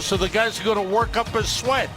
so the guys are going to work up a sweat.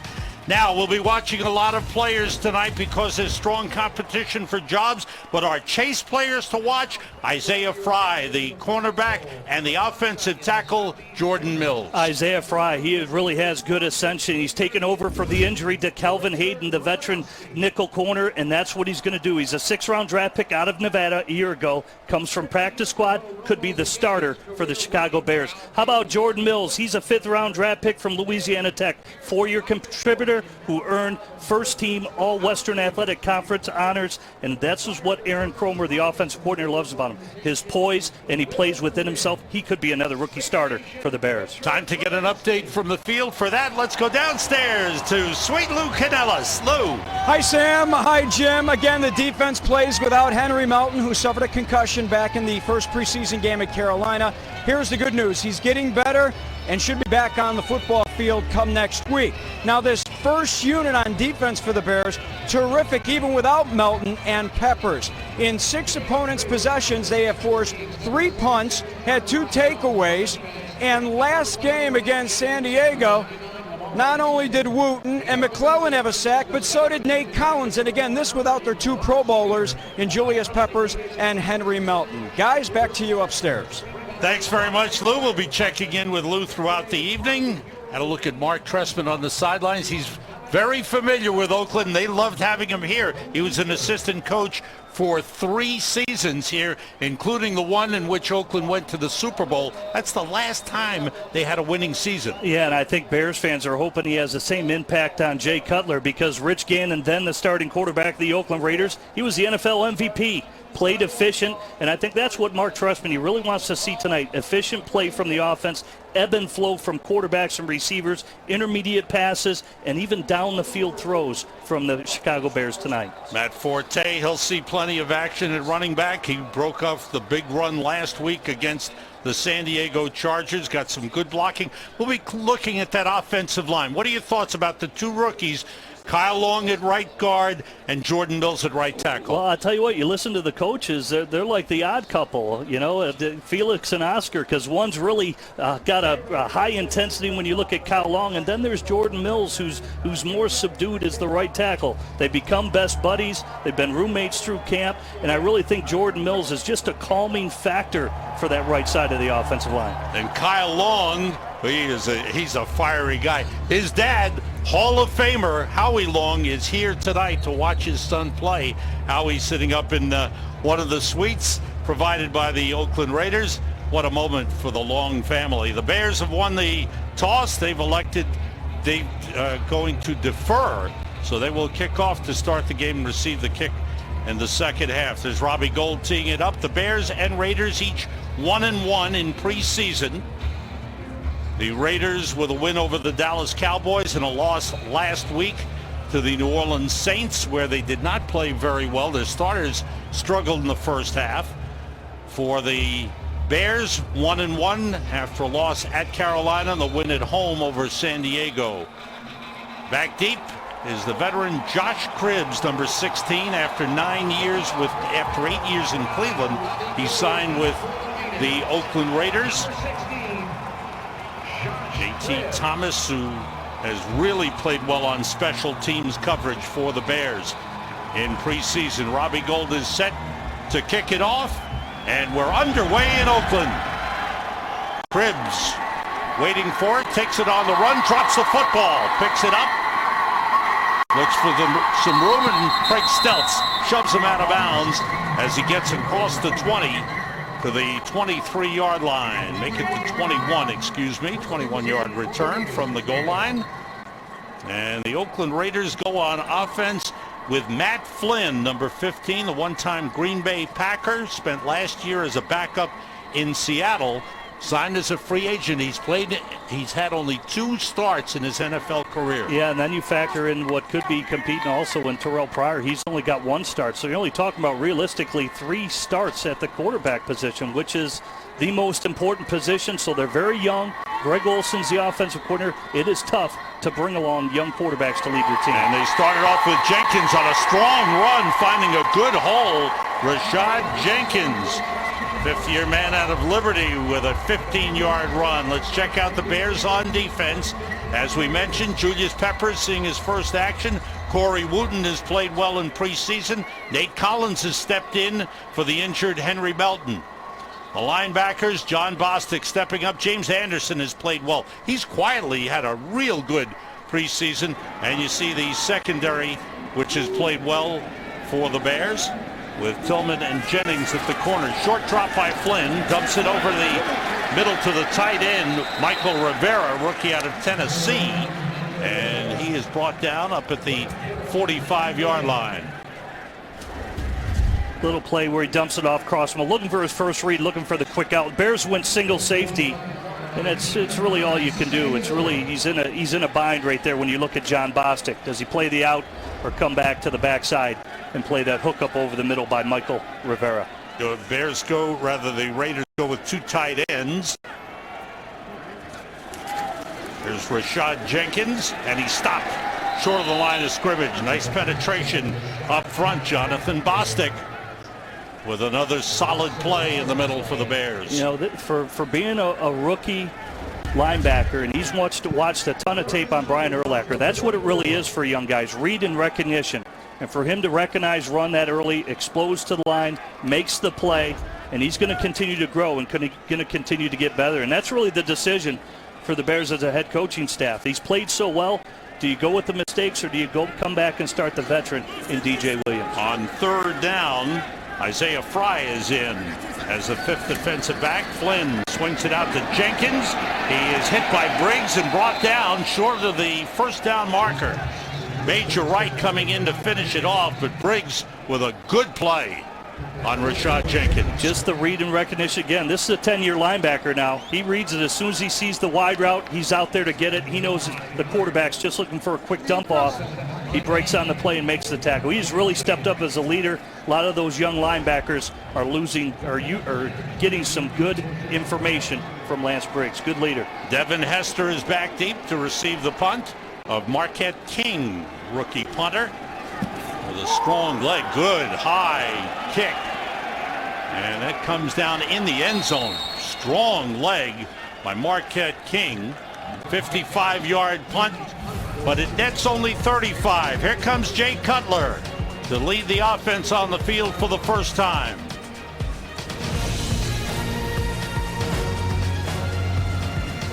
Now, we'll be watching a lot of players tonight because there's strong competition for jobs, but our chase players to watch, Isaiah Fry, the cornerback, and the offensive tackle, Jordan Mills. Isaiah Fry, he really has good ascension. He's taken over from the injury to Calvin Hayden, the veteran nickel corner, and that's what he's going to do. He's a 6th-round draft pick out of Nevada a year ago, comes from practice squad, could be the starter for the Chicago Bears. How about Jordan Mills? He's a 5th-round draft pick from Louisiana Tech, 4-year contributor who earned first-team All-Western Athletic Conference honors, and that's just what Aaron Cromer, the offensive coordinator, loves about him. His poise, and he plays within himself. He could be another rookie starter for the Bears. Time to get an update from the field. For that, let's go downstairs to Sweet Lou Canellis. Lou. Hi, Sam. Hi, Jim. Again, the defense plays without Henry Melton, who suffered a concussion back in the first preseason game at Carolina. Here's the good news. He's getting better and should be back on the football field come next week. Now, this first unit on defense for the Bears, terrific even without Melton and Peppers. In 6 opponents' possessions, they have forced 3 punts, had 2 takeaways, and last game against San Diego, not only did Wooten and McClellan have a sack, but so did Nate Collins. And again, this without their 2 Pro Bowlers in Julius Peppers and Henry Melton. Guys, back to you upstairs. Thanks very much, Lou. We'll be checking in with Lou throughout the evening. Had a look at Mark Trestman on the sidelines. He's very familiar with Oakland. They loved having him here. He was an assistant coach for 3 seasons here, including the one in which Oakland went to the Super Bowl. That's the last time they had a winning season. Yeah, and I think Bears fans are hoping he has the same impact on Jay Cutler, because Rich Gannon, then the starting quarterback of the Oakland Raiders, he was the NFL MVP. Played efficient, and I think that's what Mark Trestman, he really wants to see tonight. Efficient play from the offense, ebb and flow from quarterbacks and receivers, intermediate passes, and even down the field throws from the Chicago Bears tonight. Matt Forte, he'll see plenty of action at running back. He broke off the big run last week against the San Diego Chargers, got some good blocking. We'll be looking at that offensive line. What are your thoughts about the 2 rookies, Kyle Long at right guard and Jordan Mills at right tackle? Well, I'll tell you what, you listen to the coaches, they're like the odd couple, you know, Felix and Oscar, because one's really got a high intensity when you look at Kyle Long, and then there's Jordan Mills, who's more subdued as the right tackle. They become best buddies. They've been roommates through camp, and I really think Jordan Mills is just a calming factor for that right side of the offensive line. And Kyle Long, he's a fiery guy. His dad, Hall of Famer Howie Long, is here tonight to watch his son play. Howie's sitting up in one of the suites provided by the Oakland Raiders. What a moment for the Long family. The Bears have won the toss. They've elected they're going to defer, so they will kick off to start the game and receive the kick in the second half. There's Robbie Gould teeing it up. The Bears and Raiders each 1-1 in preseason. The Raiders with a win over the Dallas Cowboys and a loss last week to the New Orleans Saints, where they did not play very well. Their starters struggled in the first half. For the Bears, 1-1 after a loss at Carolina and the win at home over San Diego. Back deep is the veteran Josh Cribbs, number 16. After 8 years in Cleveland, he signed with the Oakland Raiders. J.T. Thomas, who has really played well on special teams coverage for the Bears in preseason. Robbie Gould is set to kick it off, and we're underway in Oakland. Cribbs waiting for it, takes it on the run, drops the football, picks it up, looks for some room, and Craig Stelz shoves him out of bounds as he gets across the 20 to the 23-yard line. Make it the 21, 21-yard return from the goal line. And the Oakland Raiders go on offense with Matt Flynn, number 15, the one-time Green Bay Packer, spent last year as a backup in Seattle, signed as a free agent. He's had only 2 starts in his NFL career. Yeah, and then you factor in what could be competing also in Terrell Pryor. He's only got 1 start, so you're only talking about realistically 3 starts at the quarterback position, which is the most important position. So they're very young. Greg Olson's the offensive coordinator. It is tough to bring along young quarterbacks to lead your team. And they started off with Jenkins on a strong run, finding a good hole. Rashad Jenkins Fifth-year man out of Liberty with a 15-yard run. Let's check out the Bears on defense. As we mentioned, Julius Peppers seeing his first action. Corey Wooten has played well in preseason. Nate Collins has stepped in for the injured Henry Melton. The linebackers, John Bostic stepping up. James Anderson has played well. He's quietly had a real good preseason. And you see the secondary, which has played well for the Bears, with Tillman and Jennings at the corner. Short drop by Flynn, dumps it over the middle to the tight end, Michael Rivera, rookie out of Tennessee, and he is brought down up at the 45-yard line. Little play where he dumps it off Crossman, looking for his first read, looking for the quick out. Bears went single safety, and it's really all you can do. It's really, he's in a bind right there when you look at John Bostic. Does he play the out or come back to the backside and play that hook up over the middle by Michael Rivera? The Raiders go with two tight ends. There's Rashad Jenkins, and he stopped short of the line of scrimmage. Nice penetration up front. Jonathan Bostic with another solid play in the middle for the Bears. You know, for being a rookie linebacker, and he's watched a ton of tape on Brian Urlacher. That's what it really is for young guys, read and recognition. And for him to recognize, run that early, explodes to the line, makes the play, and he's going to continue to grow and going to continue to get better. And that's really the decision for the Bears as a head coaching staff. He's played so well. Do you go with the mistakes, or do you come back and start the veteran in DJ Williams? On third down, Isaiah Fry is in as the fifth defensive back. Flynn swings it out to Jenkins. He is hit by Briggs and brought down short of the first down marker. Major Wright coming in to finish it off, but Briggs with a good play on Rashad Jenkins. Just the read and recognition again. This is a 10-year linebacker now. He reads it as soon as he sees the wide route. He's out there to get it. He knows the quarterback's just looking for a quick dump off. He breaks on the play and makes the tackle. He's really stepped up as a leader. A lot of those young linebackers are getting some good information from Lance Briggs. Good leader. Devin Hester is back deep to receive the punt of Marquette King, rookie punter, with a strong leg. Good high kick. And that comes down in the end zone. Strong leg by Marquette King. 55-yard punt, but it nets only 35. Here comes Jay Cutler to lead the offense on the field for the first time.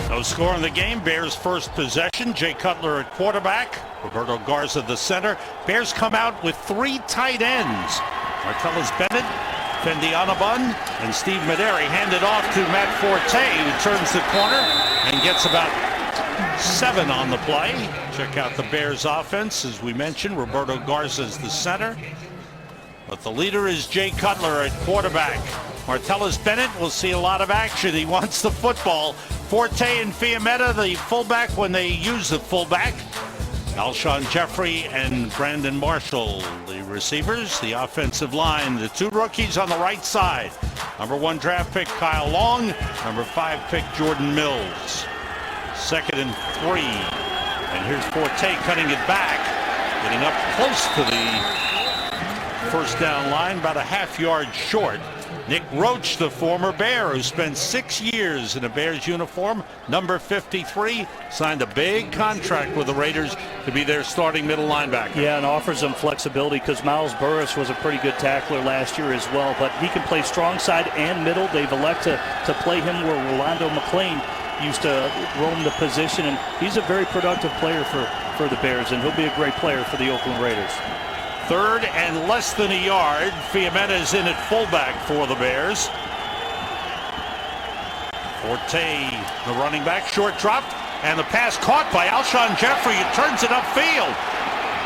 No score in the game. Bears first possession. Jay Cutler at quarterback. Roberto Garza the center. Bears come out with three tight ends. Martellus Bennett, Fendi Anabun, and Steve Maderi handed off to Matt Forte, who turns the corner and gets about 7 on the play. Check out the Bears offense. As we mentioned, Roberto Garza is the center, but the leader is Jay Cutler at quarterback. Martellus Bennett will see a lot of action. He wants the football. Forte and Fiametta, the fullback when they use the fullback. Alshon Jeffrey and Brandon Marshall, the receivers. The offensive line, the two rookies on the right side. Number 1 draft pick Kyle Long, number 5 pick Jordan Mills. 2nd and 3. And here's Forte cutting it back, getting up close to the first down line, about a half-yard short. Nick Roach, the former Bear, who spent 6 years in a Bears uniform, number 53, signed a big contract with the Raiders to be their starting middle linebacker. Yeah, and offers them flexibility because Miles Burris was a pretty good tackler last year as well, but he can play strong side and middle. They've elected to play him where Rolando McClain used to roam the position, and he's a very productive player for the Bears, and he'll be a great player for the Oakland Raiders. 3rd and less than a yard. Fiametta is in at fullback for the Bears. Forte, the running back, short drop, and the pass caught by Alshon Jeffrey. It turns it upfield.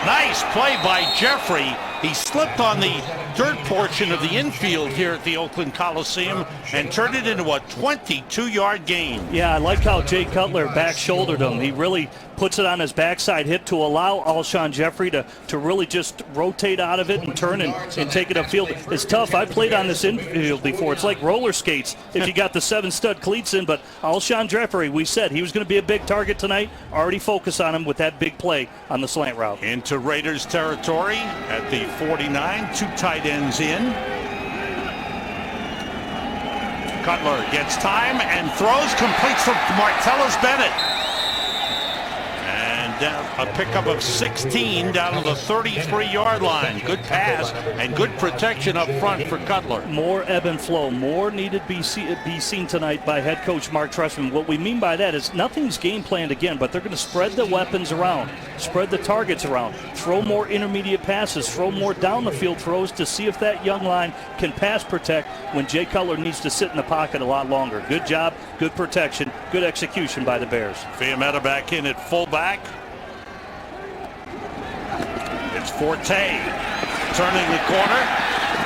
Nice play by Jeffrey. He slipped on the dirt portion of the infield here at the Oakland Coliseum and turned it into a 22-yard gain. Yeah, I like how Jay Cutler back-shouldered him. He really puts it on his backside hip to allow Alshon Jeffrey to really just rotate out of it and turn and take it upfield. It's tough. I've played on this infield before. It's like roller skates if you got the 7-stud cleats in, but Alshon Jeffrey, we said he was going to be a big target tonight. Already focus on him with that big play on the slant route. Into Raiders territory at the 49, 2 tight ends in. Cutler gets time and throws, completes to Martellus Bennett. And a pickup of 16 down to the 33-yard line. Good pass and good protection up front for Cutler. More ebb and flow, more needed be seen tonight by head coach Mark Trestman. What we mean by that is nothing's game planned again, but they're going to spread the weapons around, spread the targets around, throw more intermediate passes, throw more down the field throws to see if that young line can pass protect when Jay Cutler needs to sit in the pocket a lot longer. Good job, good protection, good execution by the Bears. Fiametta back in at fullback. It's Forte turning the corner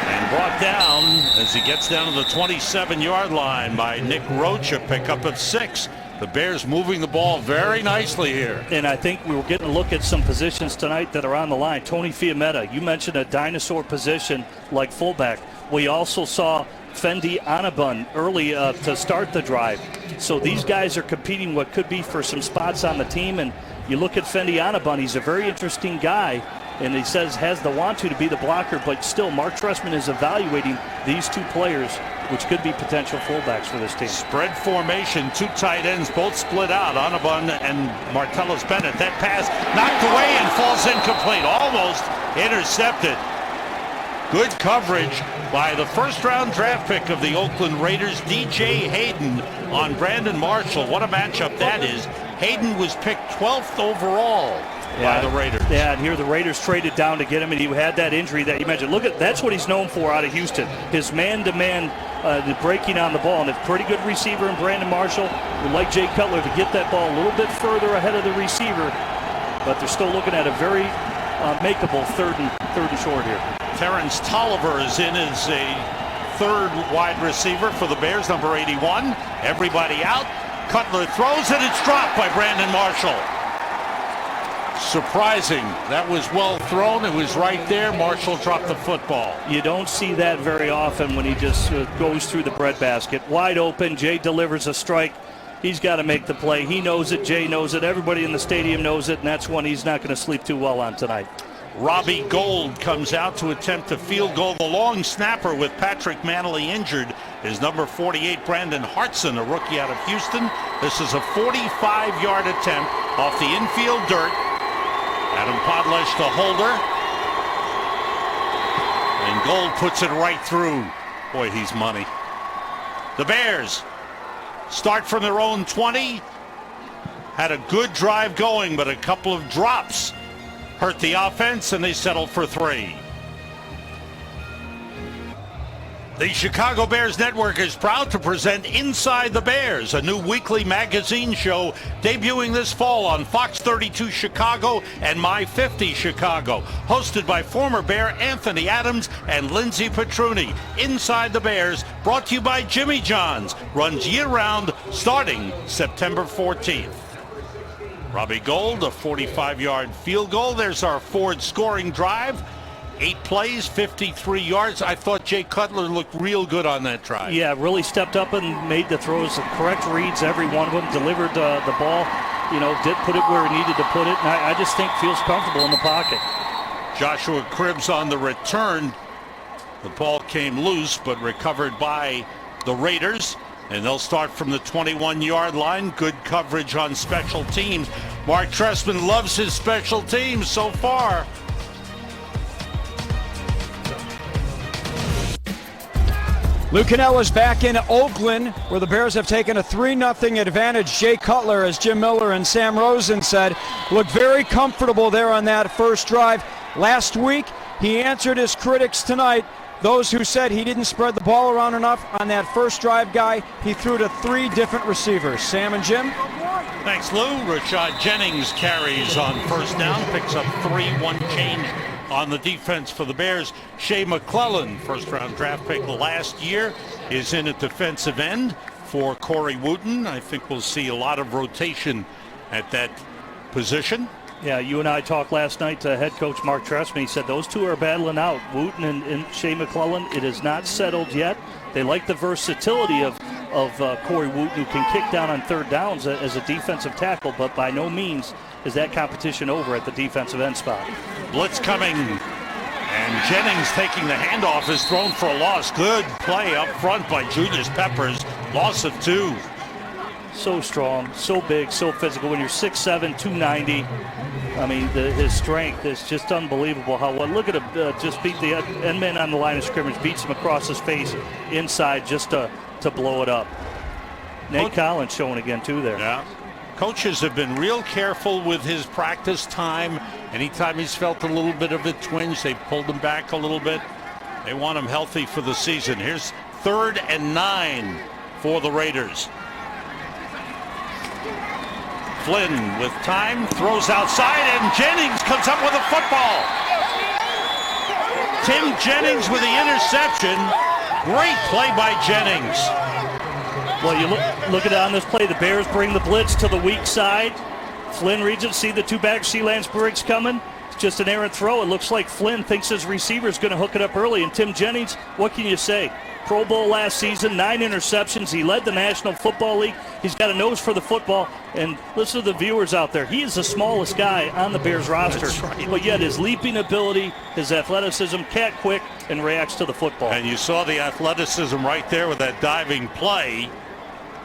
and brought down as he gets down to the 27-yard line by Nick Roach, a pickup of 6. The Bears moving the ball very nicely here. And I think we were getting a look at some positions tonight that are on the line. Tony Fiametta, you mentioned a dinosaur position like fullback. We also saw Fendi Anabun early to start the drive. So these guys are competing what could be for some spots on the team. And you look at Fendi Anabun, he's a very interesting guy. And he says has the want to be the blocker, but still Mark Trestman is evaluating these two players, which could be potential fullbacks for this team. Spread formation, 2 tight ends, both split out, Anabun and Martellus Bennett. That pass knocked away and falls incomplete, almost intercepted. Good coverage by the first-round draft pick of the Oakland Raiders, DJ Hayden, on Brandon Marshall. What a matchup that is. Hayden was picked 12th overall by the Raiders. Yeah, and here the Raiders traded down to get him, and he had that injury that you mentioned. Look at that's what he's known for out of Houston. His man-to-man the breaking on the ball, and a pretty good receiver in Brandon Marshall. Would like Jay Cutler to get that ball a little bit further ahead of the receiver, but they're still looking at a very makeable third and short here. Terrence Tolliver is in as a third wide receiver for the Bears, number 81. Everybody out. Cutler throws and it's dropped by Brandon Marshall. Surprising. That was well thrown. It was right there. Marshall dropped the football. You don't see that very often when he just goes through the breadbasket. Wide open. Jay delivers a strike. He's got to make the play. He knows it. Jay knows it. Everybody in the stadium knows it, and that's one he's not going to sleep too well on tonight. Robbie Gould comes out to attempt a field goal. The long snapper with Patrick Manley injured is number 48, Brandon Hartson, a rookie out of Houston. This is a 45-yard attempt off the infield dirt. Adam Podlesh to Holder. And Gould puts it right through. Boy, he's money. The Bears start from their own 20. Had a good drive going, but a couple of drops hurt the offense, and they settled for 3. The Chicago Bears Network is proud to present Inside the Bears, a new weekly magazine show debuting this fall on Fox 32 Chicago and My 50 Chicago. Hosted by former Bear Anthony Adams and Lindsey Petruni. Inside the Bears, brought to you by Jimmy John's, runs year-round starting September 14th. Robbie Gould, a 45-yard field goal. There's our Ford scoring drive. 8 plays, 53 yards. I thought Jay Cutler looked real good on that drive. Yeah, really stepped up and made the throws, the correct reads, every one of them. Delivered the ball, did put it where he needed to put it. And I just think feels comfortable in the pocket. Joshua Cribbs on the return. The ball came loose, but recovered by the Raiders. And they'll start from the 21-yard line. Good coverage on special teams. Mark Trestman loves his special teams so far. Lou Canella's back in Oakland, where the Bears have taken a 3-0 advantage. Jay Cutler, as Jim Miller and Sam Rosen said, looked very comfortable there on that first drive. Last week, he answered his critics tonight. Those who said he didn't spread the ball around enough on that first drive guy, he threw to 3 different receivers. Sam and Jim? Thanks, Lou. Rashad Jennings carries on first down, picks up 3, 1 change on the defense for the Bears. Shea McClellan, first-round draft pick last year, is in at defensive end for Corey Wooten. I think we'll see a lot of rotation at that position. Yeah, you and I talked last night to head coach Mark Trestman. He said those two are battling out, Wooten and Shea McClellan. It is not settled yet. They like the versatility of Corey Wooten, who can kick down on third downs as a defensive tackle, but by no means is that competition over at the defensive end spot. Blitz coming, and Jennings taking the handoff is thrown for a loss. Good play up front by Julius Peppers. Loss of 2. So strong, so big, so physical. When you're 6'7", 290, I mean, his strength is just unbelievable. How well, look at him just beat the end man on the line of scrimmage, beats him across his face inside just to blow it up. Nate Collins showing again, too, there. Yeah. Coaches have been real careful with his practice time. Anytime he's felt a little bit of a twinge, they pulled him back a little bit. They want him healthy for the season. Here's 3rd and 9 for the Raiders. Flynn with time, throws outside, and Jennings comes up with a football. Tim Jennings with the interception. Great play by Jennings. Well, you look at it on this play. The Bears bring the blitz to the weak side. Flynn reads it, see the two-back, see Lance Briggs coming. It's just an errant throw. It looks like Flynn thinks his receiver is going to hook it up early. And Tim Jennings, what can you say? Pro Bowl last season, 9 interceptions. He led the National Football League. He's got a nose for the football. And listen to the viewers out there. He is the smallest guy on the Bears roster. Right. But yet his leaping ability, his athleticism, cat quick, and reacts to the football. And you saw the athleticism right there with that diving play.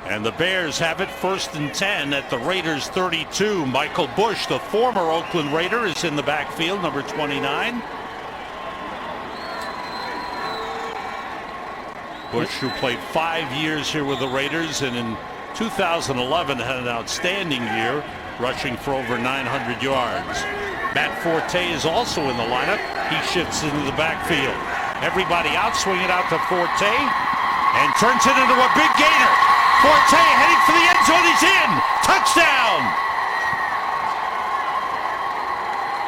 And the Bears have it 1st and 10 at the Raiders 32. Michael Bush, the former Oakland Raider, is in the backfield, number 29. Bush, who played 5 years here with the Raiders, and in 2011 had an outstanding year, rushing for over 900 yards. Matt Forte is also in the lineup. He shifts into the backfield. Everybody out, swing it out to Forte, and turns it into a big gainer. Forte heading for the end zone. He's in. Touchdown.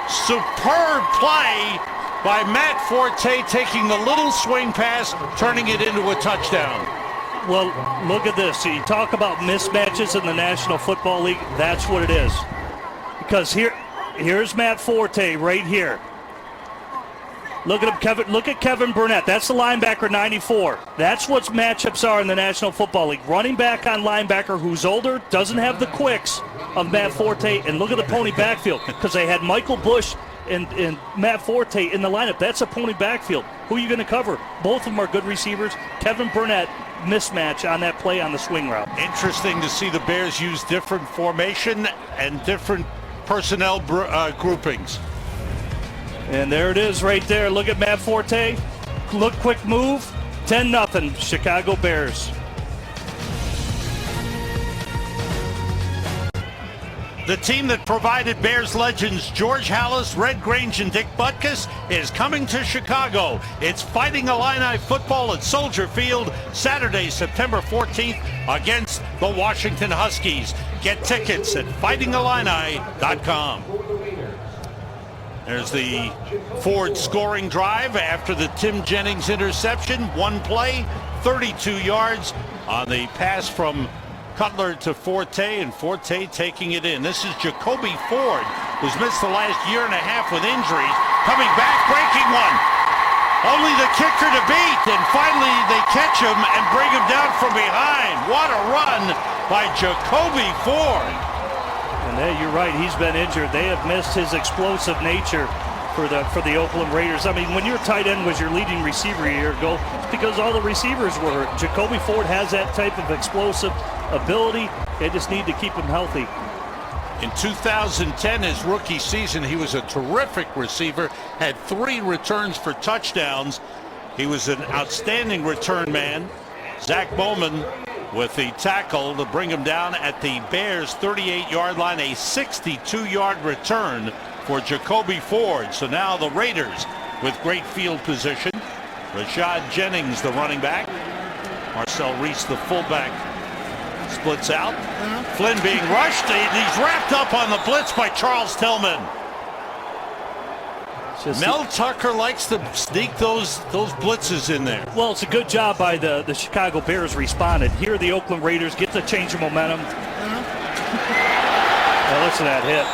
Superb play by Matt Forte, taking the little swing pass, turning it into a touchdown. Well, look at this. You talk about mismatches in the National Football League. That's what it is. Because here's Matt Forte right here. Look at him, Kevin. Look at Kevin Burnett. That's the linebacker, 94. That's what matchups are in the National Football League. Running back on linebacker who's older, doesn't have the quicks of Matt Forte. And look at the pony backfield, because they had Michael Bush and Matt Forte in the lineup. That's a pony backfield. Who are you going to cover? Both of them are good receivers. Kevin Burnett, mismatch on that play on the swing route. Interesting to see the Bears use different formation and different personnel groupings. And there it is right there. Look at Matt Forte. Look, quick move. 10-0, Chicago Bears. The team that provided Bears legends George Halas, Red Grange, and Dick Butkus is coming to Chicago. It's Fighting Illini football at Soldier Field, Saturday, September 14th, against the Washington Huskies. Get tickets at fightingillini.com. There's the Ford scoring drive after the Tim Jennings interception. One play, 32 yards on the pass from Cutler to Forte, and Forte taking it in. This is Jacoby Ford, who's missed the last year and a half with injuries. Coming back, breaking one. Only the kicker to beat, and finally they catch him and bring him down from behind. What a run by Jacoby Ford. And hey, you're right, he's been injured. They have missed his explosive nature for the Oakland Raiders. I mean, when your tight end was your leading receiver a year ago, it's because all the receivers were hurt. Jacoby Ford has that type of explosive ability. They just need to keep him healthy. In 2010, his rookie season, he was a terrific receiver, had 3 returns for touchdowns. He was an outstanding return man. Zach Bowman with the tackle to bring him down at the Bears' 38-yard line, a 62-yard return for Jacoby Ford. So now the Raiders with great field position. Rashad Jennings, the running back. Marcel Reese, the fullback, splits out. Flynn being rushed. He's wrapped up on the blitz by Charles Tillman. Mel Tucker likes to sneak those blitzes in there. Well, it's a good job by the Chicago Bears responded. Here the Oakland Raiders get the change of momentum. Now listen to that hit.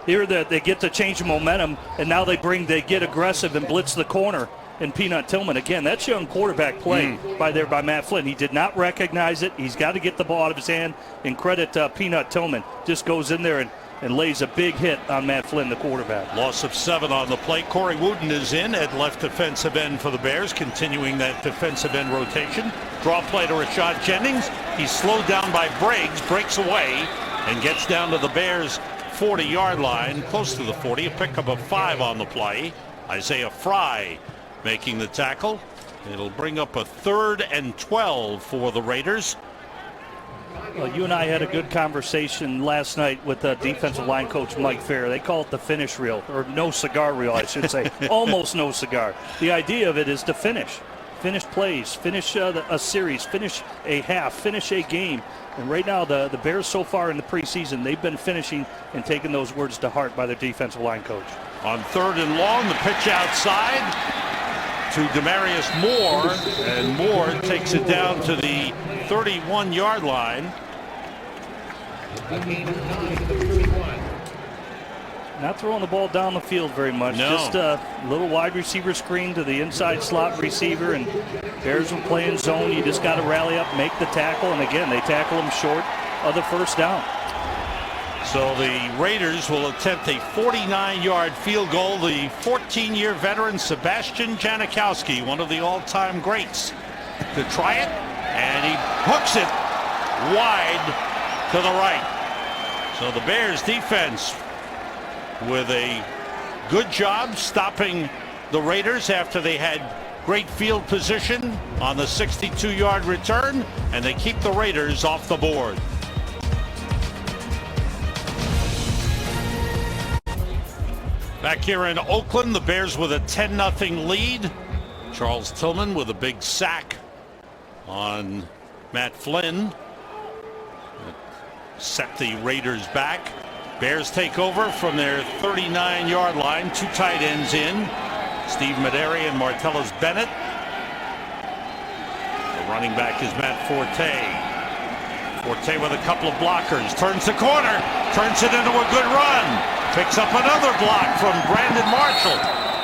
Here they get the change of momentum, and now they get aggressive and blitz the corner. And Peanut Tillman, again, that's young quarterback play by Matt Flynn. He did not recognize it. He's got to get the ball out of his hand, and credit Peanut Tillman. Just goes in there and and lays a big hit on Matt Flynn, the quarterback. Loss of 7 on the play. Corey Wooten is in at left defensive end for the Bears, continuing that defensive end rotation. Draw play to Rashad Jennings. He's slowed down by Briggs, breaks away, and gets down to the Bears' 40-yard line, close to the 40. A pickup of 5 on the play. Isaiah Fry making the tackle. It'll bring up a 3rd and 12 for the Raiders. Well, you and I had a good conversation last night with defensive line coach Mike Fair. They call it the finish reel, or no cigar reel, I should say. Almost no cigar. The idea of it is to finish plays, finish a series, finish a half, finish a game. And right now, the Bears so far in the preseason, they've been finishing and taking those words to heart by their defensive line coach. On 3rd and long, the pitch outside to Demarius Moore, and Moore takes it down to the 31-yard line. Not throwing the ball down the field very much. No. Just a little wide receiver screen to the inside slot receiver, and Bears will play in zone. You just got to rally up, make the tackle, and again, they tackle him short of the first down. So the Raiders will attempt a 49-yard field goal. The 14-year veteran Sebastian Janikowski, one of the all-time greats, to try it, and he hooks it wide to the right. So the Bears defense with a good job stopping the Raiders after they had great field position on the 62-yard return, and they keep the Raiders off the board. Back here in Oakland, the Bears with a 10-0 lead. Charles Tillman with a big sack on Matt Flynn. Set the Raiders back. Bears take over from their 39-yard line. 2 tight ends in. Steve Mederi and Martellus Bennett. The running back is Matt Forte. Forte with a couple of blockers. Turns the corner. Turns it into a good run. Picks up another block from Brandon Marshall.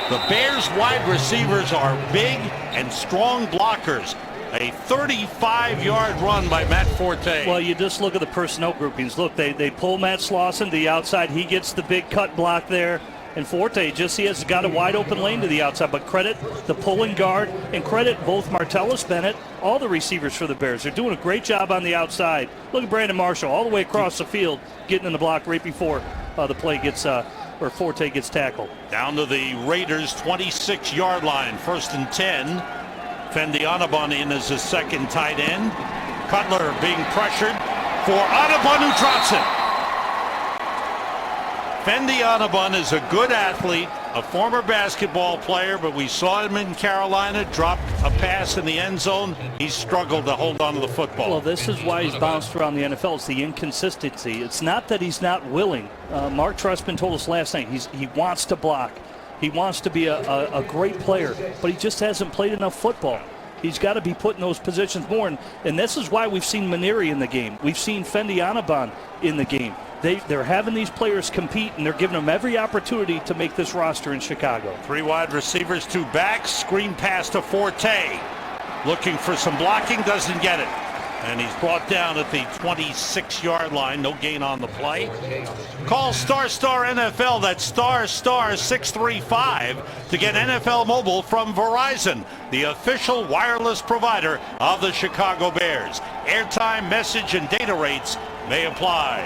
The Bears wide receivers are big and strong blockers. A 35-yard run by Matt Forte. Well, you just look at the personnel groupings. Look, they pull Matt Slauson to the outside. He gets the big cut block there. And Forte he has got a wide open lane to the outside. But credit the pulling guard and credit both Martellus Bennett, all the receivers for the Bears. They're doing a great job on the outside. Look at Brandon Marshall all the way across the field, getting in the block right before the play gets or Forte gets tackled. Down to the Raiders' 26-yard line. 1st and 10. Fendi Onabon in as a second tight end. Cutler being pressured for Onabon, who drops it. Fendi Onabon is a good athlete, a former basketball player, but we saw him in Carolina drop a pass in the end zone. He struggled to hold on to the football. Well, this is why he's bounced around the NFL. It's the inconsistency. It's not that he's not willing. Mark Trestman told us last night he wants to block. He wants to be a great player, but he just hasn't played enough football. He's got to be put in those positions more, and this is why we've seen Maneri in the game. We've seen Fendi Onabon in the game. They're having these players compete, and they're giving them every opportunity to make this roster in Chicago. 3 wide receivers, 2 backs. Screen pass to Forte. Looking for some blocking, doesn't get it. And he's brought down at the 26-yard line. No gain on the play. Call Star NFL. That's star 635 to get NFL Mobile from Verizon, the official wireless provider of the Chicago Bears. Airtime, message, and data rates may apply.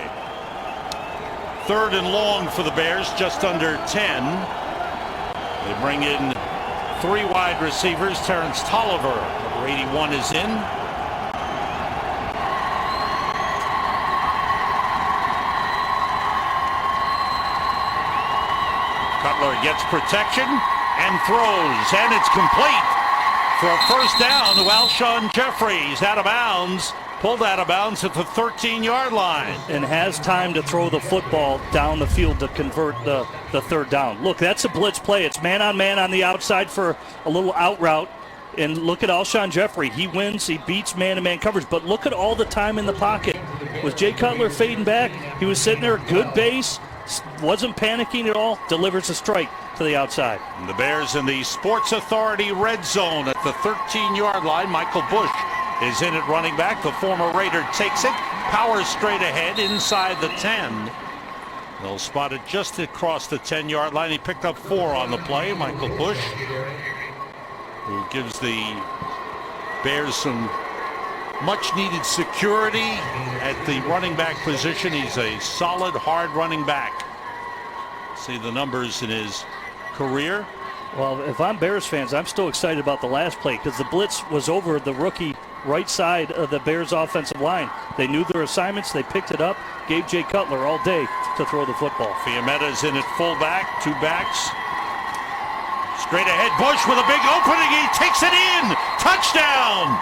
3rd and long for the Bears, just under 10. They bring in 3 wide receivers. Terrence Tolliver, number 81, is in. Cutler gets protection and throws, and it's complete for a first down to Alshon Jeffrey. He's out of bounds, pulled out of bounds at the 13-yard line. And has time to throw the football down the field to convert the 3rd down. Look, that's a blitz play. It's man-on-man on the outside for a little out route. And look at Alshon Jeffrey. He wins. He beats man-to-man coverage. But look at all the time in the pocket. With Jay Cutler fading back, he was sitting there, good base, wasn't panicking at all, delivers a strike to the outside. And the Bears in the Sports Authority red zone at the 13-yard line. Michael Bush is in at running back. The former Raider takes it, powers straight ahead inside the 10. They'll spot it just across the 10-yard line. He picked up 4 on the play. Michael Bush, who gives the Bears some much-needed security at the running back position. He's a solid, hard running back. See the numbers in his career. Well, if I'm Bears fans, I'm still excited about the last play because the blitz was over the rookie right side of the Bears offensive line. They knew their assignments. They picked it up, gave Jay Cutler all day to throw the football. Fiametta's in at fullback, 2 backs. Straight ahead, Bush with a big opening. He takes it in. Touchdown.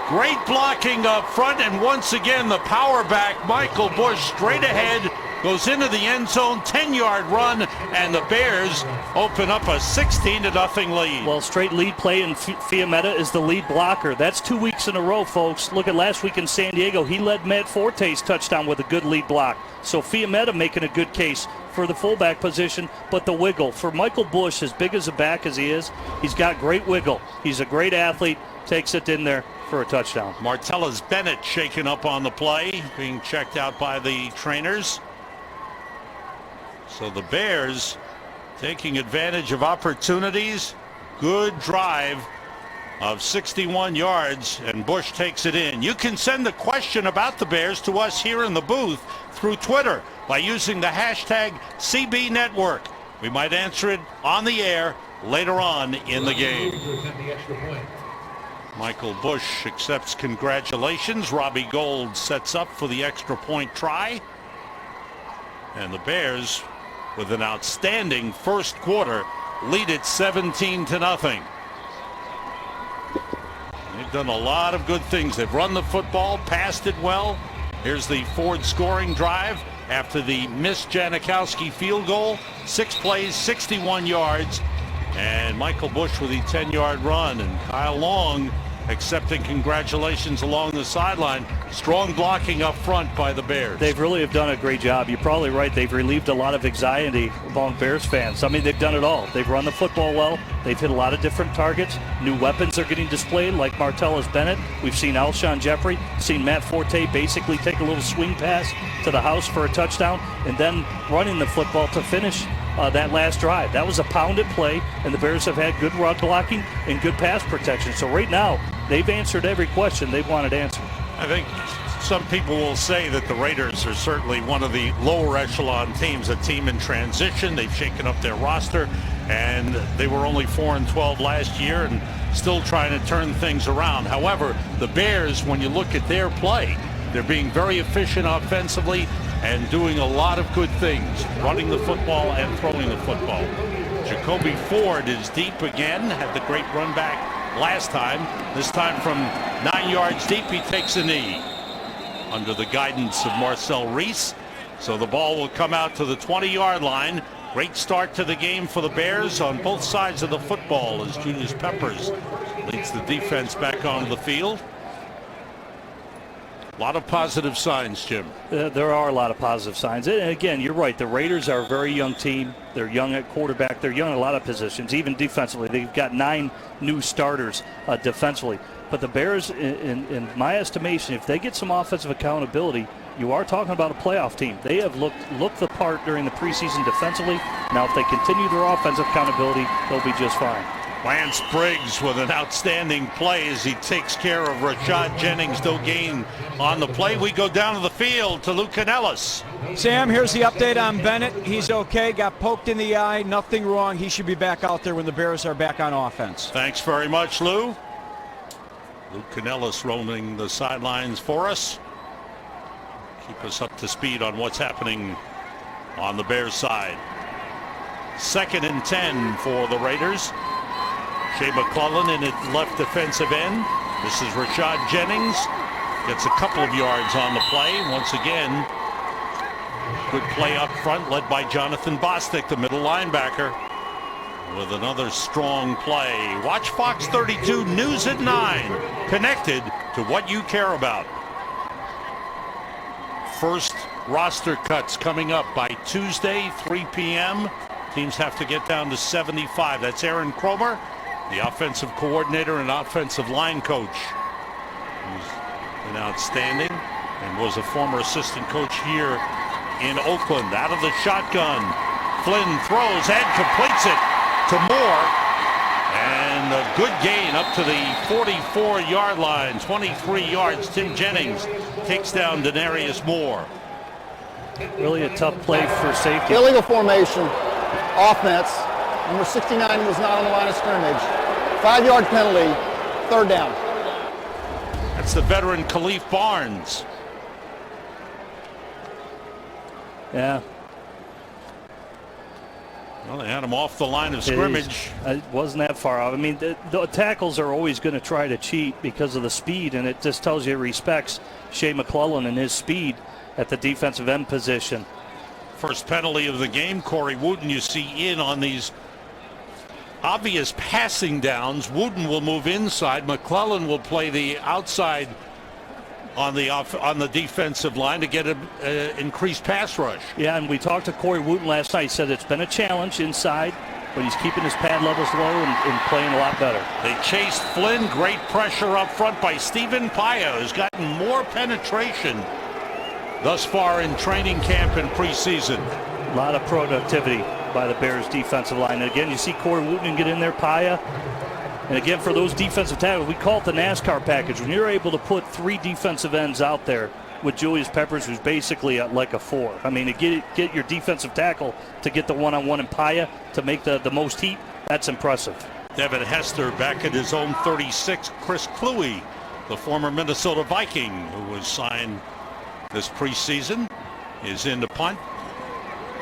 Great blocking up front, and once again the power back, Michael Bush, straight ahead, goes into the end zone, 10-yard run, and the Bears open up a 16-0 lead. Well, straight lead play, and Fiametta is the lead blocker. That's 2 weeks in a row, folks. Look at last week in San Diego. He led Matt Forte's touchdown with a good lead block. So Fiametta making a good case for the fullback position, but the wiggle. For Michael Bush, as big as a back as he is, he's got great wiggle. He's a great athlete, takes it in there for a touchdown. Martellus Bennett shaken up on the play, being checked out by the trainers. So the Bears taking advantage of opportunities. Good drive of 61 yards, and Bush takes it in. You can send a question about the Bears to us here in the booth through Twitter by using the hashtag CBNetwork. We might answer it on the air later on in the game. Michael Bush accepts congratulations. Robbie Gould sets up for the extra point try. And the Bears, with an outstanding first quarter, lead it 17-0. They've done a lot of good things. They've run the football, passed it well. Here's the Ford scoring drive after the missed Janikowski field goal. 6 plays, 61 yards. And Michael Bush with the 10-yard run, and Kyle Long accepting congratulations along the sideline. Strong blocking up front by the Bears. They really have done a great job. You're probably right. They've relieved a lot of anxiety among Bears fans. I mean, they've done it all. They've run the football well. They've hit a lot of different targets. New weapons are getting displayed, like Martellus Bennett. We've seen Alshon Jeffrey, seen Matt Forte basically take a little swing pass to the house for a touchdown, and then running the football to finish that last drive. That was a pounded play, and the Bears have had good run blocking and good pass protection. So right now, they've answered every question they've wanted answered. I think some people will say that the Raiders are certainly one of the lower echelon teams, a team in transition. They've shaken up their roster, and they were only 4-12 last year and still trying to turn things around. However, the Bears, when you look at their play, they're being very efficient offensively and doing a lot of good things, running the football and throwing the football. Jacoby Ford is deep again, had the great run back last time. This time from 9 yards deep, he takes a knee under the guidance of Marcel Reese. So the ball will come out to the 20-yard line. Great start to the game for the Bears on both sides of the football as Julius Peppers leads the defense back onto the field. A lot of positive signs, Jim. There are a lot of positive signs. And again, you're right. The Raiders are a very young team. They're young at quarterback. They're young in a lot of positions, even defensively. They've got 9 new starters defensively. But the Bears, in my estimation, if they get some offensive accountability, you are talking about a playoff team. They have looked the part during the preseason defensively. Now, if they continue their offensive accountability, they'll be just fine. Lance Briggs with an outstanding play as he takes care of Rashad Jennings. No gain on the play. We go down to the field to Lou Canellis. Sam, here's the update on Bennett. He's okay. Got poked in the eye. Nothing wrong. He should be back out there when the Bears are back on offense. Thanks very much, Lou. Lou Canellis roaming the sidelines for us. Keep us up to speed on what's happening on the Bears side. 2nd and 10 for the Raiders. Shea McClellan in at left defensive end. This is Rashad Jennings. Gets a couple of yards on the play. Once again, good play up front led by Jonathan Bostic, the middle linebacker, with another strong play. Watch Fox 32 News at 9. Connected to what you care about. First roster cuts coming up by Tuesday, 3 p.m. Teams have to get down to 75. That's Aaron Cromer, the offensive coordinator and offensive line coach, who's been outstanding. and was a former assistant coach here in Oakland. Out of the shotgun, Flynn throws and completes it to Moore. And a good gain up to the 44-yard line, 23 yards. Tim Jennings takes down Denarius Moore. Really a tough play for safety. Illegal formation, offense. Number 69 was not on the line of scrimmage. 5-yard penalty, third down. That's the veteran Khalif Barnes. Yeah. Well, they had him off the line of scrimmage. It wasn't that far off. I mean, the tackles are always going to try to cheat because of the speed, and it just tells you it respects Shea McClellan and his speed at the defensive end position. First penalty of the game. Corey Wooten, you see in on these obvious passing downs. Wooten will move inside. McClellan will play the outside on the defensive line to get an increased pass rush. Yeah, and we talked to Corey Wooten last night. He said it's been a challenge inside, but he's keeping his pad levels low and playing a lot better. They chased Flynn. Great pressure up front by Stephen Paya, who's gotten more penetration thus far in training camp and preseason. A lot of productivity by the Bears defensive line. And again, you see Corey Wooten get in there, Paya. And again, for those defensive tackles, we call it the NASCAR package. When you're able to put 3 defensive ends out there with Julius Peppers, who's basically like a 4. I mean, to get your defensive tackle to get the one-on-one and Paya to make the most heat, that's impressive. Devin Hester back at his own 36. Chris Kluwe, the former Minnesota Viking who was signed this preseason, is in the punt.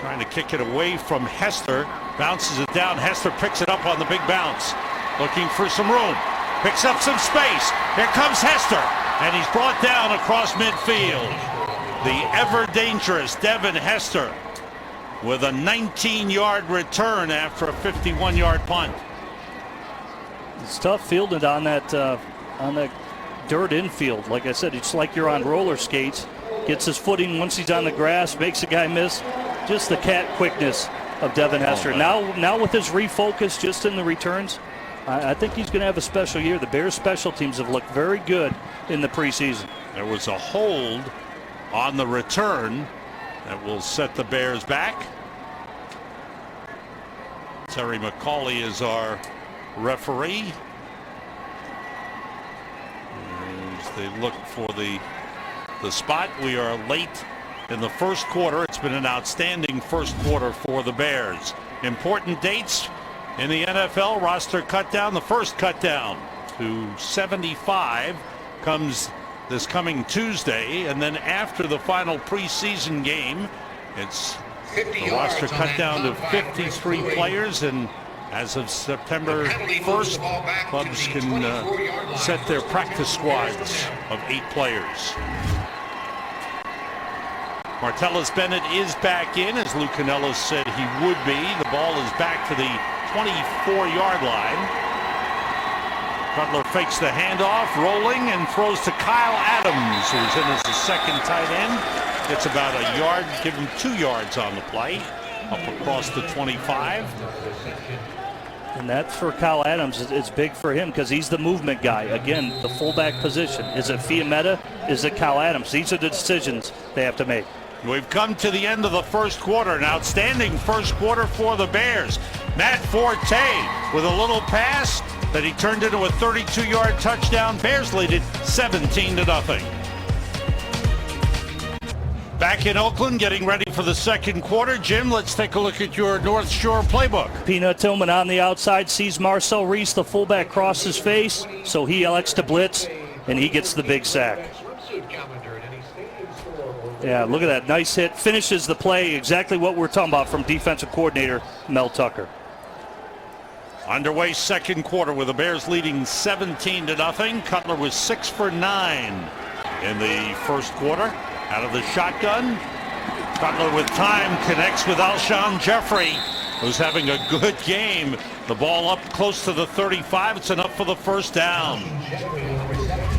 Trying to kick it away from Hester. Bounces it down. Hester picks it up on the big bounce. Looking for some room. Picks up some space. Here comes Hester. And he's brought down across midfield. The ever-dangerous Devin Hester with a 19-yard return after a 51-yard punt. It's tough fielding on that dirt infield. Like I said, it's like you're on roller skates. Gets his footing once he's on the grass, makes a guy miss. Just the cat quickness of Devin Hester. Now with his refocus just in the returns, I think he's going to have a special year. The Bears special teams have looked very good in the preseason. There was a hold on the return that will set the Bears back. Terry McCauley is our referee. As they look for the spot, we are late in the first quarter. It's been an outstanding first quarter for the Bears. Important dates in the NFL roster cut down. The first cut down to 75 comes this coming Tuesday, and then after the final preseason game, it's the roster cut down to 53 players, and as of September 1st, clubs can set their practice squads of 8 players. Martellus Bennett is back in, as Lou Canellis said he would be. The ball is back to the 24-yard line. Cutler fakes the handoff, rolling, and throws to Kyle Adams, who's in as the second tight end. Gets about a yard, give him 2 yards on the play, up across the 25. And that's for Kyle Adams. It's big for him because he's the movement guy. Again, the fullback position. Is it Fiametta? Is it Kyle Adams? These are the decisions they have to make. We've come to the end of the first quarter. An outstanding first quarter for the Bears. Matt Forte with a little pass that he turned into a 32-yard touchdown. Bears lead it 17-0. Back in Oakland, getting ready for the second quarter. Jim, let's take a look at your North Shore playbook. Peanut Tillman on the outside, sees Marcel Reese, the fullback, cross his face, so he elects to blitz, and he gets the big sack. Yeah, look at that. Nice hit. Finishes the play. Exactly what we're talking about from defensive coordinator Mel Tucker. Underway second quarter with the Bears leading 17-0. Cutler was 6 for 9 in the first quarter. Out of the shotgun. Cutler with time connects with Alshon Jeffrey, who's having a good game. The ball up close to the 35. It's enough for the first down.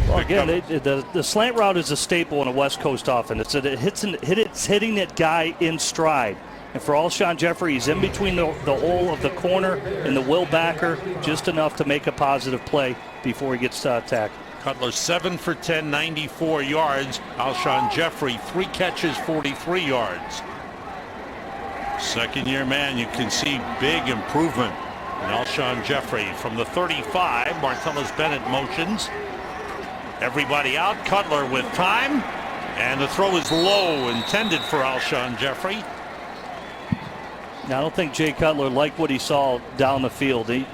Well, again, the slant route is a staple in a West Coast offense. It's hitting that guy in stride. And for Alshon Jeffrey, he's in between the hole of the corner and the will backer, just enough to make a positive play before he gets tackled. Cutler 7 for 10, 94 yards. Alshon Jeffrey 3 catches, 43 yards. Second-year man, you can see big improvement in Alshon Jeffrey. From the 35, Martellus Bennett motions. Everybody out. Cutler with time. And the throw is low, intended for Alshon Jeffrey. Now, I don't think Jay Cutler liked what he saw down the field. He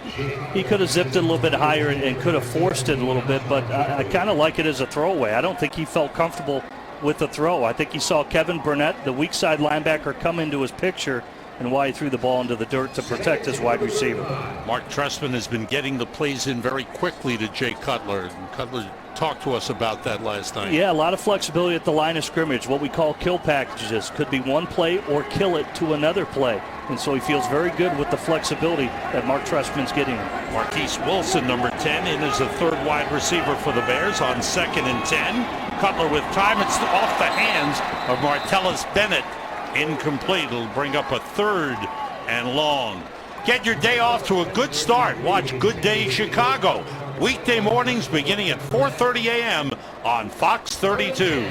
could have zipped it a little bit higher and could have forced it a little bit, but I kind of like it as a throwaway. I don't think he felt comfortable with the throw. I think he saw Kevin Burnett, the weak side linebacker, come into his picture, and why he threw the ball into the dirt to protect his wide receiver. Mark Trestman has been getting the plays in very quickly to Jay Cutler. And Cutler talked to us about that last night. Yeah, a lot of flexibility at the line of scrimmage, what we call kill packages. Could be one play or kill it to another play. And so he feels very good with the flexibility that Mark Trestman's getting him. Marquise Wilson, number 10, in as the third wide receiver for the Bears on 2nd and 10. Cutler with time. It's off the hands of Martellus Bennett. Incomplete. It'll bring up a 3rd and long. Get your day off to a good start. Watch Good Day Chicago. Weekday mornings beginning at 4:30 a.m. on Fox 32.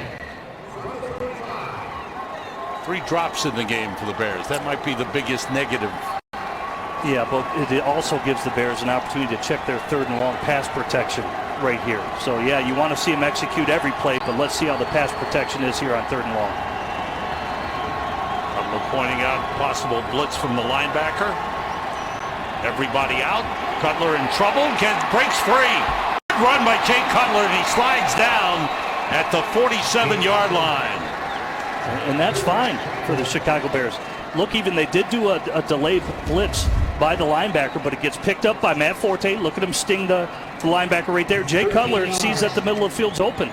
3 drops in the game for the Bears. That might be the biggest negative. Yeah, but it also gives the Bears an opportunity to check their 3rd and long pass protection right here. So, yeah, you want to see him execute every play, but let's see how the pass protection is here on 3rd and long. Cutler pointing out possible blitz from the linebacker. Everybody out. Cutler in trouble. Breaks free. Run by Jay Cutler, and he slides down at the 47-yard line. And that's fine for the Chicago Bears. Look, even they did do a delayed blitz by the linebacker, but it gets picked up by Matt Forte. Look at him sting the linebacker right there. Jay Cutler sees that the middle of the field's open.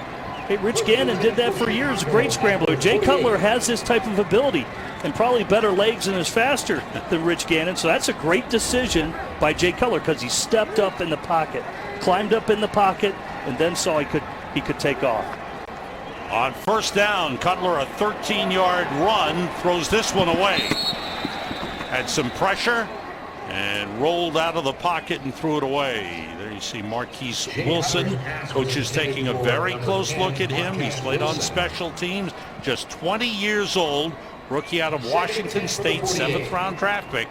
Hey, Rich Gannon did that for years. Great scrambler. Jay Cutler has this type of ability and probably better legs and is faster than Rich Gannon. So that's a great decision by Jay Cutler because he stepped up in the pocket, climbed up in the pocket, and then saw he could take off. On 1st down, Cutler a 13-yard run, throws this one away. Had some pressure and rolled out of the pocket and threw it away. There you see Marquise Wilson. Coach is taking a very close look at him. He's played on special teams, just 20 years old, rookie out of Washington State, 7th-round draft pick.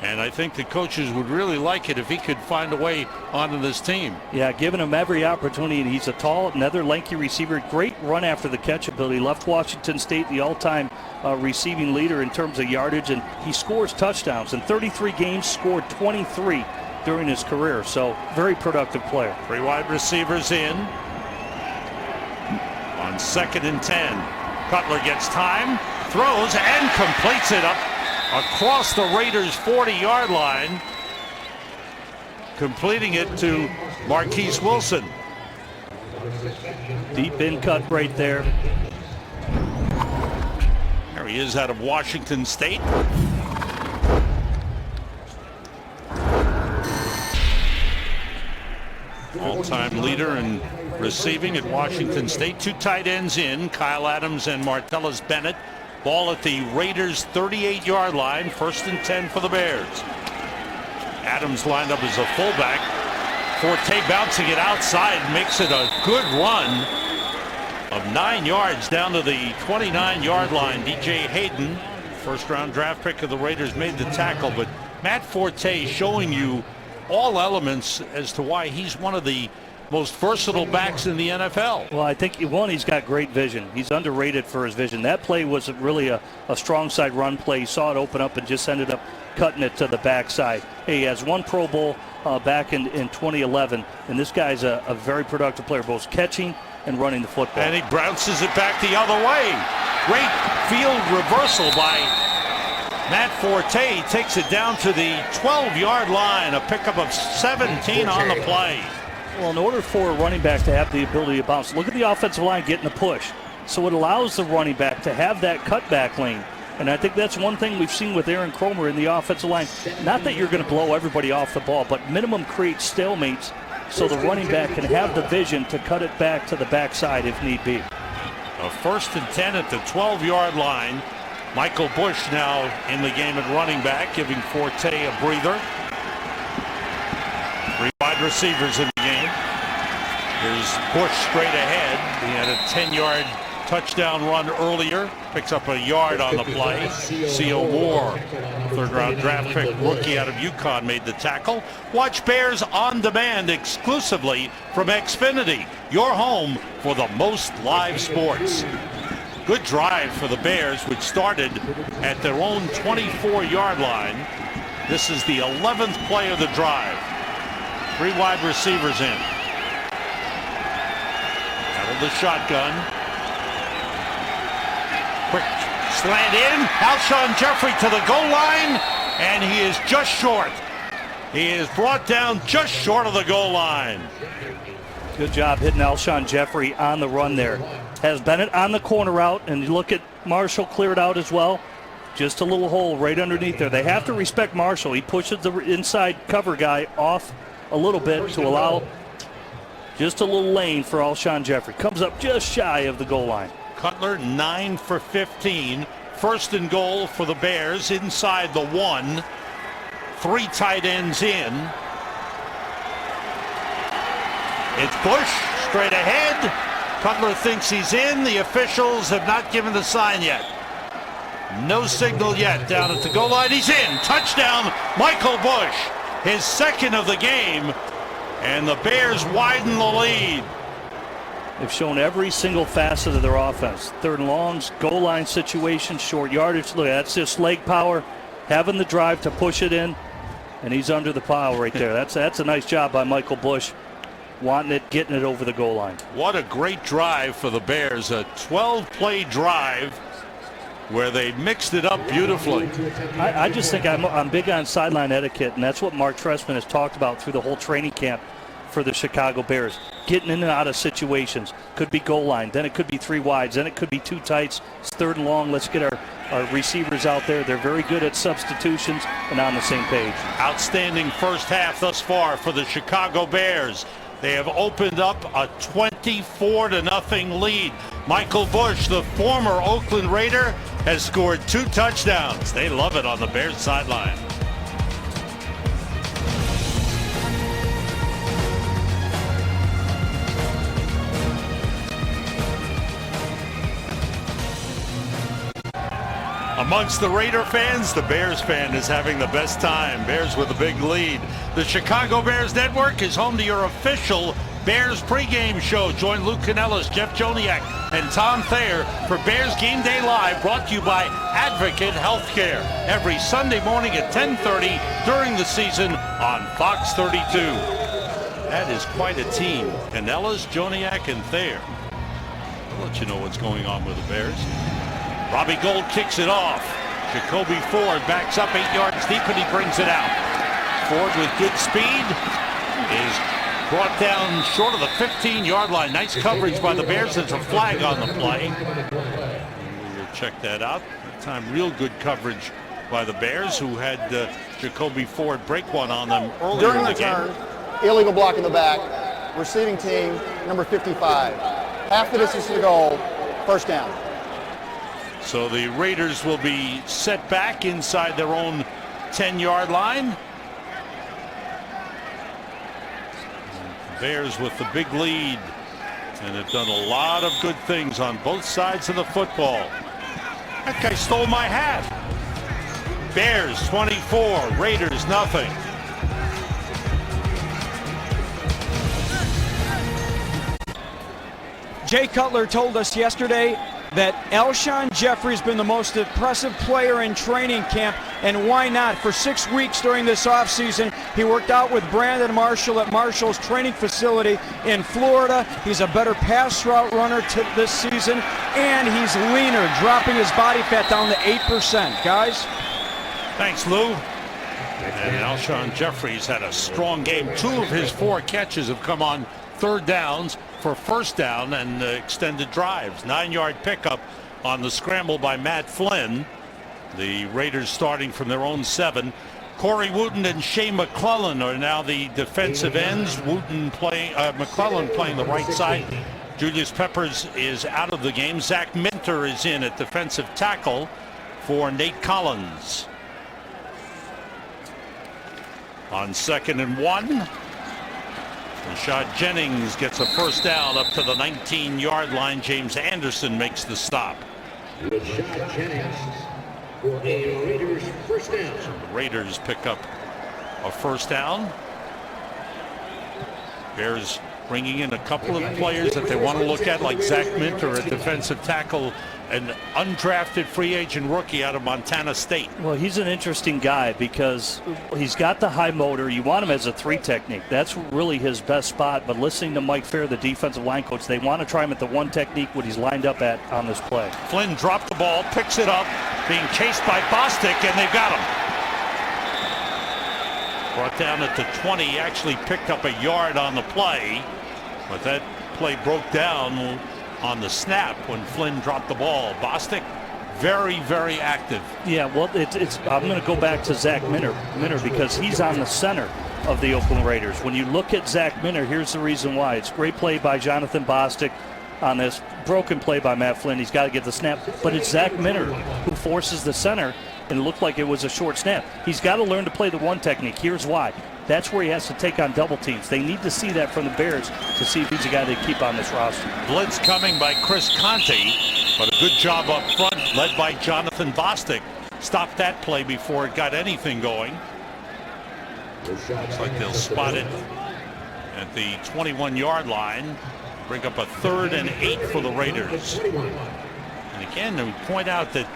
And I think the coaches would really like it if he could find a way onto this team. Yeah, giving him every opportunity. And he's a tall, another lanky receiver. Great run after the catch ability. Left Washington State the all-time receiving leader in terms of yardage. And he scores touchdowns. In 33 games, scored 23 during his career. So very productive player. 3 wide receivers in. On 2nd and 10. Cutler gets time, throws, and completes it up across the Raiders' 40-yard line, completing it to Marquise Wilson. Deep in cut right there. There he is out of Washington State. All-time leader in receiving at Washington State. 2 tight ends in, Kyle Adams and Martellus Bennett. Ball at the Raiders' 38-yard line. 1st and 10 for the Bears. Adams lined up as a fullback. Forte bouncing it outside, makes it a good run of 9 yards down to the 29-yard line. DJ Hayden, 1st-round draft pick of the Raiders, made the tackle. But Matt Forte showing you all elements as to why he's one of the most versatile backs in the NFL. Well, I think, one, he's got great vision. He's underrated for his vision. That play was really a strong side run play. He saw it open up and just ended up cutting it to the backside. Hey, he has 1 Pro Bowl back in 2011, and this guy's a very productive player, both catching and running the football. And he bounces it back the other way. Great field reversal by Matt Forte. Takes it down to the 12-yard line, a pickup of 17 on the play. Well, in order for a running back to have the ability to bounce, look at the offensive line getting the push. So it allows the running back to have that cutback lane. And I think that's one thing we've seen with Aaron Cromer in the offensive line. Not that you're going to blow everybody off the ball, but minimum create stalemates so the running back can have the vision to cut it back to the backside if need be. A 1st and 10 at the 12-yard line. Michael Bush now in the game at running back, giving Forte a breather. 3 wide receivers in the game. Here's Bush straight ahead. He had a 10-yard touchdown run earlier. Picks up a yard on the play. C.O. Moore, third-round draft pick rookie out of UConn, made the tackle. Watch Bears on demand exclusively from Xfinity, your home for the most live sports. Good drive for the Bears, which started at their own 24-yard line. This is the 11th play of the drive. 3 wide receivers in. Out of the shotgun. Quick slant in. Alshon Jeffrey to the goal line, and he is just short. He is brought down just short of the goal line. Good job hitting Alshon Jeffrey on the run there. Has Bennett on the corner route, and you look at Marshall cleared out as well. Just a little hole right underneath there. They have to respect Marshall. He pushes the inside cover guy off a little bit to allow just a little lane for Alshon Jeffrey. Comes up just shy of the goal line. Cutler 9 for 15. First and goal for the Bears inside the 1. 3 tight ends in. It's Bush straight ahead. Cutler thinks he's in. The officials have not given the sign yet. No signal yet down at the goal line. He's in. Touchdown, Michael Bush. His second of the game. And the Bears widen the lead. They've shown every single facet of their offense. Third and longs, goal line situations, short yardage. Look, that's just leg power, having the drive to push it in, and he's under the pile right there. That's a nice job by Michael Bush, wanting it, getting it over the goal line. What a great drive for the Bears. A 12-play drive where they mixed it up beautifully. I just think I'm big on sideline etiquette, and that's what Mark Trestman has talked about through the whole training camp for the Chicago Bears. Getting in and out of situations. Could be goal line, then it could be 3 wides, then it could be 2 tights. It's third and long. Let's get our receivers out there. They're very good at substitutions and on the same page. Outstanding first half thus far for the Chicago Bears. They have opened up a 24-0 lead. Michael Bush, the former Oakland Raider, has scored 2 touchdowns. They love it on the Bears sideline. Amongst the Raider fans, the Bears fan is having the best time. Bears with a big lead. The Chicago Bears Network is home to your official Bears pregame show. Join Lou Canellis, Jeff Joniak, and Tom Thayer for Bears Game Day Live, brought to you by Advocate Healthcare, every Sunday morning at 10:30 during the season on Fox 32. That is quite a team. Canellis, Joniak, and Thayer. I'll let you know what's going on with the Bears. Robbie Gould kicks it off. Jacoby Ford backs up 8 yards deep, and he brings it out. Ford with good speed is brought down short of the 15-yard line. Nice coverage by the Bears. There's a flag on the play. We'll check that out. That time, real good coverage by the Bears, who had Jacoby Ford break one on them earlier During in the return, game. illegal block in the back. Receiving team, number 55. Half the distance to the goal, first down. So the Raiders will be set back inside their own 10-yard line. Bears with the big lead, and have done a lot of good things on both sides of the football. That guy stole my hat. Bears 24, Raiders nothing. Jay Cutler told us yesterday that Alshon Jeffrey's been the most impressive player in training camp, and why not? For 6 weeks during this offseason, he worked out with Brandon Marshall at Marshall's training facility in Florida. He's a better pass route runner this season, and he's leaner, dropping his body fat down to 8%. Guys? Thanks, Lou. And Alshon Jeffrey's had a strong game. 2 of his 4 catches have come on third downs for first down and extended drives. 9-yard pickup on the scramble by Matt Flynn. The Raiders starting from their own 7. Corey Wooten and Shea McClellan are now the defensive ends. Wooten playing, McClellan playing the right side. Julius Peppers is out of the game. Zach Minter is in at defensive tackle for Nate Collins. On 2nd and 1. Rashad Jennings gets a first down up to the 19-yard line. James Anderson makes the stop. Rashad Jennings for a Raiders first down. So the Raiders pick up a first down. Bears bringing in a couple of players that they want to look at, like Zach Minter, a defensive tackle, an undrafted free agent rookie out of Montana State. Well, he's an interesting guy because he's got the high motor. You want him as a 3 technique. That's really his best spot. But listening to Mike Fair, the defensive line coach, they want to try him at the 1 technique, what he's lined up at on this play. Flynn dropped the ball, picks it up, being chased by Bostic, and they've got him. Brought down at the 20, actually picked up a yard on the play, but that play broke down on the snap when Flynn dropped the ball. Bostic, very, very active. Yeah, well, I'm going to go back to Zach Minter because he's on the center of the Oakland Raiders. When you look at Zach Minter, here's the reason why. It's a great play by Jonathan Bostic on this broken play by Matt Flynn. He's got to get the snap, but it's Zach Minter who forces the center, and it looked like it was a short snap. He's got to learn to play the 1 technique. Here's why. That's where he has to take on double teams. They need to see that from the Bears to see if he's a guy they keep on this roster. Blitz coming by Chris Conte, but a good job up front, led by Jonathan Bostic. Stopped that play before it got anything going. Looks like they'll spot it at the 21-yard line. Bring up a 3rd and 8 for the Raiders. And again, we point out that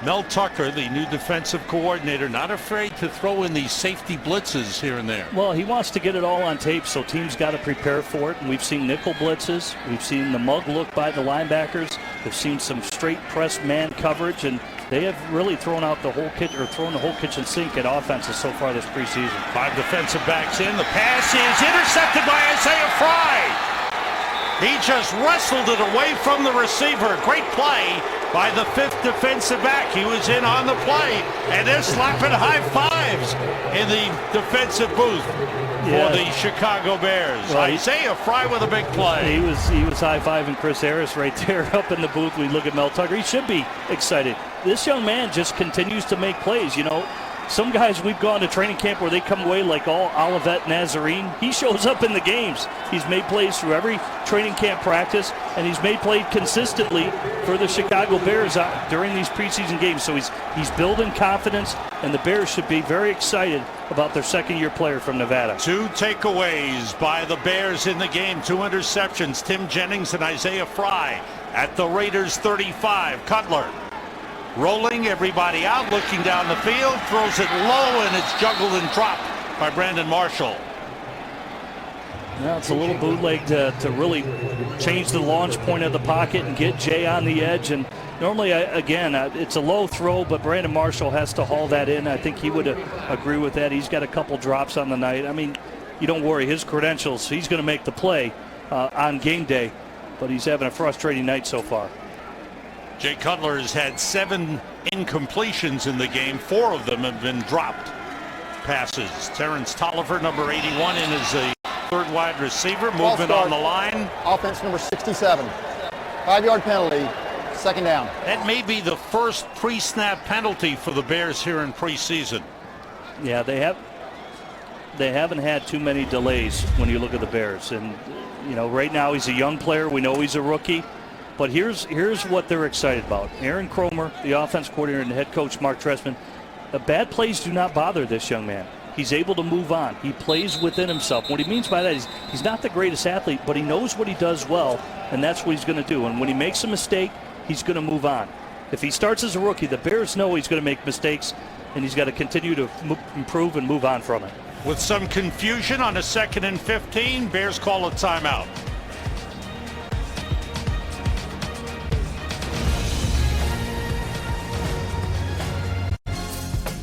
Mel Tucker, the new defensive coordinator, not afraid to throw in these safety blitzes here and there. Well, he wants to get it all on tape, so teams got to prepare for it. And we've seen nickel blitzes. We've seen the mug look by the linebackers. We've seen some straight press man coverage, and they have really thrown out the whole kit, or thrown the whole kitchen sink at offenses so far this preseason. 5 defensive backs in. The pass is intercepted by Isaiah Fry. He just wrestled it away from the receiver. Great play by the 5th defensive back. He was in on the play, and they're slapping high fives in the defensive booth for the Chicago Bears. Well, Isaiah Fry with a big play. He was high-fiving Chris Harris right there up in the booth. We look at Mel Tucker. He should be excited. This young man just continues to make plays. You know, some guys we've gone to training camp where they come away like all Olivet Nazarene. He shows up in the games. He's made plays through every training camp practice, and he's made plays consistently for the Chicago Bears during these preseason games. So he's building confidence, and the Bears should be very excited about their 2nd-year player from Nevada. 2 takeaways by the Bears in the game. 2 interceptions. Tim Jennings and Isaiah Fry at the Raiders 35. Cutler rolling everybody out, looking down the field, throws it low, and it's juggled and dropped by Brandon Marshall. Well, it's a little bootleg to really change the launch point of the pocket and get Jay on the edge. And normally, it's a low throw, but Brandon Marshall has to haul that in. I think he would agree with that. He's got a couple drops on the night. I mean, you don't worry. His credentials, he's going to make the play on game day, but he's having a frustrating night so far. Jay Cutler has had 7 incompletions in the game. 4 of them have been dropped passes. Terrence Tolliver, number 81, in as a 3rd wide receiver. Movement on the line. Offense number 67. 5-yard penalty. 2nd down. That may be the first pre-snap penalty for the Bears here in preseason. Yeah, they haven't had too many delays when you look at the Bears. And, you know, right now he's a young player. We know he's a rookie. But here's what they're excited about. Aaron Cromer, the offense coordinator, and the head coach, Mark Trestman, the bad plays do not bother this young man. He's able to move on. He plays within himself. What he means by that is he's not the greatest athlete, but he knows what he does well, and that's what he's going to do. And when he makes a mistake, he's going to move on. If he starts as a rookie, the Bears know he's going to make mistakes, and he's got to continue to improve and move on from it. With some confusion on a 2nd and 15, Bears call a timeout.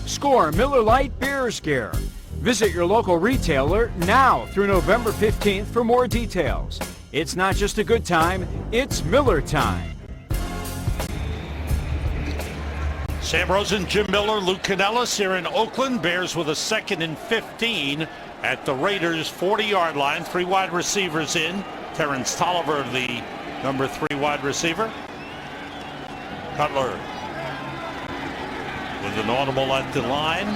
Score Miller Lite Beer Scare. Visit your local retailer now through November 15th for more details. It's not just a good time, it's Miller time. Sam Rosen, Jim Miller, Luke Canellis here in Oakland. Bears with a 2nd and 15 at the Raiders 40-yard line. 3 wide receivers in. Terrence Tolliver, the number 3 wide receiver. Cutler with an audible at the line.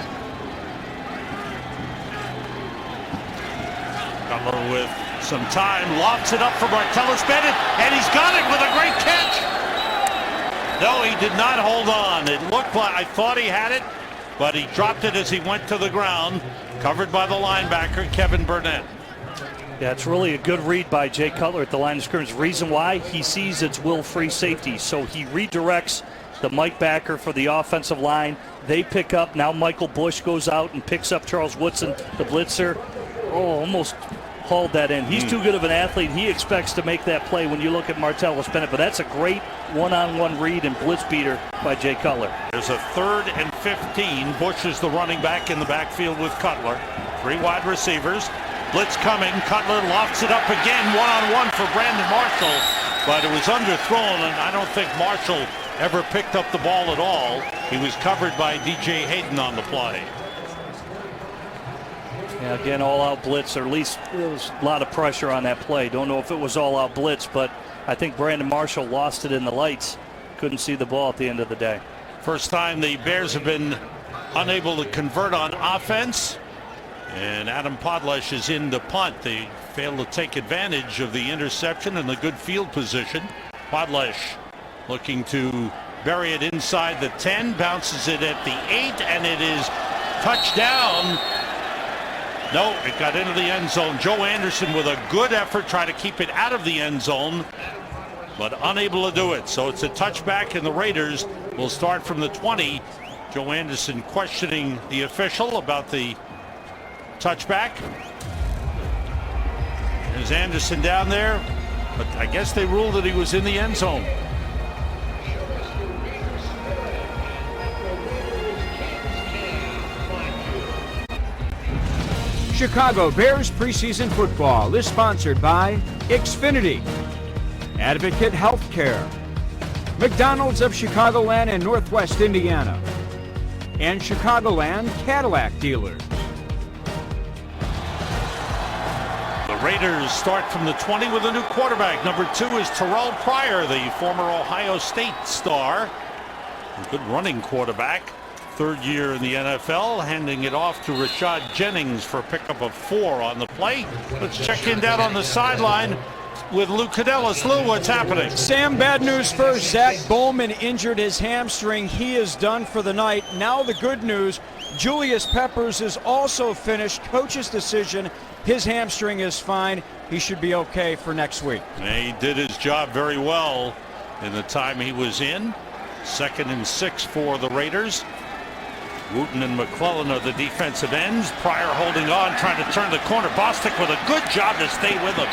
Cutler with some time, lofts it up for Martellus Bennett, and he's got it with a great catch. No, he did not hold on. It looked like, I thought he had it, but he dropped it as he went to the ground, covered by the linebacker, Kevin Burnett. Yeah, it's really a good read by Jay Cutler at the line of scrimmage. Reason why, he sees it's Will Free safety, so he redirects the Mike backer for the offensive line. They pick up. Now Michael Bush goes out and picks up Charles Woodson, the blitzer. Oh, almost hauled that in. He's too good of an athlete. He expects to make that play when you look at Martellus Bennett, but that's a great one-on-one read and blitz beater by Jay Cutler. There's a 3rd and 15. Bush is the running back in the backfield with Cutler. 3 wide receivers. Blitz coming. Cutler lofts it up again, one-on-one for Brandon Marshall, but it was underthrown, and I don't think Marshall ever picked up the ball at all. He was covered by DJ Hayden on the play. Yeah, again, all-out blitz, or at least there was a lot of pressure on that play. Don't know if it was all-out blitz, but I think Brandon Marshall lost it in the lights. Couldn't see the ball at the end of the day. First time the Bears have been unable to convert on offense, and Adam Podlesh is in to punt. They failed to take advantage of the interception and the good field position. Podlesh looking to bury it inside the 10, bounces it at the 8, and it is touchdown. No, it got into the end zone. Joe Anderson with a good effort, trying to keep it out of the end zone, but unable to do it. So it's a touchback, and the Raiders will start from the 20. Joe Anderson questioning the official about the touchback. There's Anderson down there, but I guess they ruled that he was in the end zone. Chicago Bears preseason football is sponsored by Xfinity, Advocate Healthcare, McDonald's of Chicagoland and Northwest Indiana, and Chicagoland Cadillac dealers. The Raiders start from the 20 with a new quarterback. Number 2 is Terrell Pryor, the former Ohio State star. A good running quarterback. 3rd year in the NFL, handing it off to Rashad Jennings for a pickup of 4 on the play. Let's check in down on the sideline with Lou Cadellas. Lou, what's happening? Sam, bad news first. Zach Bowman injured his hamstring. He is done for the night. Now the good news, Julius Peppers is also finished. Coach's decision, his hamstring is fine. He should be okay for next week. And he did his job very well in the time he was in. 2nd and 6 for the Raiders. Wooten and McClellan are the defensive ends. Pryor holding on, trying to turn the corner. Bostic with a good job to stay with him.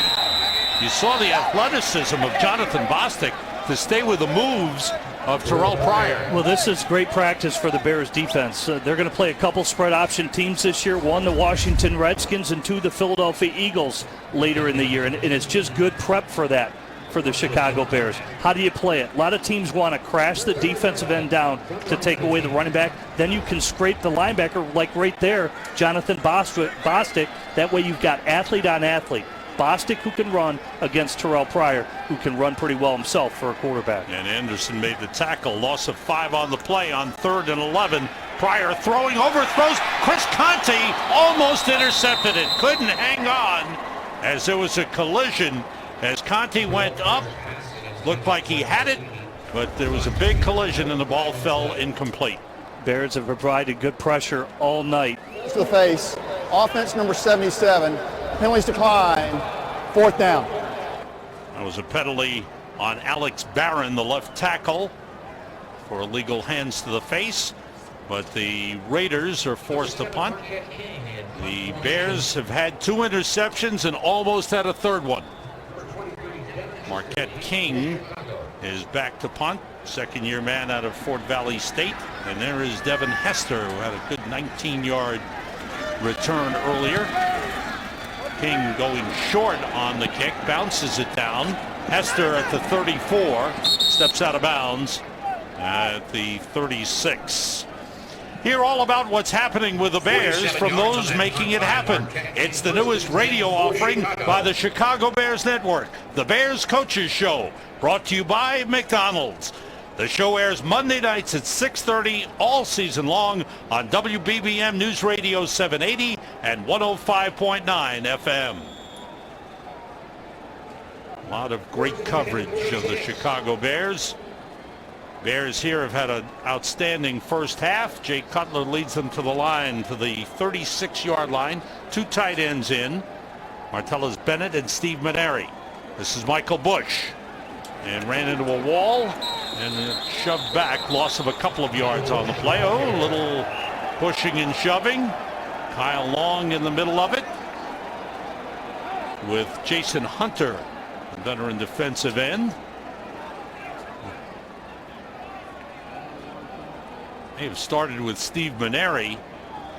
You saw the athleticism of Jonathan Bostic to stay with the moves of Terrell Pryor. Well, this is great practice for the Bears defense. They're going to play a couple spread option teams this year. 1, the Washington Redskins, and 2, the Philadelphia Eagles later in the year. And it's just good prep for that for the Chicago Bears. How do you play it? A lot of teams want to crash the defensive end down to take away the running back. Then you can scrape the linebacker, like right there, Jonathan Bostic. That way you've got athlete on athlete. Bostic, who can run, against Terrell Pryor, who can run pretty well himself for a quarterback. And Anderson made the tackle. Loss of 5 on the play on 3rd and 11. Pryor throwing, overthrows. Chris Conte almost intercepted it. Couldn't hang on as there was a collision. As Conte went up, looked like he had it, but there was a big collision and the ball fell incomplete. Bears have provided good pressure all night. To the face. Offense number 77. Penalties decline. 4th down. That was a penalty on Alex Barron, the left tackle, for illegal hands to the face. But the Raiders are forced to punt. The Bears have had 2 interceptions and almost had a 3rd one. Marquette King is back to punt. 2nd-year man out of Fort Valley State. And there is Devin Hester, who had a good 19-yard return earlier. King going short on the kick, bounces it down. Hester at the 34, steps out of bounds at the 36. Hear all about what's happening with the Bears from those making it happen. It's the newest radio offering by the Chicago Bears Network, the Bears Coaches Show, brought to you by McDonald's. The show airs Monday nights at 6:30 all season long on WBBM News Radio 780 and 105.9 FM. A lot of great coverage of the Chicago Bears. Bears here have had an outstanding first half. Jay Cutler leads them to the line, to the 36-yard line. Two tight ends in, Martellus Bennett and Steve Maneri. This is Michael Bush, and ran into a wall and shoved back. Loss of a couple of yards on the play. Oh, a little pushing and shoving. Kyle Long in the middle of it with Jason Hunter, the veteran defensive end. May have started with Steve Maneri,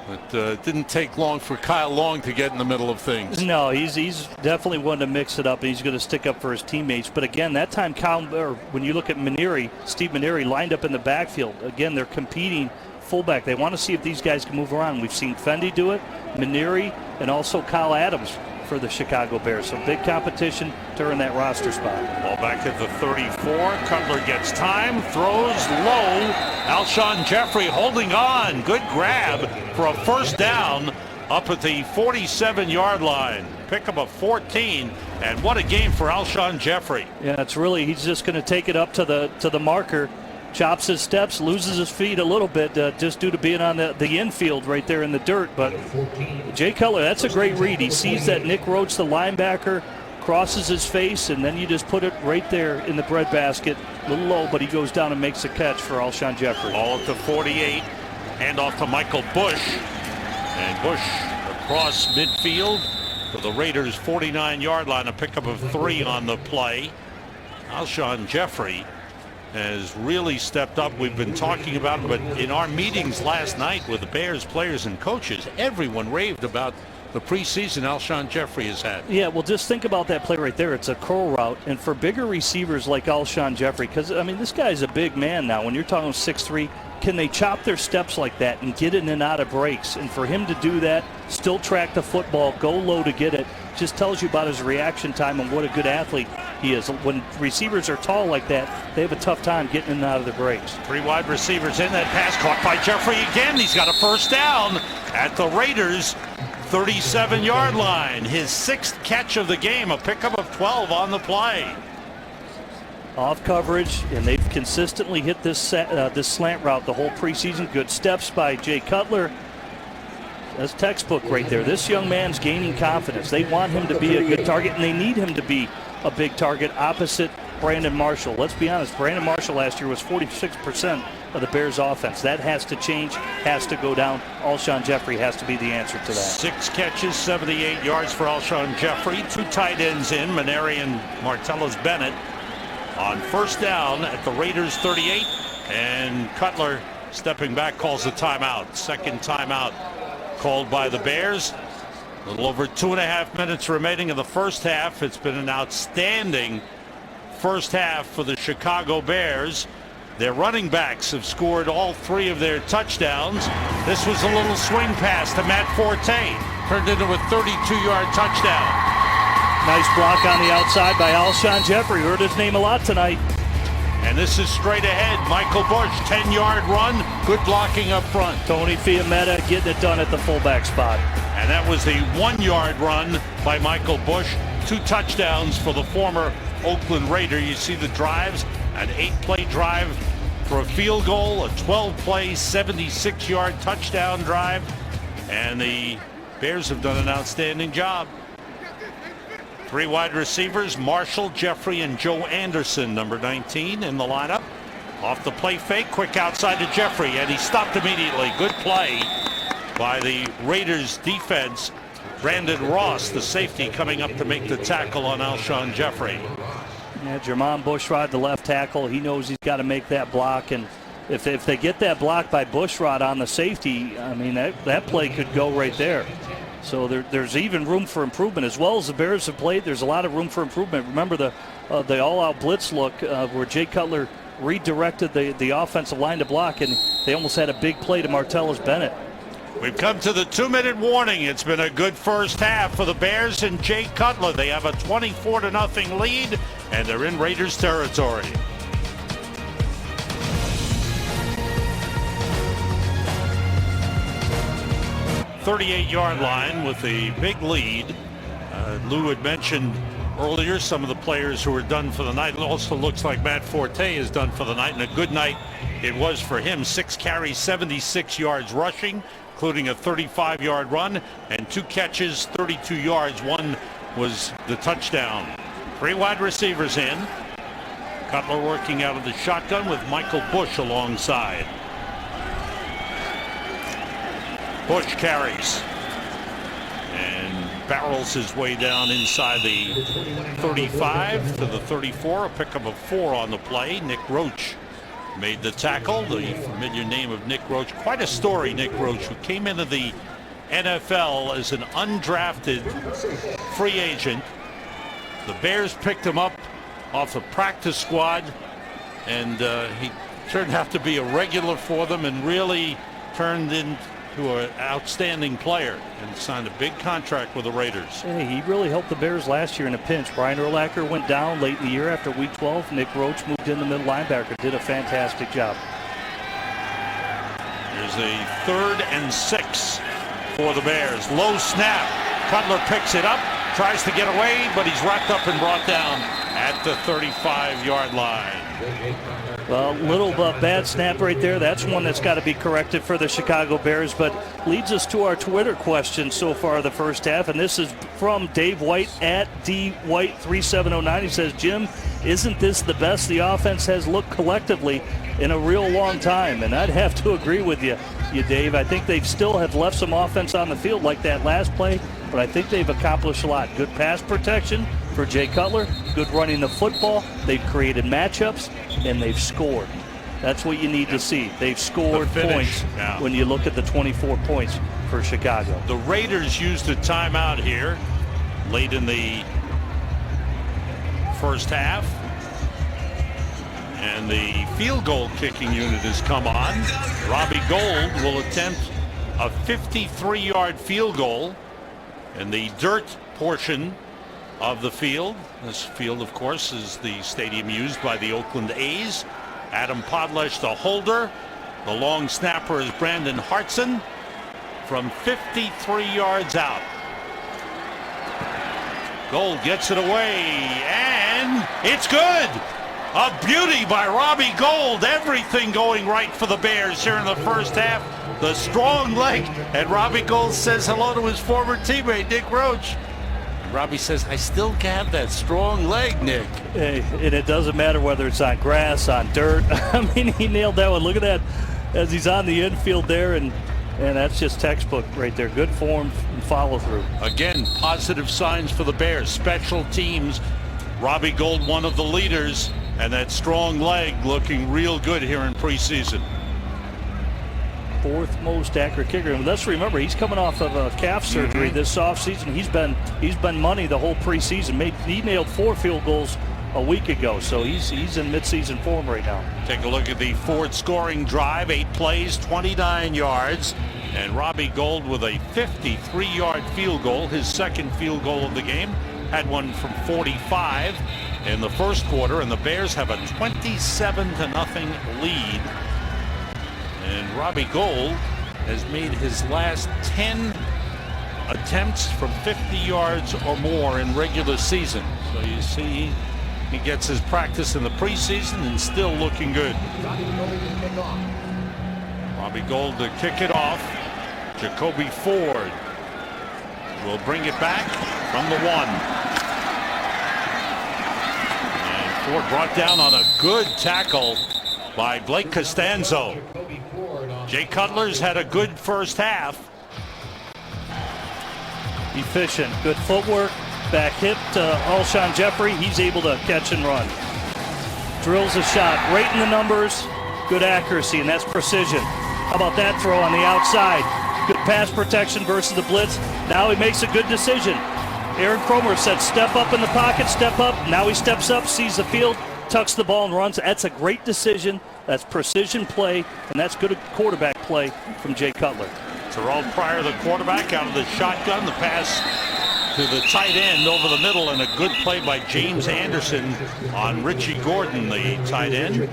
but it didn't take long for Kyle Long to get in the middle of things. No, he's definitely one to mix it up, and he's going to stick up for his teammates. But again, that time, when you look at Maneri, Steve Maneri lined up in the backfield. Again, they're competing fullback. They want to see if these guys can move around. We've seen Fendi do it, Maneri, and also Kyle Adams for the Chicago Bears. So big competition to earn that roster spot. Ball back at the 34. Cutler gets time, throws low. Alshon Jeffrey holding on. Good grab for a first down up at the 47-yard line. Pick up a 14, and what a game for Alshon Jeffrey. Yeah, it's really, he's just going to take it up to the marker. Chops his steps, loses his feet a little bit just due to being on the infield right there in the dirt. But Jay Cutler, that's a great read. He sees that Nick Roach, the linebacker, crosses his face, and then you just put it right there in the breadbasket. A little low, but he goes down and makes a catch for Alshon Jeffrey. Ball at the 48, hand off to Michael Bush. And Bush across midfield to the Raiders' 49-yard line, a pickup of 3 on the play. Alshon Jeffrey has really stepped up. We've been talking about it, but in our meetings last night with the Bears players and coaches, everyone raved about the preseason Alshon Jeffrey has had. Yeah, well, just think about that play right there. It's a curl route, and for bigger receivers like Alshon Jeffrey, because, I mean, this guy's a big man now. When you're talking 6'3", can they chop their steps like that and get in and out of breaks? And for him to do that, still track the football, go low to get it, just tells you about his reaction time and what a good athlete he is. When receivers are tall like that, they have a tough time getting in and out of the breaks. 3 wide receivers in. That pass caught by Jeffrey again. He's got a first down at the Raiders' 37-yard line. His 6th catch of the game, a pickup of 12 on the play. Off coverage, and they've consistently hit this slant route the whole preseason. Good steps by Jay Cutler. That's textbook right there. This young man's gaining confidence. They want him to be a good target, and they need him to be a big target opposite Brandon Marshall. Let's be honest, Brandon Marshall last year was 46% of the Bears' offense. That has to change, has to go down. Alshon Jeffrey has to be the answer to that. 6 catches, 78 yards for Alshon Jeffrey. 2 tight ends in, Maneri and Martellus Bennett. On first down at the Raiders' 38, and Cutler stepping back calls a timeout. Second timeout called by the Bears. A little over 2.5 minutes remaining in the first half. It's been an outstanding first half for the Chicago Bears. Their running backs have scored all 3 of their touchdowns. This was a little swing pass to Matt Forte, turned into a 32-yard touchdown. Nice block on the outside by Alshon Jeffrey. Heard his name a lot tonight. And this is straight ahead. Michael Bush, 10-yard run. Good blocking up front. Tony Fiametta getting it done at the fullback spot. And that was a 1-yard run by Michael Bush. 2 touchdowns for the former Oakland Raider. You see the drives, an 8-play drive for a field goal, a 12-play, 76-yard touchdown drive. And the Bears have done an outstanding job. 3 wide receivers, Marshall, Jeffrey, and Joe Anderson, number 19, in the lineup. Off the play fake, quick outside to Jeffrey, and he stopped immediately. Good play by the Raiders defense. Brandon Ross, the safety, coming up to make the tackle on Alshon Jeffrey. Yeah, Jermon Bushrod, the left tackle, he knows he's got to make that block, and if they get that block by Bushrod on the safety, I mean, that play could go right there. So there's even room for improvement. As well as the Bears have played, there's a lot of room for improvement. Remember the all-out blitz look where Jay Cutler redirected the offensive line to block, and they almost had a big play to Martellus Bennett. We've come to the 2-minute warning. It's been a good first half for the Bears and Jay Cutler. They have a 24-0 lead, and they're in Raiders territory. The 38-yard line with a big lead. Lou had mentioned earlier some of the players who were done for the night. It also looks like Matt Forte is done for the night, and a good night it was for him. 6 carries, 76 yards rushing, including a 35-yard run, and 2 catches, 32 yards. One was the touchdown. 3 wide receivers in. Cutler working out of the shotgun with Michael Bush alongside. Bush carries and barrels his way down inside the 35 to the 34. A pickup of 4 on the play. Nick Roach made the tackle. The familiar name of Nick Roach. Quite a story, Nick Roach, who came into the NFL as an undrafted free agent. The Bears picked him up off the practice squad, and he turned out to be a regular for them and really turned into an outstanding player and signed a big contract with the Raiders. Hey, he really helped the Bears last year in a pinch. Brian Urlacher went down late in the year after week 12. Nick Roach moved in the middle linebacker, did a fantastic job. There's a 3rd and 6 for the Bears. Low snap. Cutler picks it up, tries to get away, but he's wrapped up and brought down at the 35-yard line. Well, little bad snap right there. That's one that's got to be corrected for the Chicago Bears, but leads us to our Twitter question so far the first half, and this is from Dave White at DWhite3709. He says, Jim, isn't this the best the offense has looked collectively in a real long time? And I'd have to agree with you, Dave. I think they still have left some offense on the field like that last play, but I think they've accomplished a lot. Good pass protection for Jay Cutler, good running the football. They've created matchups, and they've scored. That's what you need to see. They've scored points when you look at the 24 points for Chicago. The Raiders used a timeout here late in the first half, and the field goal kicking unit has come on. Robbie Gould will attempt a 53-yard field goal in the dirt portion of the field. This field, of course, is the stadium used by the Oakland A's. Adam Podlesh, the holder. The long snapper is Brandon Hartson from 53 yards out. Gould gets it away, and it's good. A beauty by Robbie Gould. Everything going right for the Bears here in the first half. The strong leg, and Robbie Gould says hello to his former teammate, Nick Roach. Robbie says, I still have that strong leg, Nick. Hey, and it doesn't matter whether it's on grass, on dirt. I mean, he nailed that one. Look at that as he's on the infield there, and that's just textbook right there. Good form and follow through. Again, positive signs for the Bears. Special teams, Robbie Gould, one of the leaders, and that strong leg looking real good here in preseason. 4th most accurate kicker. And let's remember, he's coming off of a calf surgery this offseason. He's been money the whole preseason. He nailed 4 field goals a week ago, so he's in midseason form right now. Take a look at the Ford scoring drive. 8 plays, 29 yards, and Robbie Gould with a 53-yard field goal, his 2nd field goal of the game. Had one from 45 in the first quarter, and the Bears have a 27-0 lead. And Robbie Gould has made his last 10 attempts from 50 yards or more in regular season. So you see, he gets his practice in the preseason and still looking good. Robbie Gould to kick it off. Jacoby Ford will bring it back from the 1. And Ford brought down on a good tackle by Blake Costanzo. Jay Cutler's had a good first half. Efficient, good footwork, back hip to Alshon Jeffrey. He's able to catch and run. Drills a shot right in the numbers, good accuracy, and that's precision. How about that throw on the outside? Good pass protection versus the blitz. Now he makes a good decision. Aaron Kromer said step up in the pocket, step up. Now he steps up, sees the field, tucks the ball and runs. That's a great decision. That's precision play, and that's good quarterback play from Jay Cutler. Terrell Pryor, the quarterback, out of the shotgun. The pass to the tight end over the middle, and a good play by James Anderson on Richie Gordon, the tight end.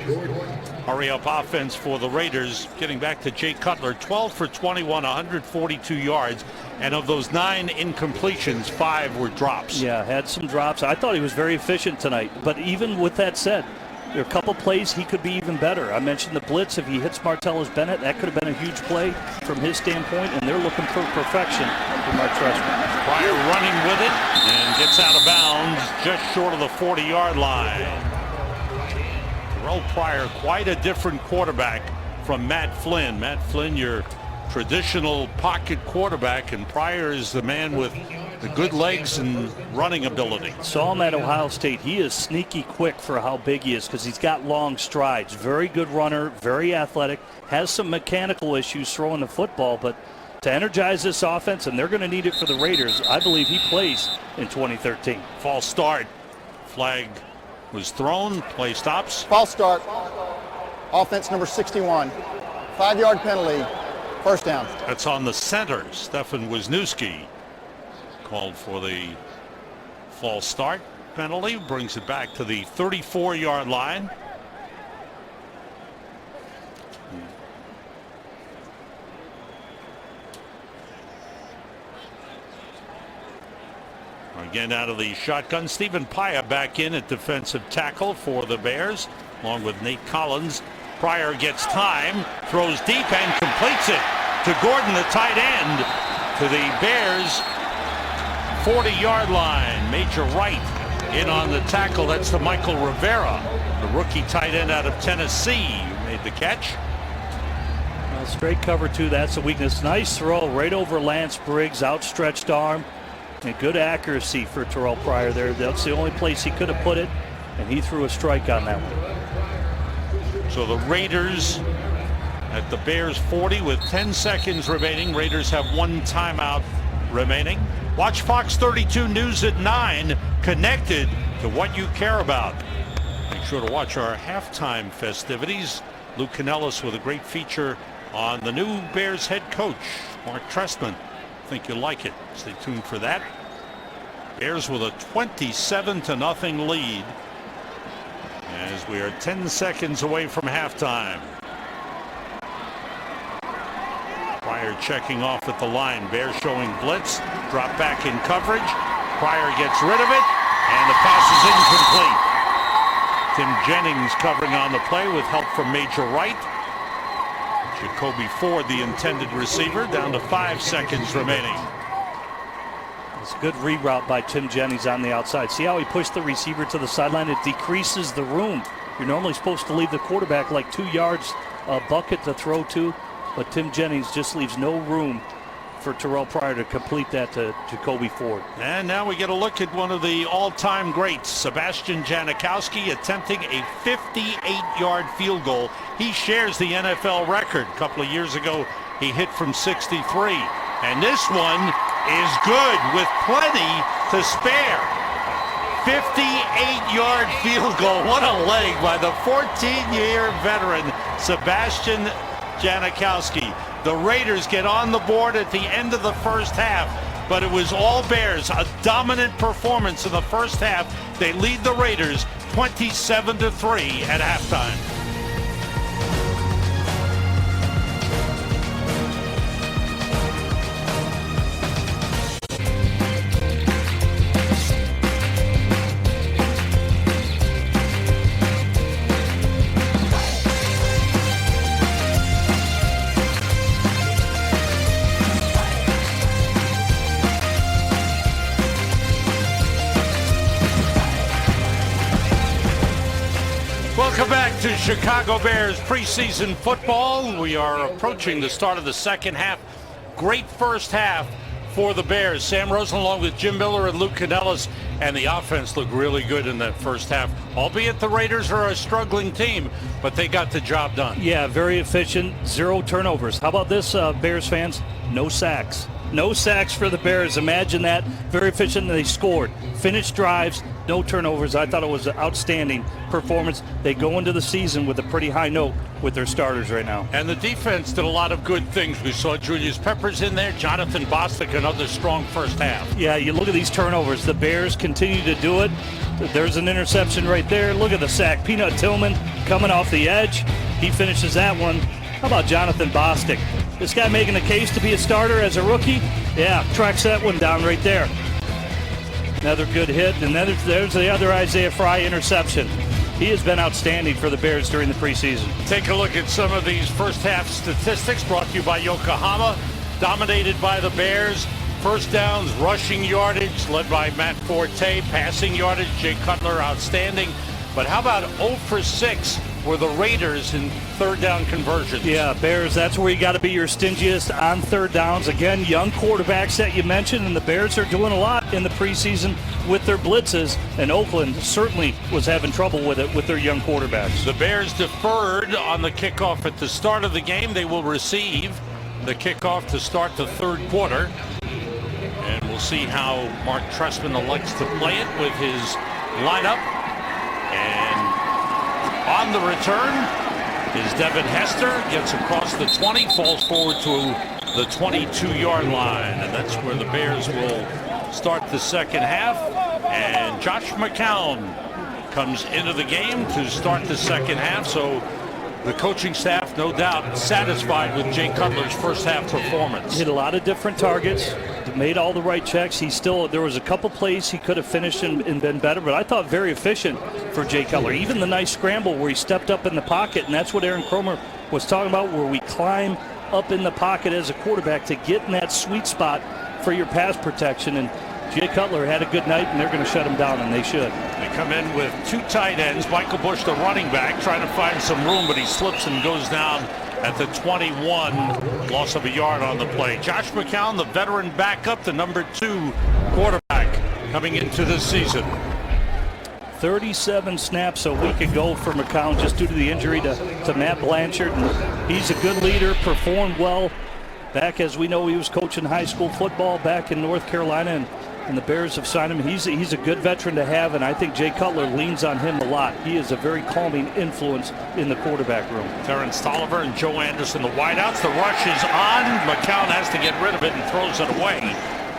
hurry-up offense for the Raiders. Getting back to Jay Cutler, 12 for 21, 142 yards. And of those 9 incompletions, 5 were drops. Yeah, had some drops. I thought he was very efficient tonight. But even with that said, there are a couple plays he could be even better. I mentioned the blitz. If he hits Martellus Bennett, that could have been a huge play from his standpoint, and they're looking for perfection for Mark Trestman. Pryor running with it and gets out of bounds just short of the 40-yard line. Terrell Pryor, quite a different quarterback from Matt Flynn. Matt Flynn, your traditional pocket quarterback, and Pryor is the man with the good legs and running ability. Saw him at Ohio State. He is sneaky quick for how big he is because he's got long strides. Very good runner, very athletic, has some mechanical issues throwing the football, but to energize this offense, and they're going to need it for the Raiders, I believe he plays in 2013. False start. Flag was thrown. Play stops. False start. Offense number 61. 5-yard penalty. First down. That's on the center. Stefan Wisniewski called for the false start penalty. Brings it back to the 34-yard line. Again out of the shotgun. Stephen Paya back in at defensive tackle for the Bears, along with Nate Collins. Pryor gets time, throws deep and completes it to Gordon, the tight end, to the Bears 40-yard line. Major Wright in on the tackle. That's to Michael Rivera, the rookie tight end out of Tennessee, who made the catch. Well, straight cover 2, that's a weakness. Nice throw right over Lance Briggs, outstretched arm, and good accuracy for Terrell Pryor there. That's the only place he could have put it, and he threw a strike on that one. So the Raiders at the Bears 40 with 10 seconds remaining. Raiders have 1 timeout remaining. Watch Fox 32 News at 9, connected to what you care about. Make sure to watch our halftime festivities. Lou Canellis with a great feature on the new Bears head coach, Mark Trestman. I think you'll like it. Stay tuned for that. Bears with a 27-0 lead as we are 10 seconds away from halftime. Pryor checking off at the line. Bears showing blitz. Drop back in coverage. Pryor gets rid of it, and the pass is incomplete. Tim Jennings covering on the play with help from Major Wright. Jacoby Ford, the intended receiver, down to 5 seconds remaining. It's a good reroute by Tim Jennings on the outside. See how he pushed the receiver to the sideline? It decreases the room. You're normally supposed to leave the quarterback like 2 yards a bucket to throw to, but Tim Jennings just leaves no room for Terrell Pryor to complete that to Jacoby Ford. And now we get a look at one of the all-time greats, Sebastian Janikowski, attempting a 58-yard field goal. He shares the NFL record. A couple of years ago, he hit from 63. And this one is good with plenty to spare. 58-yard field goal. What a leg by the 14-year veteran, Sebastian Janikowski. The Raiders get on the board at the end of the first half, but it was all Bears. A dominant performance in the first half. They lead the Raiders 27-3 at halftime. Welcome back to Chicago Bears preseason football. We are approaching the start of the second half. Great first half for the Bears. Sam Rosen along with Jim Miller and Luke Canellis, and the offense looked really good in that first half. Albeit the Raiders are a struggling team, but they got the job done. Yeah, very efficient, 0 turnovers. How about this, Bears fans? No sacks. No sacks for the Bears. Imagine that. Very efficient. They scored. Finished drives. No turnovers. I thought it was an outstanding performance. They go into the season with a pretty high note with their starters right now. And the defense did a lot of good things. We saw Julius Peppers in there. Jonathan Bostic, another strong first half. Yeah, you look at these turnovers. The Bears continue to do it. There's an interception right there. Look at the sack. Peanut Tillman coming off the edge. He finishes that one. How about Jonathan Bostic? This guy making a case to be a starter as a rookie? Yeah, tracks that one down right there. Another good hit, and then there's the other Isaiah Fry interception. He has been outstanding for the Bears during the preseason. Take a look at some of these first half statistics brought to you by Yokohama. Dominated by the Bears. First downs, rushing yardage led by Matt Forte. Passing yardage, Jay Cutler, outstanding. But how about 0 for 6 were the Raiders in third down conversions? Yeah, Bears, that's where you got to be your stingiest on third downs. Again, young quarterbacks that you mentioned, and the Bears are doing a lot in the preseason with their blitzes, and Oakland certainly was having trouble with it with their young quarterbacks. The Bears deferred on the kickoff at the start of the game. They will receive the kickoff to start the third quarter. And we'll see how Mark Trestman elects to play it with his lineup. And on the return is Devin Hester, gets across the 20, falls forward to the 22-yard line. And that's where the Bears will start the second half. And Josh McCown comes into the game to start the second half. So the coaching staff, no doubt, satisfied with Jay Cutler's first half performance. Hit a lot of different targets, made all the right checks. There was a couple plays he could have finished and been better, but I thought very efficient for Jay Cutler. Even the nice scramble where he stepped up in the pocket, and that's what Aaron Cromer was talking about, where we climb up in the pocket as a quarterback to get in that sweet spot for your pass protection. And Jay Cutler had a good night, and they're going to shut him down, and they should. They come in with two tight ends. Michael Bush, the running back, trying to find some room, but he slips and goes down at the 21. Loss of a yard on the play. Josh McCown, the veteran backup, the number 2 quarterback coming into this season. 37 snaps a week ago for McCown just due to the injury to Matt Blanchard. And he's a good leader, performed well. Back, as we know, he was coaching high school football back in North Carolina, and the Bears have signed him. He's a good veteran to have, and I think Jay Cutler leans on him a lot. He is a very calming influence in the quarterback room. Terrence Tolliver and Joe Anderson, the wideouts. The rush is on. McCown has to get rid of it and throws it away.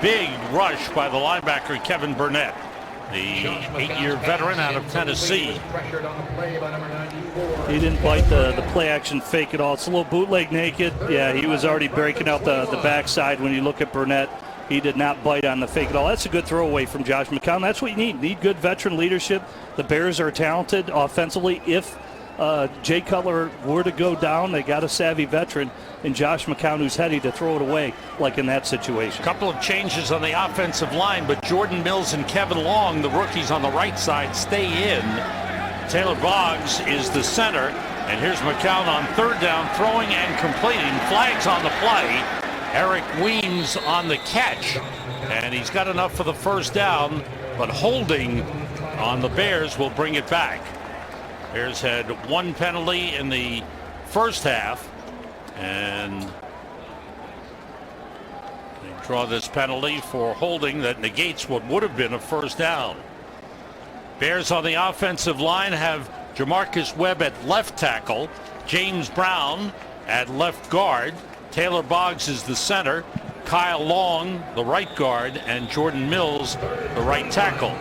Big rush by the linebacker, Kevin Burnett, the 8-year veteran out of Tennessee. He didn't bite the play action fake at all. It's a little bootleg naked. Yeah, he was already breaking out the backside when you look at Burnett. He did not bite on the fake at all. That's a good throwaway from Josh McCown. That's what you need. Need good veteran leadership. The Bears are talented offensively. If Jay Cutler were to go down, they got a savvy veteran in Josh McCown who's heady to throw it away, like in that situation. A couple of changes on the offensive line, but Jordan Mills and Kevin Long, the rookies on the right side, stay in. Taylor Boggs is the center, and here's McCown on third down, throwing and completing. Flags on the play. Eric Weems on the catch, and he's got enough for the first down, but holding on the Bears will bring it back. Bears had one penalty in the first half, and they draw this penalty for holding that negates what would have been a first down. Bears on the offensive line have Jamarcus Webb at left tackle, James Brown at left guard, Taylor Boggs is the center, Kyle Long the right guard, and Jordan Mills the right tackle.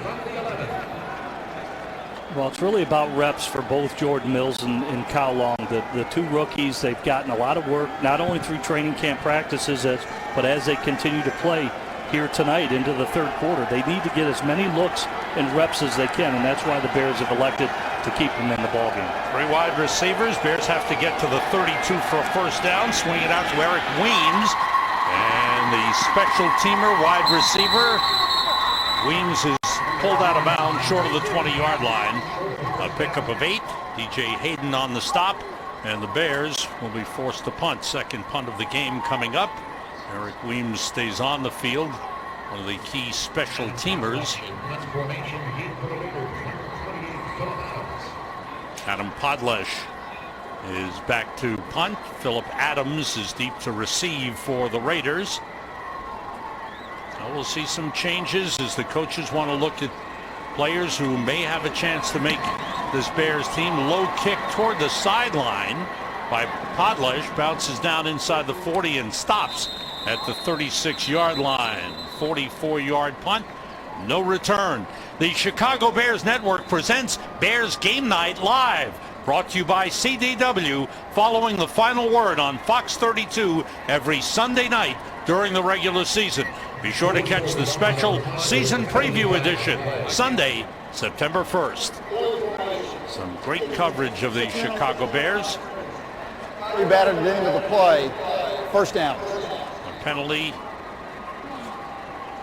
Well, it's really about reps for both Jordan Mills and Kyle Long. The two rookies, they've gotten a lot of work, not only through training camp practices, but as they continue to play here tonight into the third quarter. They need to get as many looks and reps as they can, and that's why the Bears have elected to keep them in the ballgame. 3 wide receivers. Bears have to get to the 32 for a first down. Swing it out to Eric Weems. And the special teamer wide receiver. Weems is pulled out of bounds short of the 20-yard line. A pickup of 8. DJ Hayden on the stop. And the Bears will be forced to punt. Second punt of the game coming up. Eric Weems stays on the field. One of the key special teamers. Adam Podlesh is back to punt. Philip Adams is deep to receive for the Raiders. So we'll see some changes as the coaches want to look at players who may have a chance to make this Bears team. Low kick toward the sideline by Podlesh. Bounces down inside the 40 and stops at the 36-yard line. 44-yard punt. No return. The Chicago Bears Network presents Bears Game Night Live. brought to you by CDW, following the final word on Fox 32 every Sunday night during the regular season. Be sure to catch the special season preview edition Sunday, September 1st. Some great coverage of the Chicago Bears. We batted at the end of the play. First down. A penalty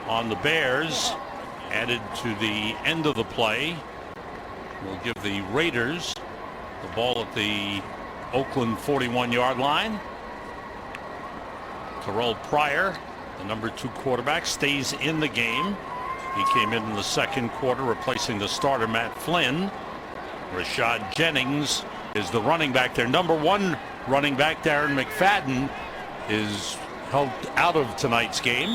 on the Bears added to the end of the play will give the Raiders the ball at the Oakland 41-yard line. Terrell Pryor, the number 2 quarterback, stays in the game. He came in the second quarter replacing the starter Matt Flynn. Rashad Jennings is the running back. Their number 1 running back, Darren McFadden, is held out of tonight's game.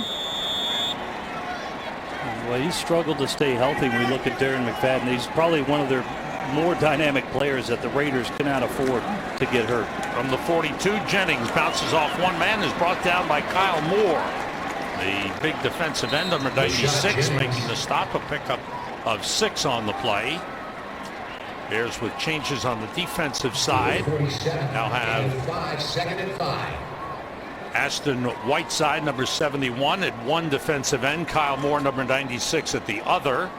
Well, he struggled to stay healthy. When we look at Darren McFadden, he's probably one of their more dynamic players that the Raiders cannot afford to get hurt. From the 42, Jennings bounces off one man, is brought down by Kyle Moore, the big defensive end, number 96, making the stop. A pickup of 6 on the play. Bears with changes on the defensive side now have 2nd and 5. Ashton Whiteside, number 71, at one defensive end. Kyle Moore, number 96, at the other.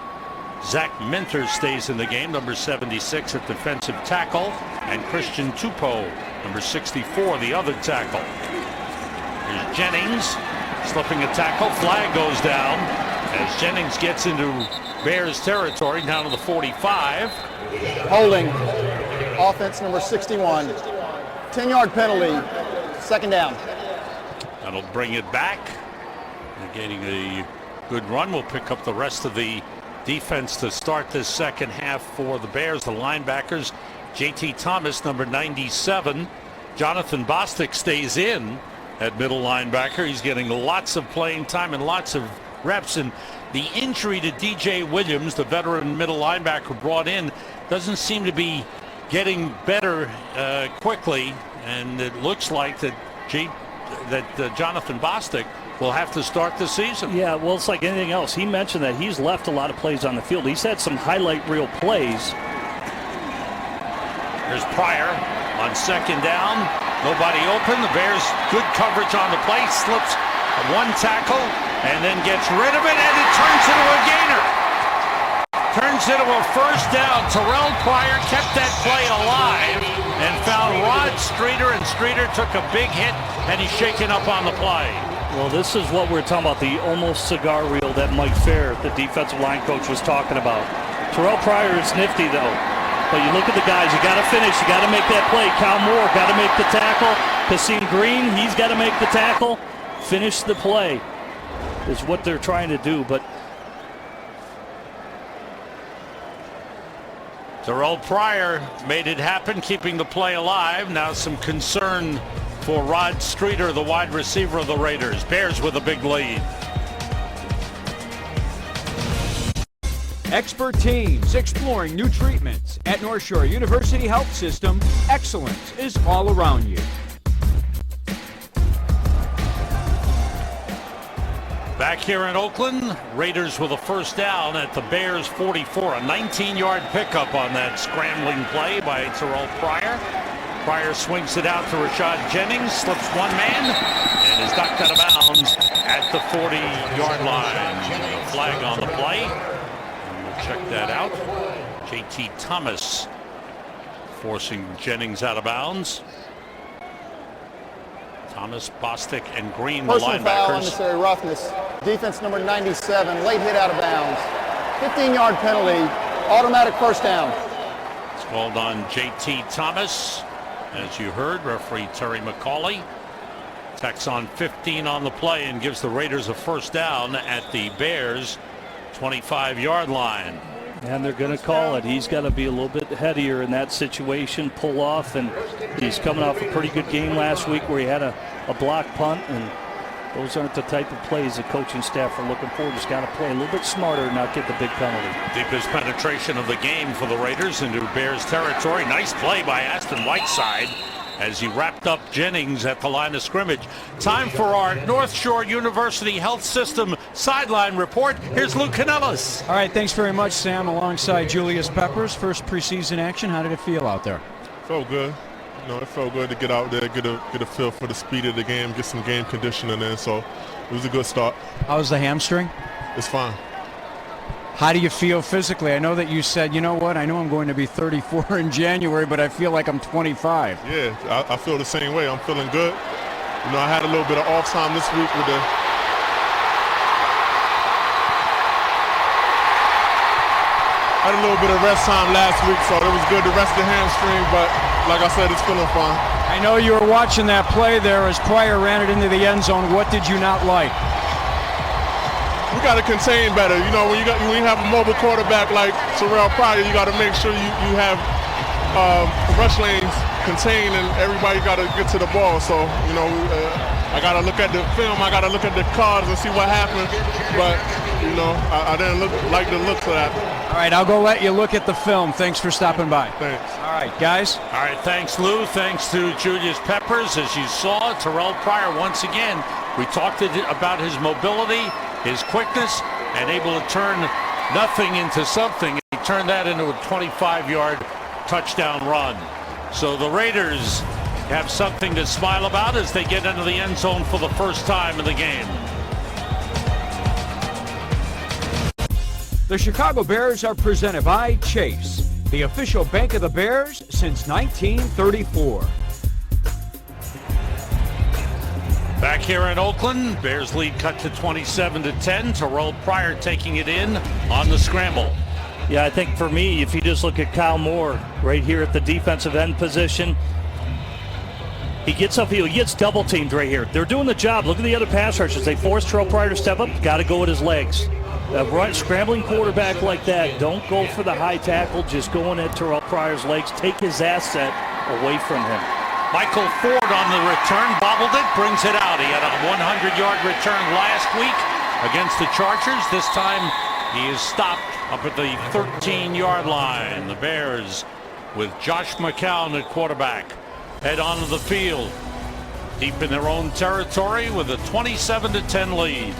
Zach Minter stays in the game, number 76, at defensive tackle. And Christian Tupou, number 64, the other tackle. Here's Jennings slipping a tackle. Flag goes down as Jennings gets into Bears territory, down to the 45. Holding. Offense number 61. 10-yard penalty. Second down. That'll bring it back. They're gaining a good run. We'll pick up the rest of the defense to start this second half for the Bears. The linebackers, J.T. Thomas, number 97. Jonathan Bostic stays in at middle linebacker. He's getting lots of playing time and lots of reps. And the injury to D.J. Williams, the veteran middle linebacker brought in, doesn't seem to be getting better quickly. And it looks like that Jonathan Bostic will have to start the season. Yeah, well, it's like anything else. He mentioned that he's left a lot of plays on the field. He's had some highlight reel plays. There's Pryor on second down. Nobody open. The Bears, good coverage on the play. Slips one tackle and then gets rid of it, and it turns into a gainer. Turns into a first down. Terrell Pryor kept that play alive and found Rod Streeter, and Streeter took a big hit, and he's shaken up on the play. Well, this is what we're talking about, the almost cigar reel that Mike Fair, the defensive line coach, was talking about. Terrell Pryor is nifty, though. But you look at the guys, you got to finish, you got to make that play. Kyle Moore got to make the tackle. Kasim Green, he's got to make the tackle. Finish the play is what they're trying to do. But Terrell Pryor made it happen, keeping the play alive. Now some concern for Rod Streeter, the wide receiver of the Raiders. Bears with a big lead. Expert teams exploring new treatments. At North Shore University Health System, excellence is all around you. Back here in Oakland, Raiders with a first down at the Bears 44. A 19-yard pickup on that scrambling play by Terrell Pryor. Pryor swings it out to Rashad Jennings, slips one man, and is knocked out of bounds at the 40-yard line. A flag on the play. And we'll check that out. J.T. Thomas forcing Jennings out of bounds. Thomas, Bostic, and Green, the Personal foul, linebackers. unnecessary roughness. Defense number 97, late hit out of bounds. 15-yard penalty, automatic first down. It's called on J.T. Thomas. As you heard, referee Terry McCauley tacks on 15 on the play and gives the Raiders a first down at the Bears 25-yard line. And they're going to call it. He's got to be a little bit headier in that situation, pull off, and he's coming off a pretty good game last week where he had a block punt, and those aren't the type of plays the coaching staff are looking for. Just got to play a little bit smarter and not get the big penalty. Deepest penetration of the game for the Raiders into Bears territory. Nice play by Ashton Whiteside as he wrapped up Jennings at the line of scrimmage. Time for our North Shore University Health System sideline report. Here's Lou Canellis. All right, thanks very much, Sam, alongside Julius Peppers. First preseason action, how did it feel out there? Felt good. You know, it felt good to get out there, get a feel for the speed of the game, get some game conditioning in. So it was a good start. How's the hamstring? It's fine. How do you feel physically? I know that you said, you know what, I know I'm going to be 34 in January, but I feel like I'm 25. Yeah, I feel the same way. I'm feeling good. You know, I had a little bit of off time this week with the I had a little bit of rest time last week, so it was good to rest the hamstring, but like I said, it's feeling fine. I know you were watching that play there as Pryor ran it into the end zone. What did you not like? We got to contain better. You know, when you have a mobile quarterback like Terrell Pryor, you got to make sure you have rush lanes contained and everybody got to get to the ball. So, you know, I got to look at the film. I got to look at the cards and see what happened. But, you know, I didn't like the looks of that. All right, I'll go let you look at the film. Thanks for stopping by. Thanks. All right, guys. All right, thanks, Lou. Thanks to Julius Peppers. As you saw, Terrell Pryor, once again, we talked about his mobility, his quickness, and able to turn nothing into something. He turned that into a 25-yard touchdown run. So the Raiders have something to smile about as they get into the end zone for the first time in the game. The Chicago Bears are presented by Chase, the official bank of the Bears since 1934. Back here in Oakland, Bears lead cut to 27-10. Terrell Pryor taking it in on the scramble. Yeah, I think for me, if you just look at Kyle Moore right here at the defensive end position, he gets upfield, he gets double teamed right here. They're doing the job. Look at the other pass rushers. They force Terrell Pryor to step up. Got to go with his legs. A scrambling quarterback like that, don't go for the high tackle. Just go in at Terrell Pryor's legs. Take his asset away from him. Michael Ford on the return, bobbled it, brings it out. He had a 100-yard return last week against the Chargers. This time he is stopped up at the 13-yard line. The Bears with Josh McCown at quarterback head onto the field, deep in their own territory with a 27-10 lead.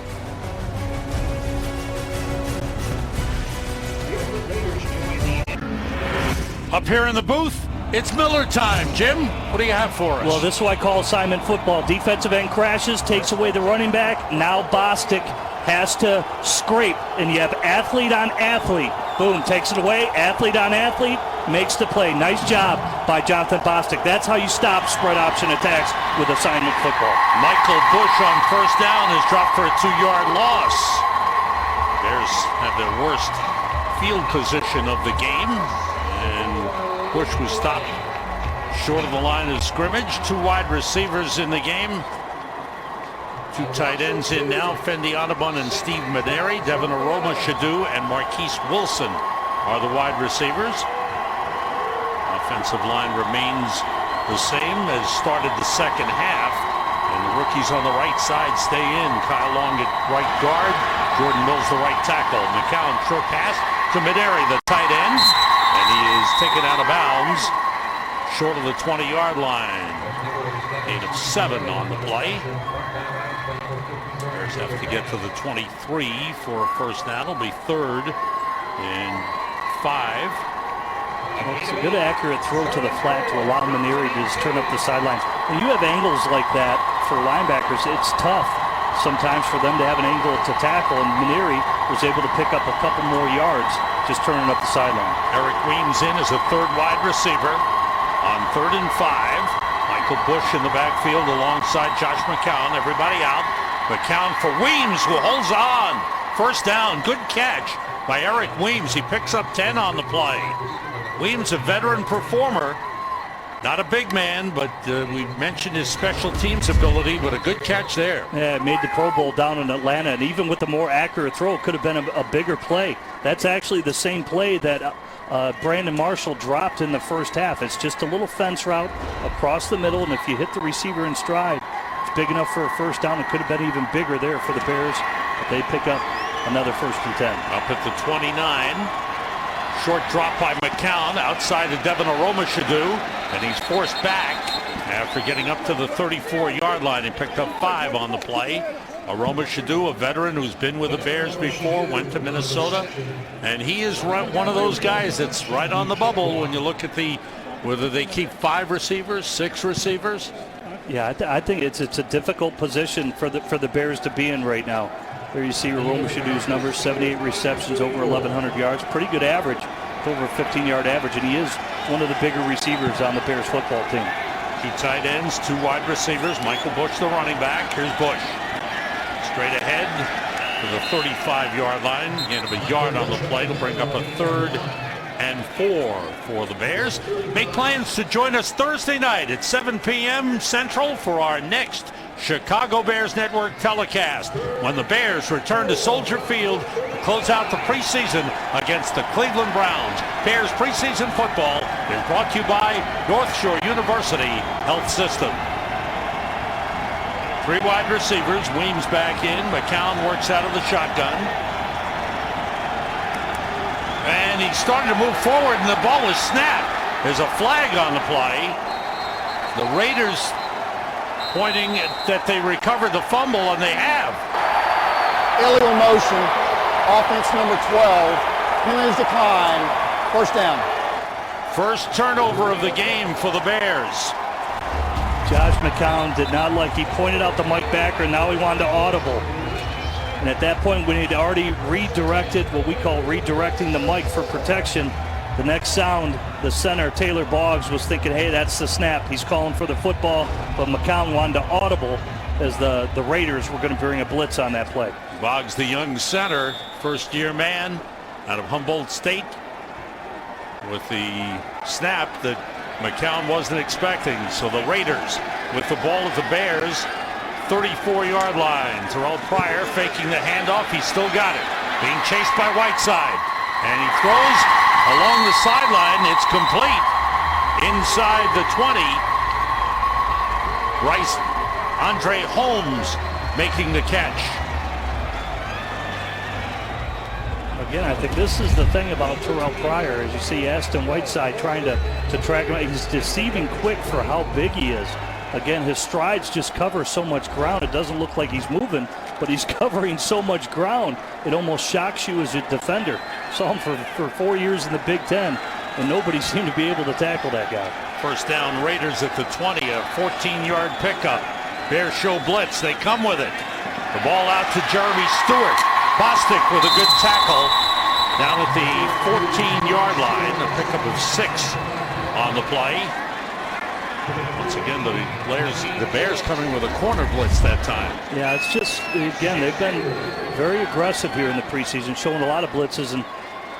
Up here in the booth, it's Miller time. Jim, what do you have for us? Well, this is what I call assignment football. Defensive end crashes, takes away the running back. Now Bostic has to scrape, and you have athlete on athlete. Boom, takes it away. Athlete on athlete, makes the play. Nice job by Jonathan Bostic. That's how you stop spread option attacks with assignment football. Michael Bush on first down is dropped for a 2-yard loss. Bears have their worst field position of the game. And Bush was stopped short of the line of scrimmage. 2 wide receivers in the game. 2 tight ends in now. Fendi Audubon and Steve Maneri. Devin Aroma Shadu and Marquise Wilson are the wide receivers. Offensive line remains the same as started the second half. And the rookies on the right side stay in. Kyle Long at right guard. Jordan Mills the right tackle. McCown short pass to Maneri, the tight end. And he is taken out of bounds short of the 20-yard line. 8 of 7 on the play. Bears have to get to the 23 for a first down. It'll be 3rd and 5. Well, it's a good accurate throw to the flat to allow Maneri to just turn up the sidelines. When you have angles like that for linebackers, it's tough sometimes for them to have an angle to tackle, and Maneri was able to pick up a couple more yards just turning up the sideline. Eric Weems in as a 3rd wide receiver on 3rd and 5. Michael Bush in the backfield alongside Josh McCown. Everybody out. McCown for Weems, who holds on. First down. Good catch by Eric Weems. He picks up 10 on the play. Weems, a veteran performer. Not a big man, but we mentioned his special teams ability, but a good catch there. Yeah, it made the Pro Bowl down in Atlanta, and even with the more accurate throw, it could have been a bigger play. That's actually the same play that Brandon Marshall dropped in the first half. It's just a little fence route across the middle, and if you hit the receiver in stride, it's big enough for a first down. It could have been even bigger there for the Bears, but they pick up another 1st and 10. Up at the 29. Short drop by McCown outside of Devin Aroma Shadu, and he's forced back after getting up to the 34-yard line. He picked up 5 on the play. Aroma Shadu, a veteran who's been with the Bears before, went to Minnesota, and he is one of those guys that's right on the bubble when you look at the whether they keep 5 receivers, 6 receivers. Yeah, I think it's a difficult position for the Bears to be in right now. There you see Romashadu's numbers, 78 receptions, over 1,100 yards. Pretty good average, over a 15-yard average, and he is one of the bigger receivers on the Bears football team. Key tight ends, 2 wide receivers. Michael Bush, the running back. Here's Bush. Straight ahead to the 35-yard line. Gain of a yard on the play to bring up a 3rd and 4 for the Bears. Make plans to join us Thursday night at 7 p.m. Central for our next Chicago Bears Network telecast, when the Bears return to Soldier Field to close out the preseason against the Cleveland Browns. Bears preseason football is brought to you by North Shore University Health System. 3 wide receivers. Weems back in. McCown works out of the shotgun. And he's starting to move forward, and the ball is snapped. There's a flag on the play. The Raiders pointing that they recovered the fumble, and they have. Illegal motion, offense number 12, penalties decline, first down. First turnover of the game for the Bears. Josh McCown did not like, he pointed out the Mike backer, now he wanted to audible. And at that point, when he'd already redirected, what we call redirecting the mic for protection, the next sound, the center, Taylor Boggs, was thinking, hey, that's the snap. He's calling for the football, but McCown wanted to audible as the Raiders were going to bring a blitz on that play. Boggs, the young center, first-year man out of Humboldt State, with the snap that McCown wasn't expecting. So the Raiders with the ball at the Bears' 34-yard line. Terrell Pryor faking the handoff. He's still got it. Being chased by Whiteside. And he throws along the sideline. It's complete. Inside the 20. Andre Holmes making the catch. Again, I think this is the thing about Terrell Pryor. As you see Aston Whiteside trying to track him. He's deceiving quick for how big he is. Again, his strides just cover so much ground. It doesn't look like he's moving, but he's covering so much ground. It almost shocks you as a defender. Saw him for 4 years in the Big Ten, and nobody seemed to be able to tackle that guy. First down, Raiders at the 20, a 14-yard pickup. Bears show blitz. They come with it. The ball out to Jeremy Stewart. Bostic with a good tackle down at the 14-yard line. A pickup of 6 on the play. Once again, the Bears coming with a corner blitz that time. Yeah, it's just, again, they've been very aggressive here in the preseason, showing a lot of blitzes. And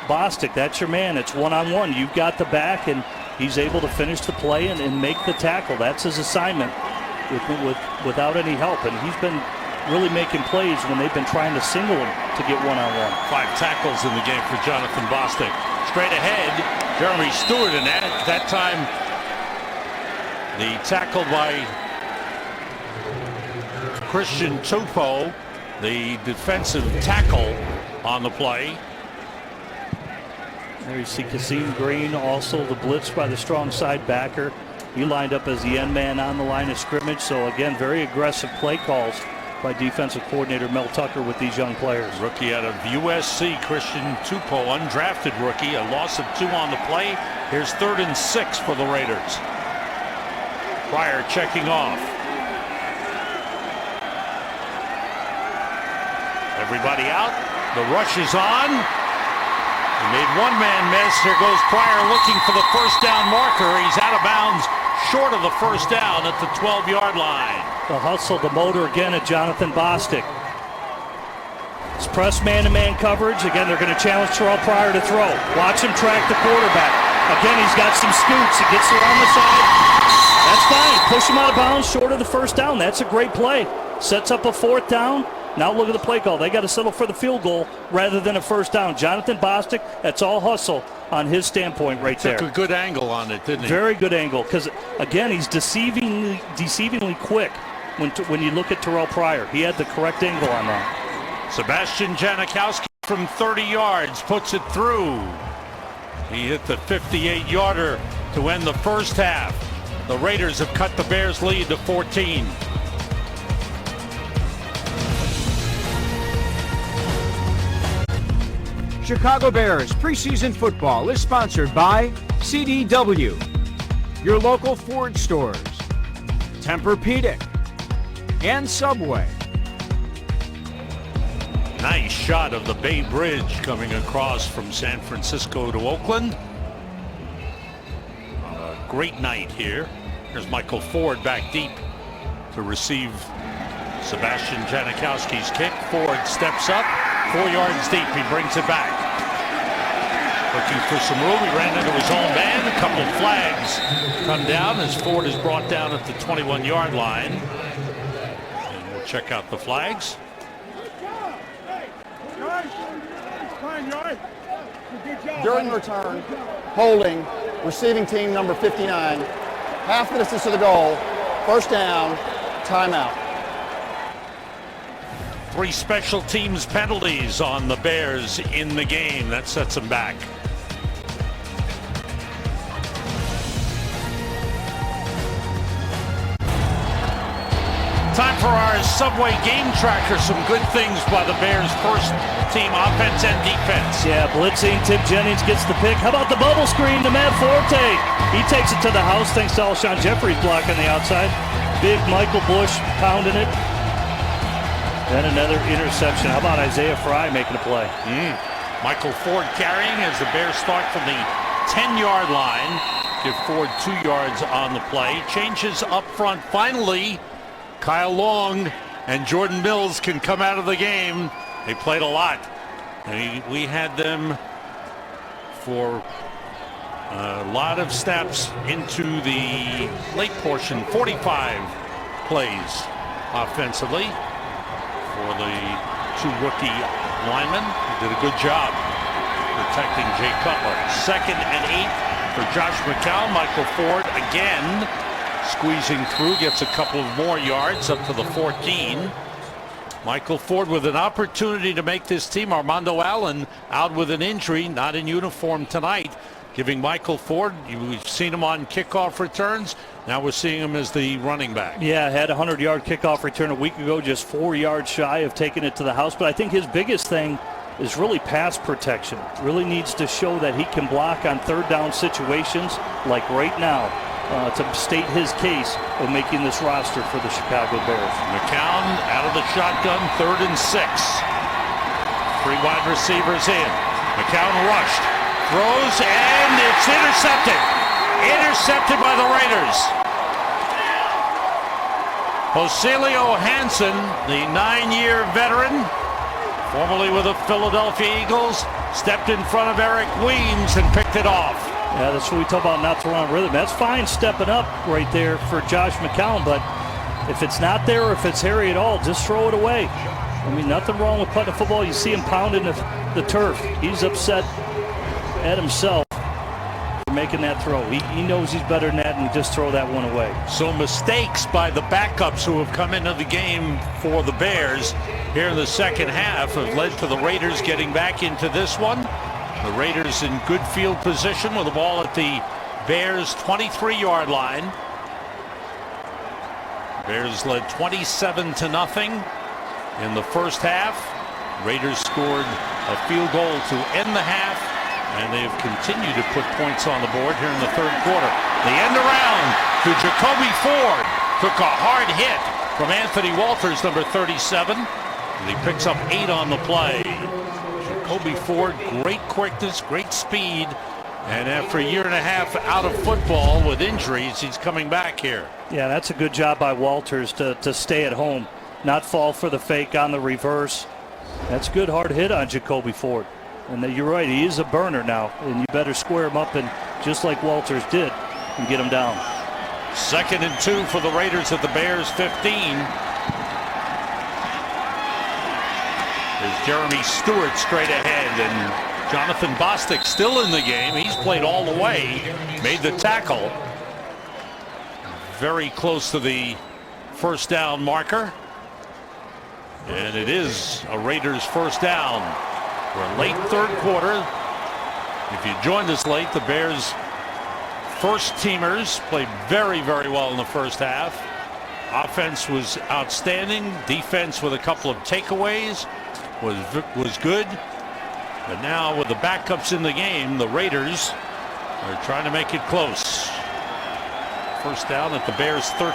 Bostic, that's your man. It's one-on-one. You've got the back, and he's able to finish the play and make the tackle. That's his assignment without any help. And he's been really making plays when they've been trying to single him to get one-on-one. 5 tackles in the game for Jonathan Bostic. Straight ahead, Jeremy Stewart, and at that time, the tackle by Christian Tupou, the defensive tackle on the play. There you see Kasim Green, also the blitz by the strong side backer. He lined up as the end man on the line of scrimmage. So again, very aggressive play calls by defensive coordinator Mel Tucker with these young players. Rookie out of USC, Christian Tupou, undrafted rookie, a loss of 2 on the play. Here's 3rd and 6 for the Raiders. Pryor checking off. Everybody out. The rush is on. He made one man miss. Here goes Pryor looking for the first down marker. He's out of bounds short of the first down at the 12-yard line. The hustle, the motor again at Jonathan Bostic. It's press man-to-man coverage. Again, they're going to challenge Terrell Pryor to throw. Watch him track the quarterback. Again, he's got some scoots. He gets around the side. That's fine. Push him out of bounds short of the first down. That's a great play. Sets up a 4th down. Now look at the play call. They got to settle for the field goal rather than a first down. Jonathan Bostic, that's all hustle on his standpoint right there. Took a good angle on it, didn't he? Very good angle, because, again, he's deceivingly quick when you look at Terrell Pryor. He had the correct angle on that. Sebastian Janikowski from 30 yards puts it through. He hit the 58-yarder to end the first half. The Raiders have cut the Bears' lead to 14. Chicago Bears preseason football is sponsored by CDW. your local Ford stores, Tempur-Pedic, and Subway. Nice shot of the Bay Bridge coming across from San Francisco to Oakland. A great night here. Here's Michael Ford back deep to receive Sebastian Janikowski's kick. Ford steps up, 4 yards deep. He brings it back. Looking for some room. He ran into his own man. A couple of flags come down as Ford is brought down at the 21-yard line. And we'll check out the flags. During return, holding, receiving team number 59, half the distance to the goal, first down, timeout. 3 special teams penalties on the Bears in the game. That sets them back. Time for our Subway game tracker. Some good things by the Bears' first team offense and defense. Yeah, blitzing. Tim Jennings gets the pick. How about the bubble screen to Matt Forte? He takes it to the house thanks to Alshon Jeffrey's block on the outside. Big Michael Bush pounding it. Then another interception. How about Isaiah Fry making a play? Michael Ford carrying as the Bears start from the 10-yard line. Give Ford 2 yards on the play. Changes up front finally. Kyle Long and Jordan Mills can come out of the game. They played a lot. We had them for a lot of snaps into the late portion. 45 plays offensively for the 2 rookie linemen. They did a good job protecting Jay Cutler. 2nd and 8 for Josh McCown. Michael Ford again squeezing through, gets a couple of more yards up to the 14. Michael Ford with an opportunity to make this team. Armando Allen out with an injury, not in uniform tonight, giving Michael Ford, we've seen him on kickoff returns. Now we're seeing him as the running back. Yeah, had a 100-yard kickoff return a week ago, just 4 yards shy of taking it to the house. But I think his biggest thing is really pass protection. Really needs to show that he can block on third down situations like right now. To state his case of making this roster for the Chicago Bears. McCown out of the shotgun, 3rd and 6. 3 wide receivers in. McCown rushed, throws, and it's intercepted. Intercepted by the Raiders. Joselio Hansen, the 9-year veteran, formerly with the Philadelphia Eagles, stepped in front of Eric Weems and picked it off. Yeah, that's what we talk about, not throwing rhythm. That's fine stepping up right there for Josh McCown, but if it's not there or if it's hairy at all, just throw it away. I mean, nothing wrong with putting the football. You see him pounding the turf. He's upset at himself for making that throw. He knows he's better than that, and just throw that one away. So mistakes by the backups who have come into the game for the Bears here in the second half have led to the Raiders getting back into this one. The Raiders in good field position with the ball at the Bears' 23-yard line. Bears led 27-0 in the first half. Raiders scored a field goal to end the half, and they have continued to put points on the board here in the third quarter. The end around to Jacoby Ford. Took a hard hit from Anthony Walters, number 37, and he picks up 8 on the play. Jacoby Ford, great quickness, great speed, and after a year and a half out of football with injuries, he's coming back here. Yeah, that's a good job by Walters to stay at home, not fall for the fake on the reverse. That's a good hard hit on Jacoby Ford. And you're right, he is a burner now, and you better square him up, and just like Walters did, and get him down. 2nd and 2 for the Raiders at the Bears' 15. There's Jeremy Stewart straight ahead, and Jonathan Bostic still in the game. He's played all the way, made the tackle. Very close to the first down marker. And it is a Raiders first down. We're late third quarter. If you joined us late, the Bears first teamers played very, very well in the first half. Offense was outstanding. Defense with a couple of takeaways was good. But now with the backups in the game, the Raiders are trying to make it close. First down at the Bears 13.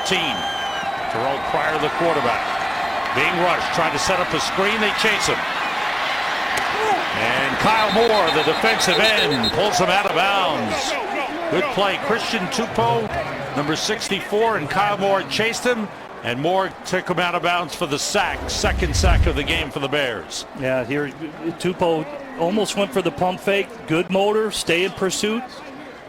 Terrell Pryor, the quarterback. Being rushed, trying to set up a screen. They chase him. And Kyle Moore, the defensive end, pulls him out of bounds. Good play. Christian Tupou, number 64, and Kyle Moore chased him. And Moore took him out of bounds for the sack. Second sack of the game for the Bears. Yeah, here Tupou almost went for the pump fake. Good motor, stay in pursuit.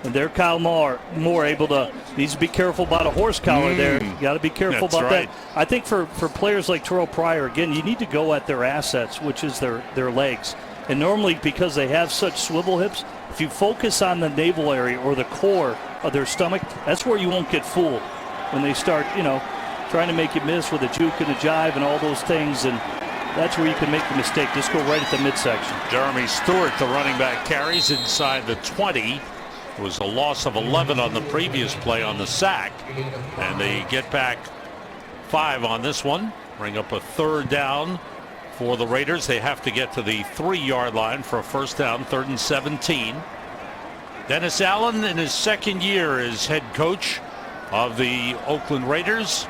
And there Kyle Moore able to, needs to be careful about a horse collar there. You got to be careful about that. I think for players like Terrell Pryor, again, you need to go at their assets, which is their legs. And normally, because they have such swivel hips, if you focus on the navel area or the core of their stomach, that's where you won't get fooled when they start, trying to make you miss with a juke and a jive and all those things. And that's where you can make the mistake. Just go right at the midsection. Jeremy Stewart, the running back, carries inside the 20. It was a loss of 11 on the previous play on the sack. And they get back 5 on this one. Bring up a third down for the Raiders. They have to get to the 3-yard line for a first down, 3rd and 17. Dennis Allen in his second year as head coach of the Oakland Raiders.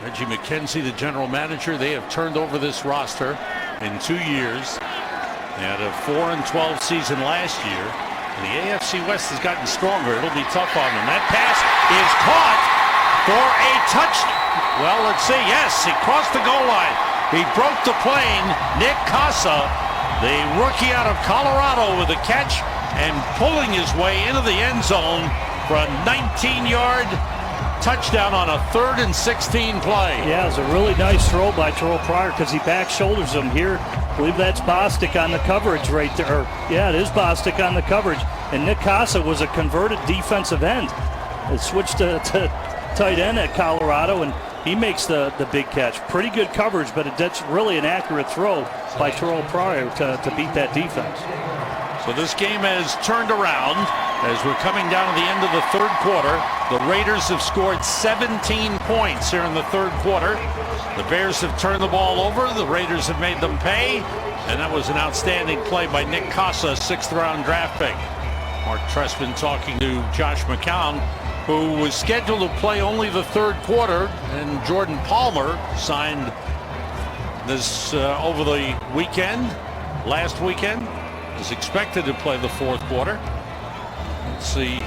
Reggie McKenzie, the general manager. They have turned over this roster in 2 years. They had a 4-12 season last year. And the AFC West has gotten stronger. It'll be tough on them. That pass is caught for a touchdown. Well, let's see. Yes, he crossed the goal line. He broke the plane. Nick Casa, the rookie out of Colorado, with a catch and pulling his way into the end zone for a 19-yard touchdown on a 3rd and 16 play. Yeah, it was a really nice throw by Terrell Pryor because he back shoulders him here. I believe that's Bostic on the coverage right there. Yeah, it is Bostic on the coverage. And Nick Casa was a converted defensive end. It switched to tight end at Colorado, and he makes the big catch. Pretty good coverage, but that's really an accurate throw by Terrell Pryor to beat that defense. So this game has turned around as we're coming down to the end of the third quarter. The Raiders have scored 17 points here in the third quarter. The Bears have turned the ball over. The Raiders have made them pay. And that was an outstanding play by Nick Casa, 6th-round draft pick. Mark Trestman talking to Josh McCown, who was scheduled to play only the third quarter. And Jordan Palmer signed this over the weekend, last weekend. Is expected to play the fourth quarter. Let's see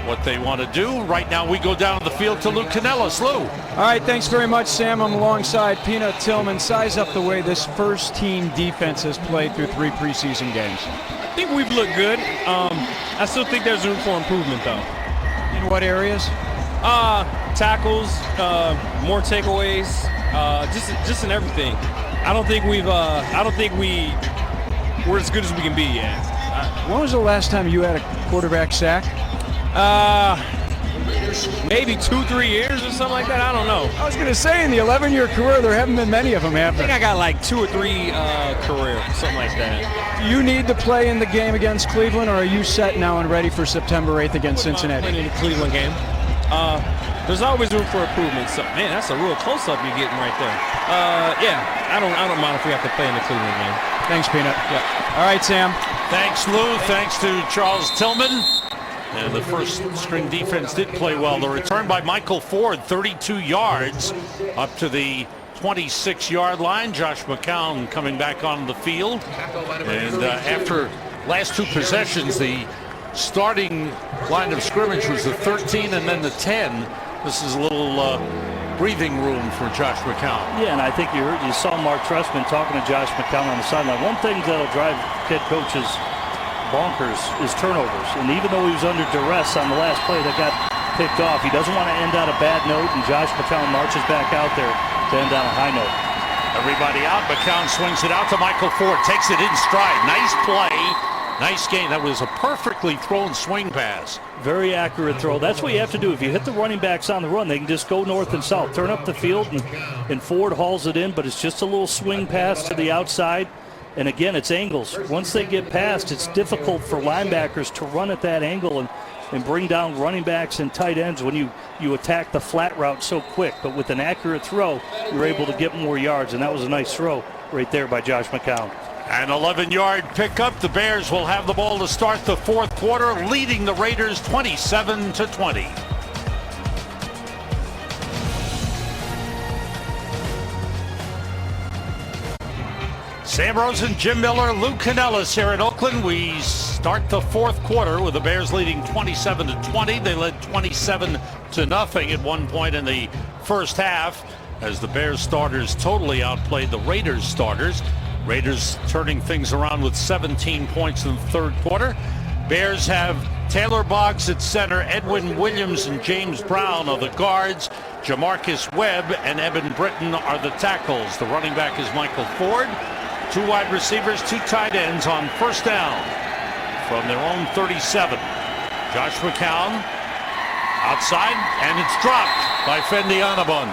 what they want to do. Right now we go down to the field to Lou Canellis. Lou. All right, thanks very much, Sam. I'm alongside Peanut Tillman. Size up the way this first team defense has played through 3 preseason games. I think we've looked good. I still think there's room for improvement, though. In what areas? Tackles, more takeaways, just in everything. I don't think we're as good as we can be yet. When was the last time you had a quarterback sack? Maybe 2-3 years or something like that. I don't know. I was going to say, in the 11-year career, there haven't been many of them, have there? I think I got like 2 or 3 career, something like that. Do you need to play in the game against Cleveland, or are you set now and ready for September 8th against Cincinnati? In the Cleveland game. There's always room for improvement. So, man, that's a real close-up you're getting right there. Yeah, I don't mind if we have to play in the Cleveland game. Thanks, Peanut. Yeah. All right, Sam. Thanks, Lou. Thanks to Charles Tillman. And the first string defense did play well. The return by Michael Ford, 32 yards up to the 26-yard line. Josh McCown coming back on the field. And after last 2 possessions, the starting line of scrimmage was the 13 and then the 10. This is a little breathing room for Josh McCown. Yeah, and I think you saw Mark Trestman talking to Josh McCown on the sideline. One thing that'll drive head coaches bonkers is turnovers. And even though he was under duress on the last play that got picked off, he doesn't want to end on a bad note, and Josh McCown marches back out there to end on a high note. Everybody out. McCown swings it out to Michael Ford. Takes it in stride. Nice play. Nice game. That was a perfectly thrown swing pass. Very accurate throw. That's what you have to do. If you hit the running backs on the run, they can just go north and south. Turn up the field, and Ford hauls it in, but it's just a little swing pass to the outside. And again, it's angles. Once they get past, it's difficult for linebackers to run at that angle and bring down running backs and tight ends when you attack the flat route so quick. But with an accurate throw, you're able to get more yards, and that was a nice throw right there by Josh McCown. An 11-yard pickup. The Bears will have the ball to start the fourth quarter, leading the Raiders 27-20. Sam Rosen, Jim Miller, Lou Canellis here in Oakland. We start the fourth quarter with the Bears leading 27-20. They led 27-0 at one point in the first half as the Bears starters totally outplayed the Raiders starters. Raiders turning things around with 17 points in the third quarter. Bears have Taylor Boggs at center, Edwin Williams and James Brown are the guards. Jamarcus Webb and Evan Britton are the tackles. The running back is Michael Ford. Two wide receivers, two tight ends on first down from their own 37. Josh McCown outside, and it's dropped by Fendi Anabun.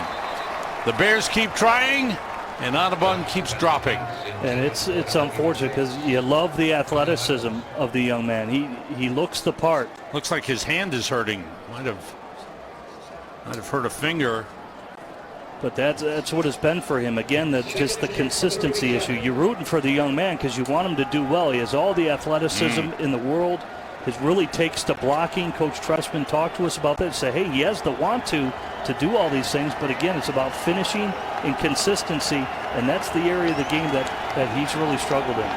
The Bears keep trying, and Anabun keeps dropping. And it's unfortunate because you love the athleticism of the young man. He looks the part. Looks like his hand is hurting. Might have hurt a finger. But that's what it's been for him. Again, that's just the consistency issue. You're rooting for the young man because you want him to do well. He has all the athleticism in the world. It really takes to blocking. Coach Trestman talked to us about that. Say, hey, he has the want to do all these things. But again, it's about finishing and consistency. And that's the area of the game that he's really struggled in.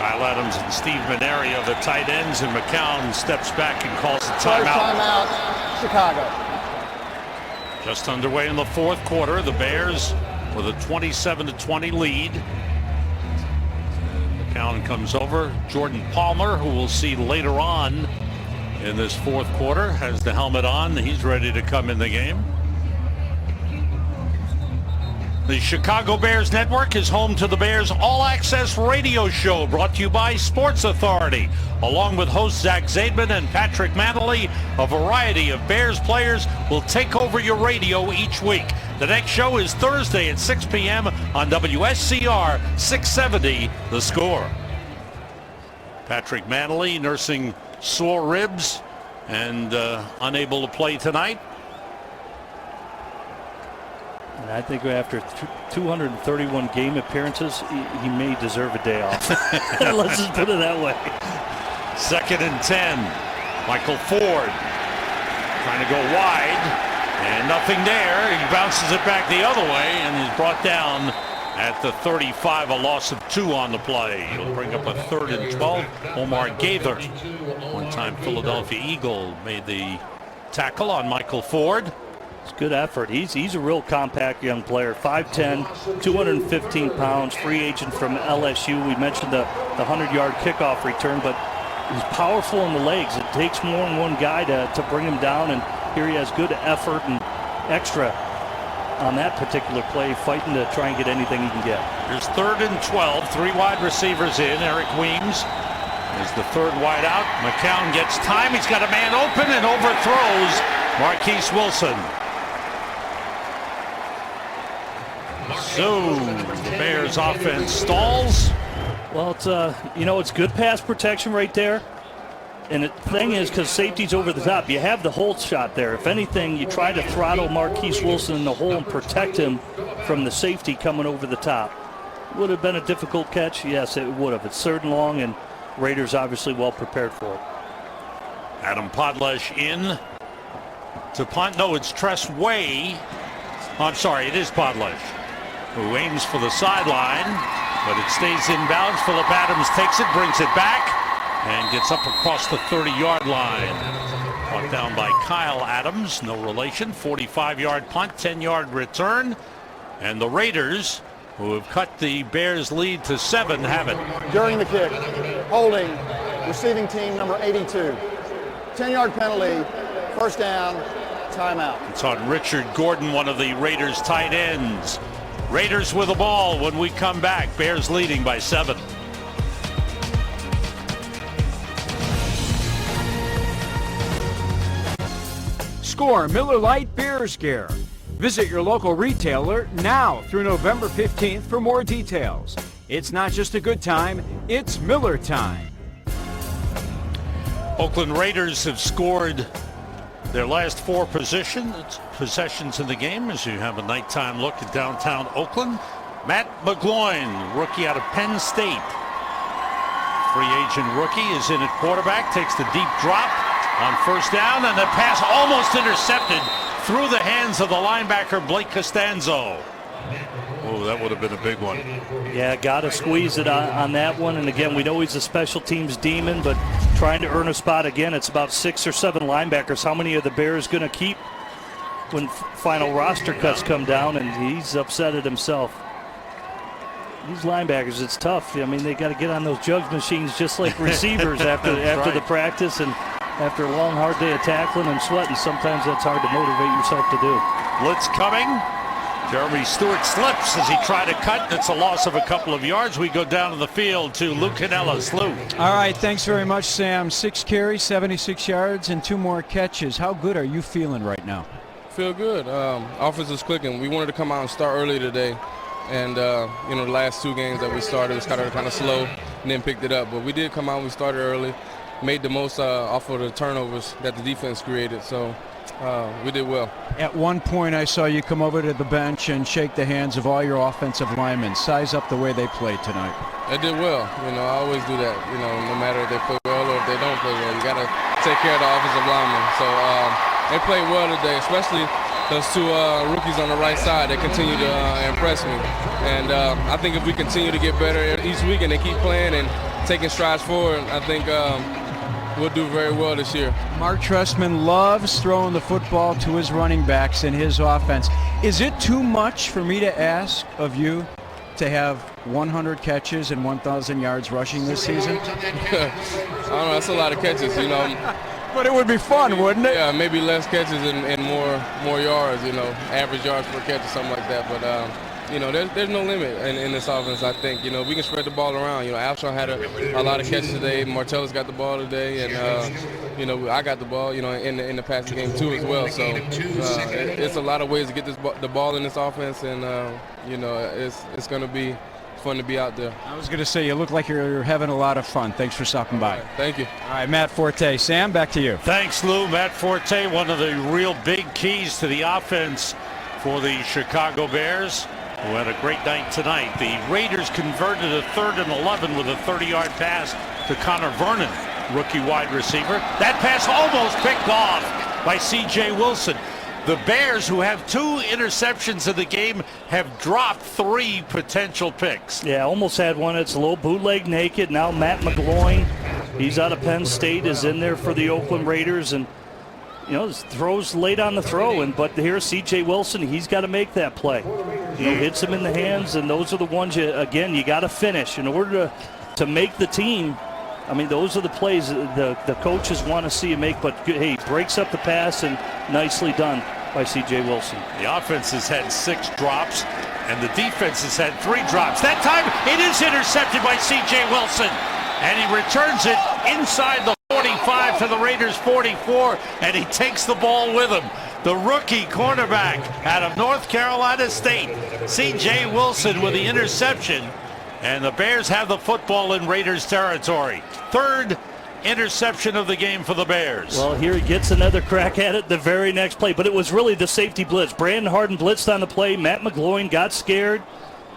Kyle Adams and Steve Maneri are the tight ends, and McCown steps back and calls the First timeout. timeout, Chicago. Just underway in the fourth quarter, the Bears with a 27-20 lead. And McCown comes over. Jordan Palmer, who we'll see later on in this fourth quarter, has the helmet on. He's ready to come in the game. The Chicago Bears Network is home to the Bears All Access radio show, brought to you by Sports Authority. Along with hosts Zach Zaidman and Patrick Manley, a variety of Bears players will take over your radio each week. The next show is Thursday at 6 p.m. on WSCR 670 The Score. Patrick Manley nursing sore ribs and unable to play tonight. And I think after 231 game appearances, he may deserve a day off. Let's just put it that way. 2nd and 10. Michael Ford trying to go wide, and nothing there. He bounces it back the other way and is brought down at the 35, a loss of 2 on the play. He'll bring up a 3rd and 12. Omar Gaither, one-time Philadelphia Eagle, made the tackle on Michael Ford. It's good effort. He's a real compact young player. 5'10", 215 pounds, free agent from LSU. We mentioned the 100-yard kickoff return, but he's powerful in the legs. It takes more than one guy to bring him down, and here he has good effort and extra on that particular play, fighting to try and get anything he can get. Here's 3rd and 12, 3 wide receivers in. Eric Weems is the 3rd wide out. McCown gets time. He's got a man open and overthrows Marquise Wilson. So the Bears offense stalls. Well, it's good pass protection right there. And the thing is, because safety's over the top, you have the hold shot there. If anything, you try to throttle Marquise Wilson in the hole and protect him from the safety coming over the top. Would have been a difficult catch? Yes, it would have. It's 3rd and long, and Raiders obviously well prepared for it. Adam Podlesh in to punt. No, it's Tress Way. I'm sorry, it is Podlesh, who aims for the sideline, but it stays in bounds. Phillip Adams takes it, brings it back, and gets up across the 30-yard line. Brought down by Kyle Adams, no relation. 45-yard punt, 10-yard return. And the Raiders, who have cut the Bears' lead to 7, have it. During the kick, holding, receiving team number 82. 10-yard penalty, first down, timeout. It's on Richard Gordon, one of the Raiders' tight ends. Raiders with the ball when we come back. Bears leading by 7. Score Miller Lite Beer Scare. Visit your local retailer now through November 15th for more details. It's not just a good time, it's Miller time. Oakland Raiders have scored their last 4 possessions in the game as you have a nighttime look at downtown Oakland. Matt McGloin, rookie out of Penn State. Free agent rookie is in at quarterback, takes the deep drop on first down, and the pass almost intercepted through the hands of the linebacker Blake Costanzo, who Oh, that would have been a big one. Yeah, got to squeeze it on that one. And again, we know he's a special teams demon, but trying to earn a spot again, it's about 6 or 7 linebackers. How many are the Bears going to keep when final roster cuts come down? And he's upset at himself. These linebackers, it's tough. I mean, they got to get on those jugs machines just like receivers after the practice and after a long, hard day of tackling and sweating. Sometimes that's hard to motivate yourself to do. Blitz coming. Jeremy Stewart slips as he tried to cut. It's a loss of a couple of yards. We go down to the field to Lou Canellas. Lou. All right, thanks very much, Sam. 6 carries, 76 yards, and 2 more catches. How good are you feeling right now? Feel good. Offense is clicking. We wanted to come out and start early today. And, the last 2 games that we started was kind of slow and then picked it up. But we did come out, we started early, made the most off of the turnovers that the defense created. So we did well. At one point, I saw you come over to the bench and shake the hands of all your offensive linemen. Size up the way they played tonight. They did well. I always do that, no matter if they play well or if they don't play well. You got to take care of the offensive linemen. So they played well today, especially those 2 rookies on the right side. They continue to impress me. And I think if we continue to get better each week and they keep playing and taking strides forward, I think we'll do very well this year. Mark Trestman loves throwing the football to his running backs in his offense. Is it too much for me to ask of you to have 100 catches and 1,000 yards rushing this season? I don't know. That's a lot of catches, But it would be fun, wouldn't it? Yeah, maybe less catches and more yards, average yards per catch or something like that. But, there's no limit in this offense, I think. We can spread the ball around. Alshon had a lot of catches today. Martellus got the ball today. And, I got the ball, in the passing game too as well. So it's a lot of ways to get the ball in this offense. And, it's going to be fun to be out there. I was going to say, you look like you're having a lot of fun. Thanks for stopping by. Right, thank you. All right, Matt Forte. Sam, back to you. Thanks, Lou. Matt Forte, one of the real big keys to the offense for the Chicago Bears, who had a great night tonight. The Raiders converted a 3rd and 11 with a 30-yard pass to Connor Vernon, rookie wide receiver. That pass almost picked off by C.J. Wilson. The Bears, who have 2 interceptions in the game, have dropped 3 potential picks. Yeah, almost had one. It's a little bootleg naked. Now Matt McGloin, he's out of Penn State, is in there for the Oakland Raiders. And, throws late on the throw. But here's C.J. Wilson. He's got to make that play. Hits him in the hands, and those are the ones, you got to finish. In order to make the team, those are the plays the coaches want to see you make. But, hey, breaks up the pass, and nicely done by C.J. Wilson. The offense has had 6 drops, and the defense has had 3 drops. That time, it is intercepted by C.J. Wilson, and he returns it inside the 45 to the Raiders' 44, and he takes the ball with him. The rookie cornerback out of North Carolina State, C.J. Wilson, with the interception. And the Bears have the football in Raiders territory. 3rd interception of the game for the Bears. Well, here he gets another crack at it the very next play, but it was really the safety blitz. Brandon Harden blitzed on the play. Matt McGloin got scared,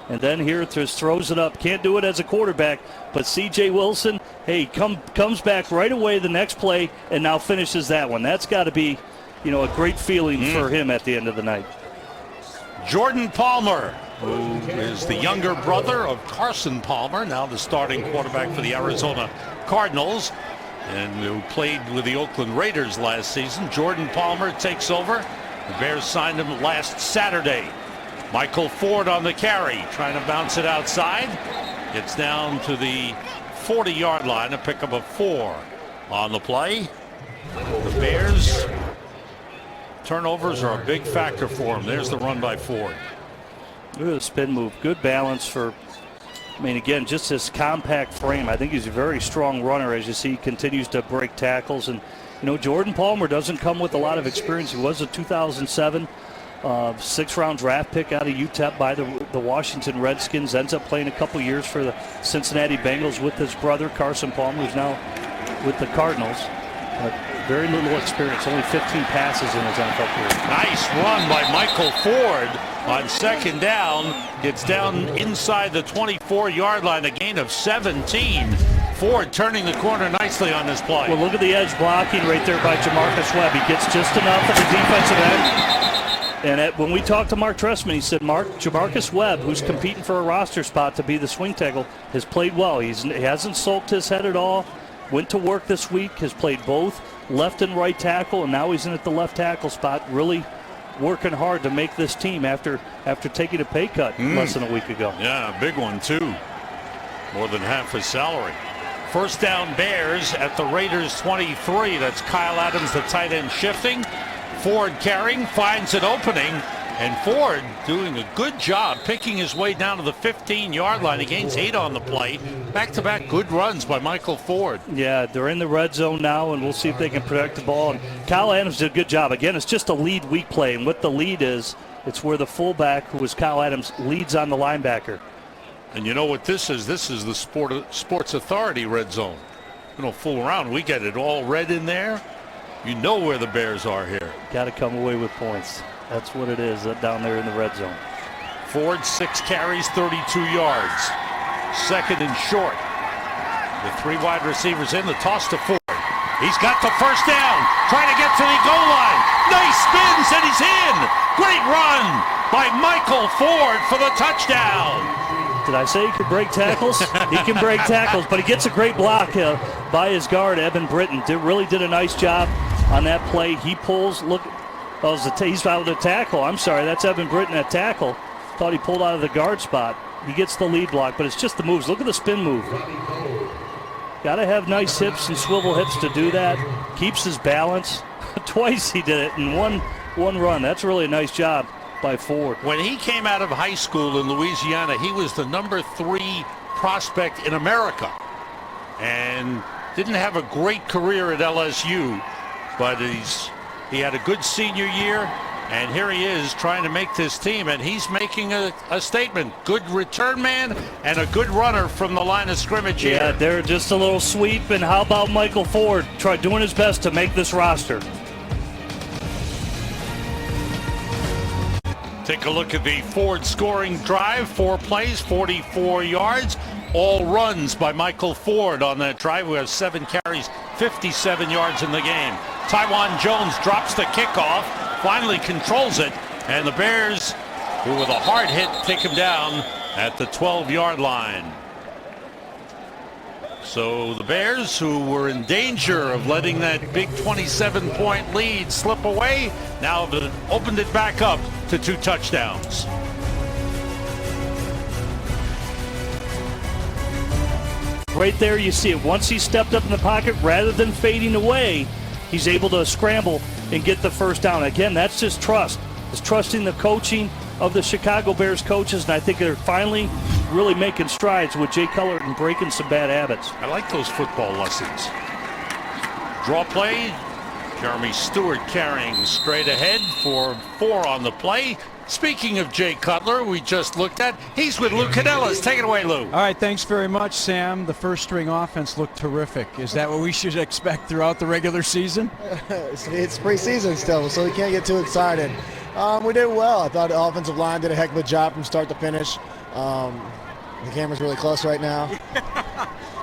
and then here just throws it up. Can't do it as a quarterback, but C.J. Wilson, hey, comes back right away the next play and now finishes that one. That's got to be, a great feeling for him at the end of the night. Jordan Palmer, who is the younger brother of Carson Palmer, now the starting quarterback for the Arizona Cardinals, and who played with the Oakland Raiders last season. Jordan Palmer takes over. The Bears signed him last Saturday. Michael Ford on the carry, trying to bounce it outside. Gets down to the 40-yard line, a pickup of 4 on the play. The Bears, turnovers are a big factor for them. There's the run by Ford. Look at the spin move. Good balance for, again, just his compact frame. I think he's a very strong runner. As you see, he continues to break tackles. And, Jordan Palmer doesn't come with a lot of experience. He was a 2007 6th-round draft pick out of UTEP by the Washington Redskins. Ends up playing a couple years for the Cincinnati Bengals with his brother, Carson Palmer, who's now with the Cardinals. But very little experience, only 15 passes in his NFL career. Nice run by Michael Ford on 2nd down. Gets down inside the 24-yard line, a gain of 17. Ford turning the corner nicely on this play. Well, look at the edge blocking right there by Jamarcus Webb. He gets just enough at the defensive end. And when we talked to Mark Trestman, he said Jamarcus Webb, who's competing for a roster spot to be the swing tackle, has played well. He hasn't sulked his head at all. Went to work this week, has played both left and right tackle, and now he's in at the left tackle spot, really working hard to make this team after taking a pay cut less than a week ago. Yeah, a big one too. More than half his salary. First down Bears at the Raiders 23. That's Kyle Adams, the tight end, shifting. Ford carrying, finds an opening, and Ford doing a good job picking his way down to the 15-yard line. He gains 8 on the play. Back-to-back good runs by Michael Ford. Yeah, they're in the red zone now, and we'll see if they can protect the ball. And Kyle Adams did a good job. Again, it's just a lead week play, and what the lead is, it's where the fullback, who is Kyle Adams, leads on the linebacker. And you know what this is? This is the Sports Authority red zone. We don't fool around. We get it all red in there. You know where the Bears are here. Got to come away with points. That's what it is down there in the red zone. Ford, 6 carries, 32 yards. Second and short. The 3 wide receivers in, the toss to Ford. He's got the first down, trying to get to the goal line. Nice spins, and he's in. Great run by Michael Ford for the touchdown. Did I say he could break tackles? He can break tackles, but he gets a great block by his guard, Evan Britton. Really did a nice job on that play. He pulls, look, he's out of the tackle. I'm sorry, that's Evan Britton at tackle. Thought he pulled out of the guard spot. He gets the lead block, but it's just the moves. Look at the spin move. Got to have nice hips and swivel hips to do that. Keeps his balance. Twice he did it in one run. That's really a nice job by Ford. When he came out of high school in Louisiana, he was the number 3 prospect in America and didn't have a great career at LSU, but he had a good senior year, and here he is trying to make this team, and he's making a statement. Good return man and a good runner from the line of scrimmage here. Yeah, they're just a little sweep, and how about Michael Ford doing his best to make this roster? Take a look at the Ford scoring drive. 4 plays, 44 yards. All runs by Michael Ford on that drive. We have 7 carries, 57 yards in the game. Tywan Jones drops the kickoff, finally controls it, and the Bears, who with a hard hit, take him down at the 12-yard line. So the Bears, who were in danger of letting that big 27-point lead slip away, now have opened it back up to 2 touchdowns. Right there you see it. Once he stepped up in the pocket, rather than fading away, he's able to scramble and get the first down. Again, that's just trust. It's trusting the coaching of the Chicago Bears coaches, and I think they're finally really making strides with Jay Cutler and breaking some bad habits. I like those football lessons. Draw play. Jeremy Stewart carrying straight ahead for 4 on the play. Speaking of Jay Cutler, we just looked at, he's with Lou Canellas. Take it away, Lou. All right, thanks very much, Sam. The first string offense looked terrific. Is that what we should expect throughout the regular season? It's preseason still, so we can't get too excited. We did well. I thought the offensive line did a heck of a job from start to finish. The camera's really close right now.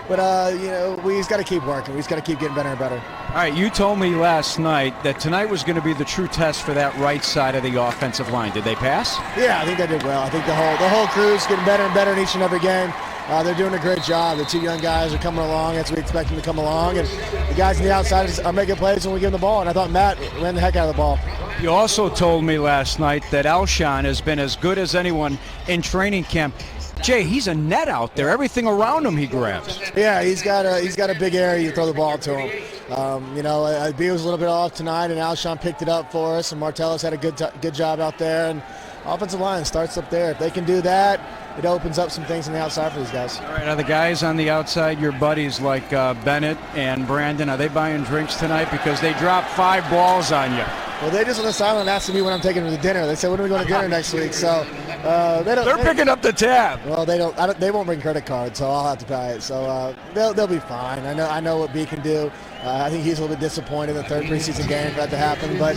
But, we just got to keep working. We just got to keep getting better and better. All right, you told me last night that tonight was going to be the true test for that right side of the offensive line. Did they pass? Yeah, I think they did well. I think the whole crew's getting better and better in each and every game. They're doing a great job. The 2 young guys are coming along as we expect them to come along. And the guys on the outside are making plays when we give them the ball. And I thought Matt ran the heck out of the ball. You also told me last night that Alshon has been as good as anyone in training camp. Jay, he's a net out there. Everything around him he grabs. Yeah, he's got a big area to throw the ball to him. B was a little bit off tonight, and Alshon picked it up for us, and Martellus had a good job out there. And offensive line starts up there. If they can do that, it opens up some things on the outside for these guys. All right, are the guys on the outside your buddies like Bennett and Brandon? Are they buying drinks tonight because they dropped 5 balls on you? Well, they just on the sideline asking me when I'm taking them to dinner. They said, when are we going to dinner next week? So they're picking up the tab. Well, they won't bring credit cards, so I'll have to pay it. So they'll be fine. I know what B can do. I think he's a little bit disappointed in the 3rd preseason game for that to happen, but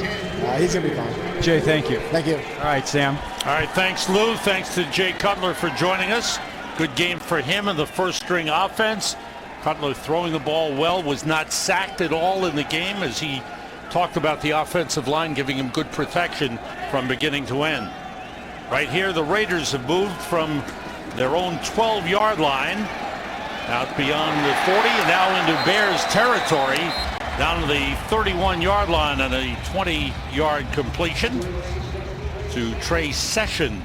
he's going to be fine. Jay, thank you. Thank you. All right, Sam. All right, thanks, Lou. Thanks to Jay Cutler for joining us. Good game for him in the first string offense. Cutler throwing the ball well, was not sacked at all in the game as he talked about the offensive line giving him good protection from beginning to end. Right here, the Raiders have moved from their own 12-yard line out beyond the 40 and now into Bears territory, down to the 31-yard line on a 20-yard completion to Trey Session,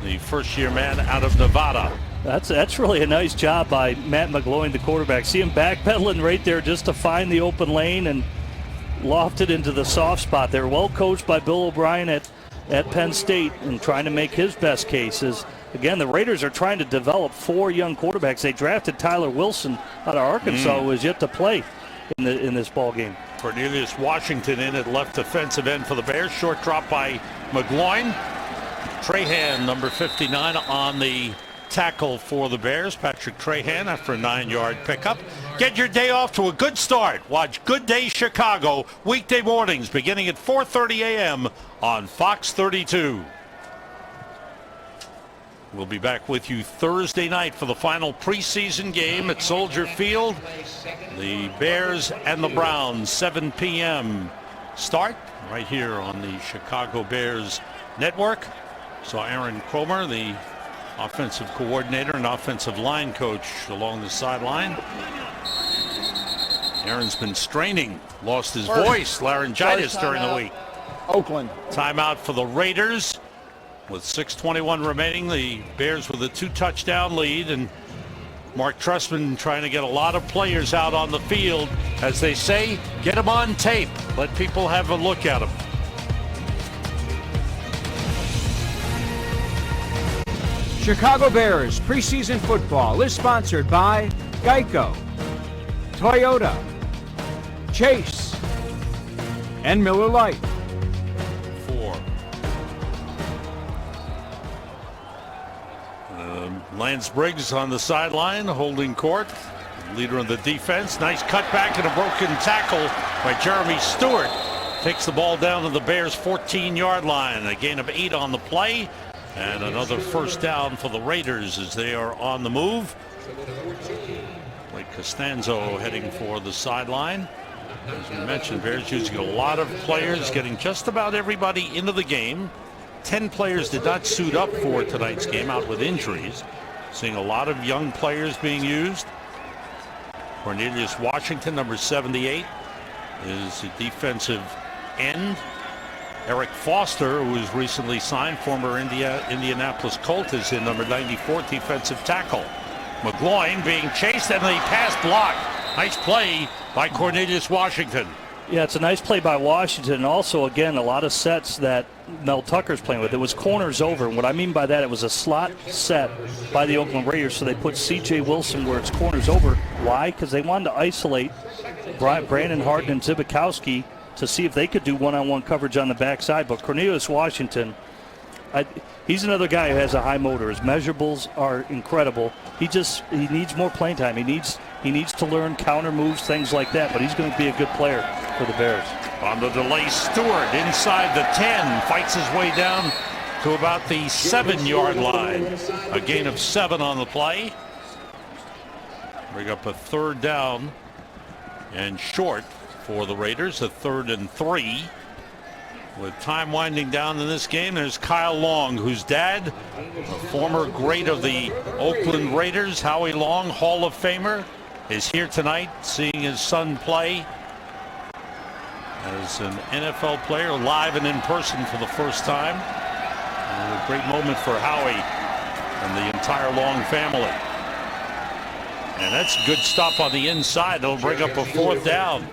the first-year man out of Nevada. That's really a nice job by Matt McGloin, the quarterback. See him backpedaling right there just to find the open lane and lofted into the soft spot there. Well coached by Bill O'Brien at Penn State and trying to make his best cases. Again, the Raiders are trying to develop 4 young quarterbacks. They drafted Tyler Wilson out of Arkansas, who has yet to play in this ball game. Cornelius Washington in at left defensive end for the Bears. Short drop by McGloin. Trahan, number 59, on the tackle for the Bears. Patrick Trahan after a 9-yard pickup. Get your day off to a good start. Watch Good Day Chicago weekday mornings beginning at 4:30 a.m. on Fox 32. We'll be back with you Thursday night for the final preseason game at Soldier Field. The Bears and the Browns, 7 p.m. start right here on the Chicago Bears network. So Aaron Cromer, the offensive coordinator and offensive line coach, along the sideline. Aaron's been straining, lost his voice, laryngitis during the week. Oakland. Timeout for the Raiders. With 6:21 remaining, the Bears with a 2-touchdown lead, and Mark Trestman trying to get a lot of players out on the field. As they say, get them on tape. Let people have a look at them. Chicago Bears preseason football is sponsored by Geico, Toyota, Chase, and Miller Lite. 4. Lance Briggs on the sideline holding court, leader of the defense. Nice cutback and a broken tackle by Jeremy Stewart. Takes the ball down to the Bears' 14-yard line. A gain of 8 on the play. And another first down for the Raiders as they are on the move. Blake Costanzo heading for the sideline. As we mentioned, Bears using a lot of players, getting just about everybody into the game. 10 players did not suit up for tonight's game, out with injuries. Seeing a lot of young players being used. Cornelius Washington, number 78, is a defensive end. Eric Foster, who was recently signed, former Indianapolis Colt, is in number 94, defensive tackle. McGloin being chased and the pass blocked. Nice play by Cornelius Washington. Yeah, it's a nice play by Washington. And also, again, a lot of sets that Mel Tucker's playing with. It was corners over. And what I mean by that, it was a slot set by the Oakland Raiders. So they put C.J. Wilson where it's corners over. Why? Because they wanted to isolate Brandon Harden and Zibikowski to see if they could do one-on-one coverage on the backside. But Cornelius Washington, he's another guy who has a high motor. His measurables are incredible. He needs more playing time. He needs to learn counter moves, things like that. But he's going to be a good player for the Bears. On the delay, Stewart inside the 10, fights his way down to about the 7-yard line. A gain of 7 on the play. Bring up a third down and short for the Raiders, a 3rd and 3. With time winding down in this game, there's Kyle Long, whose dad, a former great of the Oakland Raiders, Howie Long, Hall of Famer, is here tonight seeing his son play as an NFL player, live and in person for the first time. And a great moment for Howie and the entire Long family. And that's a good stop on the inside. It'll bring up a 4th down.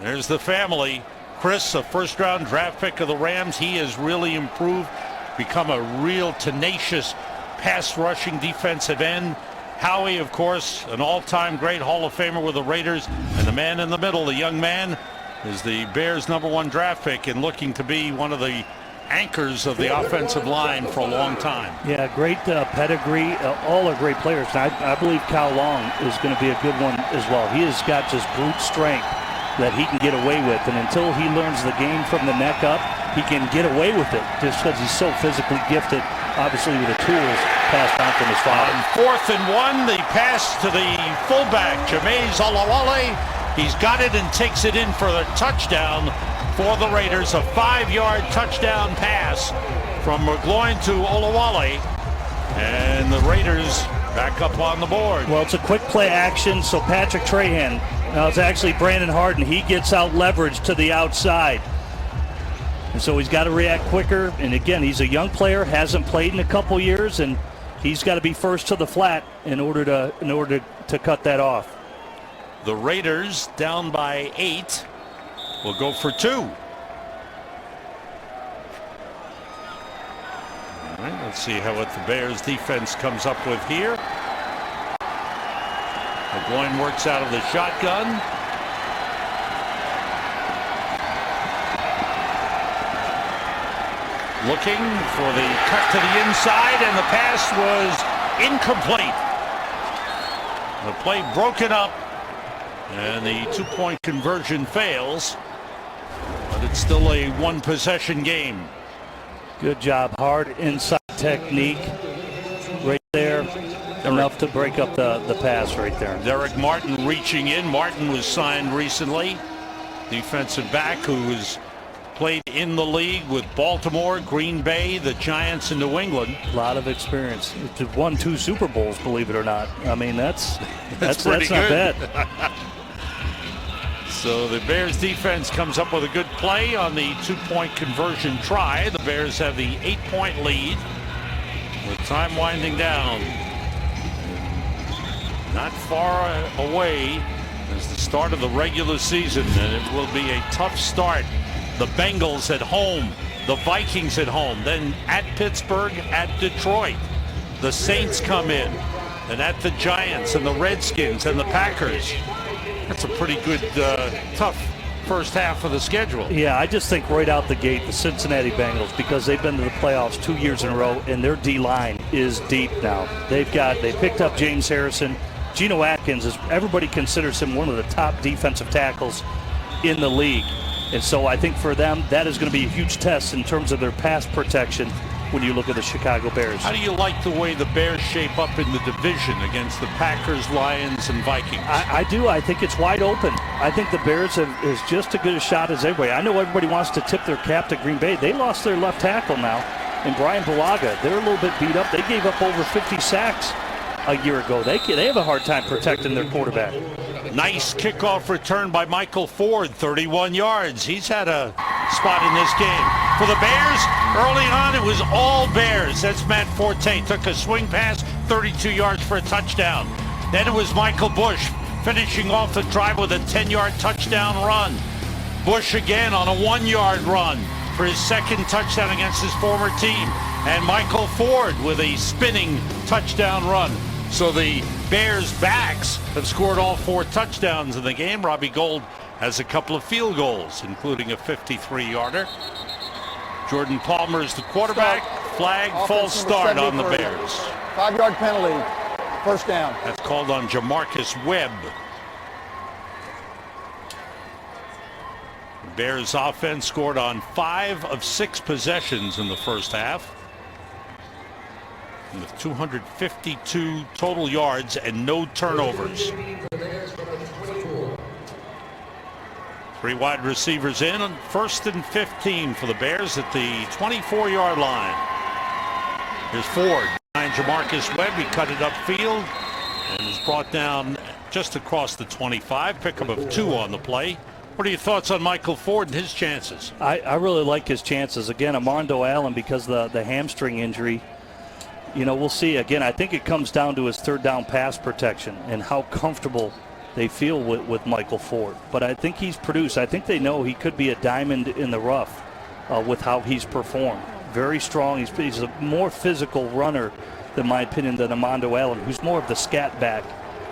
There's the family. Chris, a first-round draft pick of the Rams. He has really improved, become a real tenacious pass-rushing defensive end. Howie, of course, an all-time great Hall of Famer with the Raiders. And the man in the middle, the young man, is the Bears' #1 draft pick and looking to be one of the anchors of the offensive line for a long time. Yeah, great pedigree. All are great players. And I believe Kyle Long is going to be a good one as well. He has got just brute strength that he can get away with. And until he learns the game from the neck up, he can get away with it just because he's so physically gifted, obviously with the tools passed on from his father. On 4th and 1, the pass to the fullback, Jameis Olawale, He's got it and takes it in for a touchdown for the Raiders. A 5-yard touchdown pass from McGloin to Olawale. And the Raiders back up on the board. Well, it's a quick play action, so Patrick Trahan, now it's actually Brandon Harden, he gets out leveraged to the outside. And so he's got to react quicker. And again, he's a young player, hasn't played in a couple years, and he's got to be first to the flat in order to cut that off. The Raiders down by 8 will go for 2. All right, let's see what the Bears defense comes up with here. McGloin works out of the shotgun. Looking for the cut to the inside, and the pass was incomplete. The play broken up, and the 2-point conversion fails, but it's still a 1-possession game. Good job. Hard inside technique right there. Enough to break up the pass right there. Derek Martin reaching in. Martin was signed recently. Defensive back who's played in the league with Baltimore, Green Bay, the Giants, and New England. A lot of experience. Won 2 Super Bowls, believe it or not. I mean, that's pretty not good. bad. So the Bears defense comes up with a good play on the 2-point conversion try. The Bears have the 8-point lead with time winding down. Not far away is the start of the regular season, and it will be a tough start. The Bengals at home, the Vikings at home, then at Pittsburgh, at Detroit. The Saints come in, and at the Giants and the Redskins and the Packers. That's a pretty good, tough first half of the schedule. Yeah, I just think right out the gate, the Cincinnati Bengals, because they've been to the playoffs 2 years in a row, and their D-line is deep now. They picked up James Harrison. Geno Atkins, everybody considers him one of the top defensive tackles in the league. And so I think for them, that is going to be a huge test in terms of their pass protection when you look at the Chicago Bears. How do you like the way the Bears shape up in the division against the Packers, Lions, and Vikings? I do. I think it's wide open. I think the Bears is just as good a shot as everybody. I know everybody wants to tip their cap to Green Bay. They lost their left tackle now, and Brian Bulaga. They're a little bit beat up. They gave up over 50 sacks a year ago. They have a hard time protecting their quarterback. Nice kickoff return by Michael Ford, 31 yards. He's had a spot in this game. For the Bears, early on it was all Bears. That's Matt Forte. Took a swing pass, 32 yards for a touchdown. Then it was Michael Bush finishing off the drive with a 10-yard touchdown run. Bush again on a 1-yard run for his second touchdown against his former team. And Michael Ford with a spinning touchdown run. So the Bears backs have scored all 4 touchdowns in the game. Robbie Gould has a couple of field goals, including a 53-yarder. Jordan Palmer is the quarterback. Flag, false start on the Bears. 5-yard penalty, first down. That's called on Jamarcus Webb. The Bears offense scored on 5 of 6 possessions in the first half, with 252 total yards and no turnovers. 3 wide receivers in on 1st and 15 for the Bears at the 24-yard line. Here's Ford behind Jamarcus Webb. He cut it upfield and is brought down just across the 25. Pickup of 2 on the play. What are your thoughts on Michael Ford and his chances? I really like his chances. Again, Armando Allen, because the hamstring injury, you know, we'll see. Again, I think it comes down to his third down pass protection and how comfortable they feel with Michael Ford. But I think he's produced. I think they know he could be a diamond in the rough with how he's performed. Very strong. He's a more physical runner, in my opinion, than Armando Allen, who's more of the scat back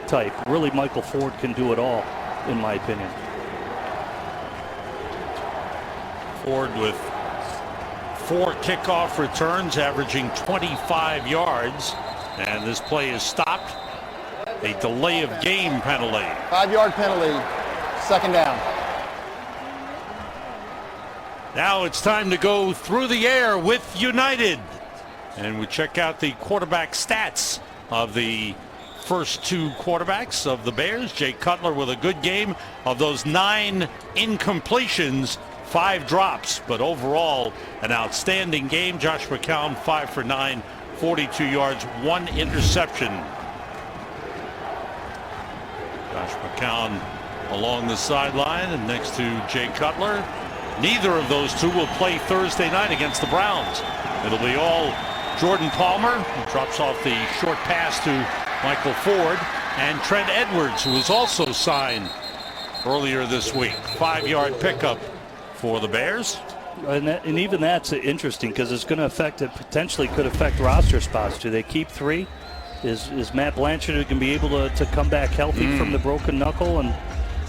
type. Really, Michael Ford can do it all, in my opinion. Ford with 4 kickoff returns, averaging 25 yards, and this play is stopped. A delay of game penalty. 5-yard penalty, second down. Now it's time to go through the air with United, and we check out the quarterback stats of the first two quarterbacks of the Bears. Jay Cutler with a good game. Of those 9 incompletions, 5 drops, but overall an outstanding game. Josh McCown 5 for 9, 42 yards, 1 interception. Josh McCown along the sideline and next to Jay Cutler. Neither of those two will play Thursday night against the Browns. It'll be all Jordan Palmer, who drops off the short pass to Michael Ford, and Trent Edwards, who was also signed earlier this week. 5-yard pickup for the Bears. And even that's interesting because it's going to affect, it potentially could affect roster spots. Do they keep 3? Is Matt Blanchard going to be able to come back healthy from the broken knuckle? And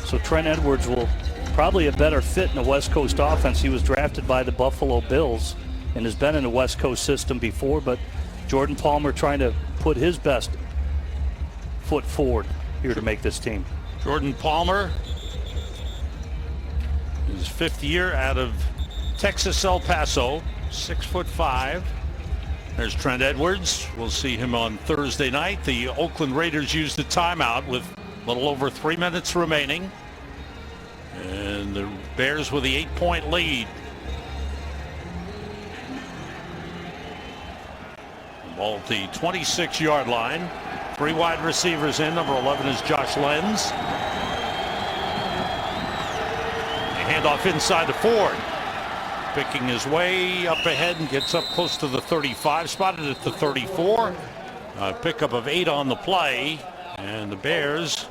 so Trent Edwards will probably a better fit in the West Coast offense. He was drafted by the Buffalo Bills and has been in the West Coast system before, but Jordan Palmer trying to put his best foot forward here to make this team. Jordan Palmer, his 5th year out of Texas El Paso, 6'5". There's Trent Edwards. We'll see him on Thursday night. The Oakland Raiders used the timeout with a little over 3 minutes remaining. And the Bears with the 8-point lead. Ball at the 26-yard line. 3 wide receivers in. Number 11 is Josh Lenz. A handoff inside to Ford. Picking his way up ahead and gets up close to the 35. Spotted at the 34. Pickup of 8 on the play. And the Bears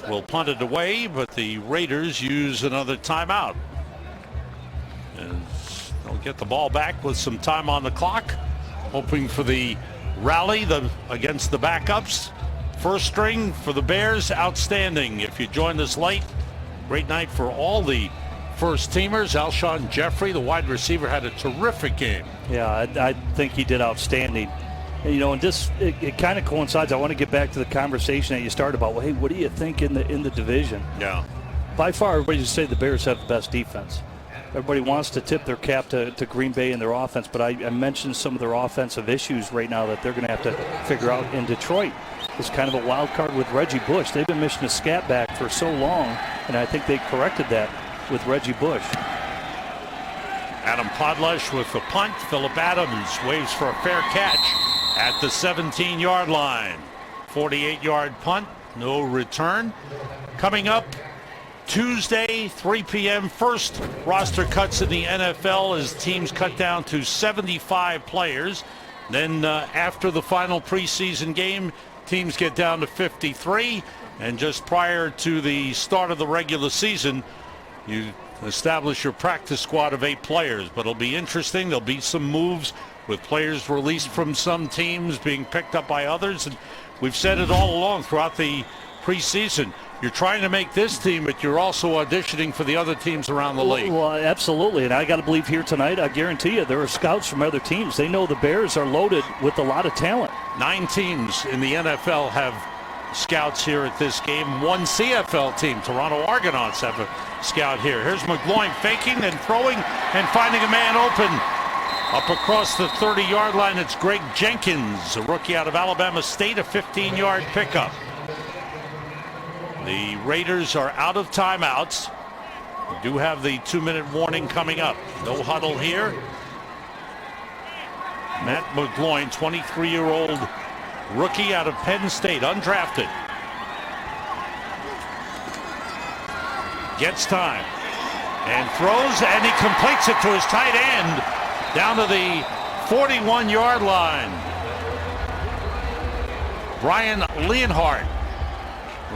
will punt it away, but the Raiders use another timeout. And they'll get the ball back with some time on the clock, hoping for the rally against the backups. First string for the Bears, outstanding. If you joined us late, great night for all the first teamers. Alshon Jeffrey, the wide receiver, had a terrific game. Yeah, I think he did outstanding. You know, and this it kind of coincides. I want to get back to the conversation that you started about. Well, hey, what do you think in the division? Yeah. By far, everybody just say the Bears have the best defense. Everybody wants to tip their cap to Green Bay and their offense, but I mentioned some of their offensive issues right now that they're going to have to figure out in Detroit. It's kind of a wild card with Reggie Bush. They've been missing a scat back for so long, and I think they corrected that with Reggie Bush. Adam Podlush with the punt. Phillip Adams waves for a fair catch at the 17-yard line. 48-yard punt, no return. Coming up Tuesday, 3 p.m., first roster cuts in the NFL as teams cut down to 75 players. Then after the final preseason game, teams get down to 53. And just prior to the start of the regular season, you establish your practice squad of 8 players. But it'll be interesting. There'll be some moves with players released from some teams being picked up by others. And we've said it all along throughout the preseason. You're trying to make this team, but you're also auditioning for the other teams around the league. Well, absolutely. And I got to believe here tonight, I guarantee you, there are scouts from other teams. They know the Bears are loaded with a lot of talent. 9 teams in the NFL have scouts here at this game. 1 CFL team, Toronto Argonauts, have a scout here. Here's McGloin faking and throwing and finding a man open. Up across the 30-yard line, it's Greg Jenkins, a rookie out of Alabama State, a 15-yard pickup. The Raiders are out of timeouts. We do have the 2-minute warning coming up. No huddle here. Matt McGloin, 23-year-old rookie out of Penn State, undrafted. Gets time and throws, and he completes it to his tight end down to the 41-yard line. Brian Leonhardt,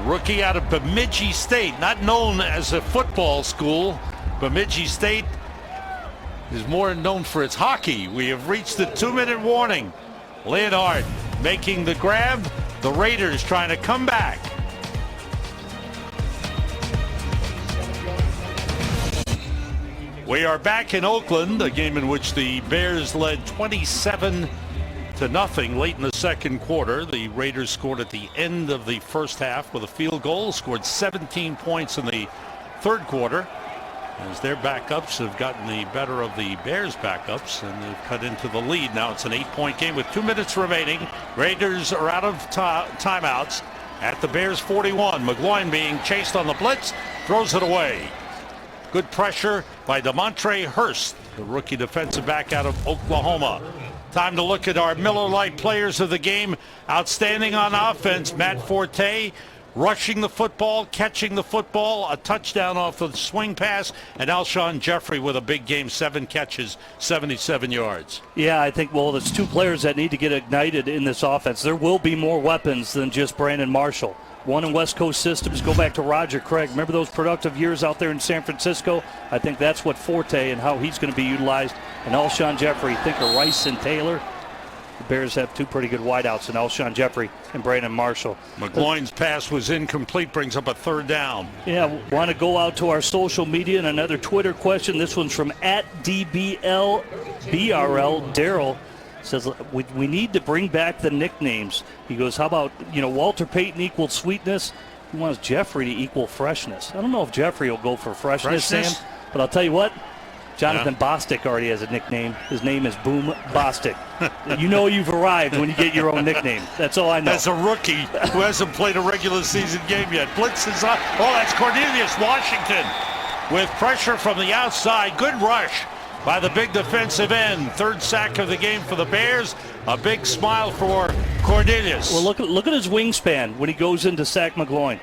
rookie out of Bemidji State, not known as a football school. Bemidji State is more known for its hockey. We have reached the 2-minute warning. Leonhardt making the grab. The Raiders trying to come back. We are back in Oakland, a game in which the Bears led 27-0 late in the second quarter. The Raiders scored at the end of the first half with a field goal, scored 17 points in the third quarter. as their backups have gotten the better of the Bears backups, and they've cut into the lead. Now it's an 8-point game with 2 minutes remaining. Raiders are out of timeouts at the Bears 41. McGloin being chased on the blitz, throws it away. Good pressure by DeMontre Hurst, the rookie defensive back out of Oklahoma. Time to look at our Miller Lite players of the game. Outstanding on offense, Matt Forte, rushing the football, catching the football, a touchdown off of the swing pass, and Alshon Jeffrey with a big game, 7 catches, 77 yards. Yeah, I think, well, there's 2 players that need to get ignited in this offense. There will be more weapons than just Brandon Marshall. One in West Coast systems, go back to Roger Craig. Remember those productive years out there in San Francisco? I think that's what Forte and how he's going to be utilized. And Alshon Jeffrey, think of Rice and Taylor. The Bears have 2 pretty good wideouts in Alshon Jeffrey and Brandon Marshall. McGloin's pass was incomplete, brings up a 3rd down. Yeah, want to go out to our social media and another Twitter question. This one's from @DBLBRL. Daryl says, we need to bring back the nicknames. He goes, how about, Walter Payton equals sweetness? He wants Jeffrey to equal freshness. I don't know if Jeffrey will go for freshness? Sam, but I'll tell you what, Jonathan Bostic already has a nickname. His name is Boom Bostic. You know you've arrived when you get your own nickname. That's all I know. As a rookie who hasn't played a regular season game yet. Blitz is on. Oh, that's Cornelius Washington with pressure from the outside. Good rush by the big defensive end. 3rd sack of the game for the Bears. A big smile for Cornelius. Well, look at his wingspan when he goes into sack McGloin.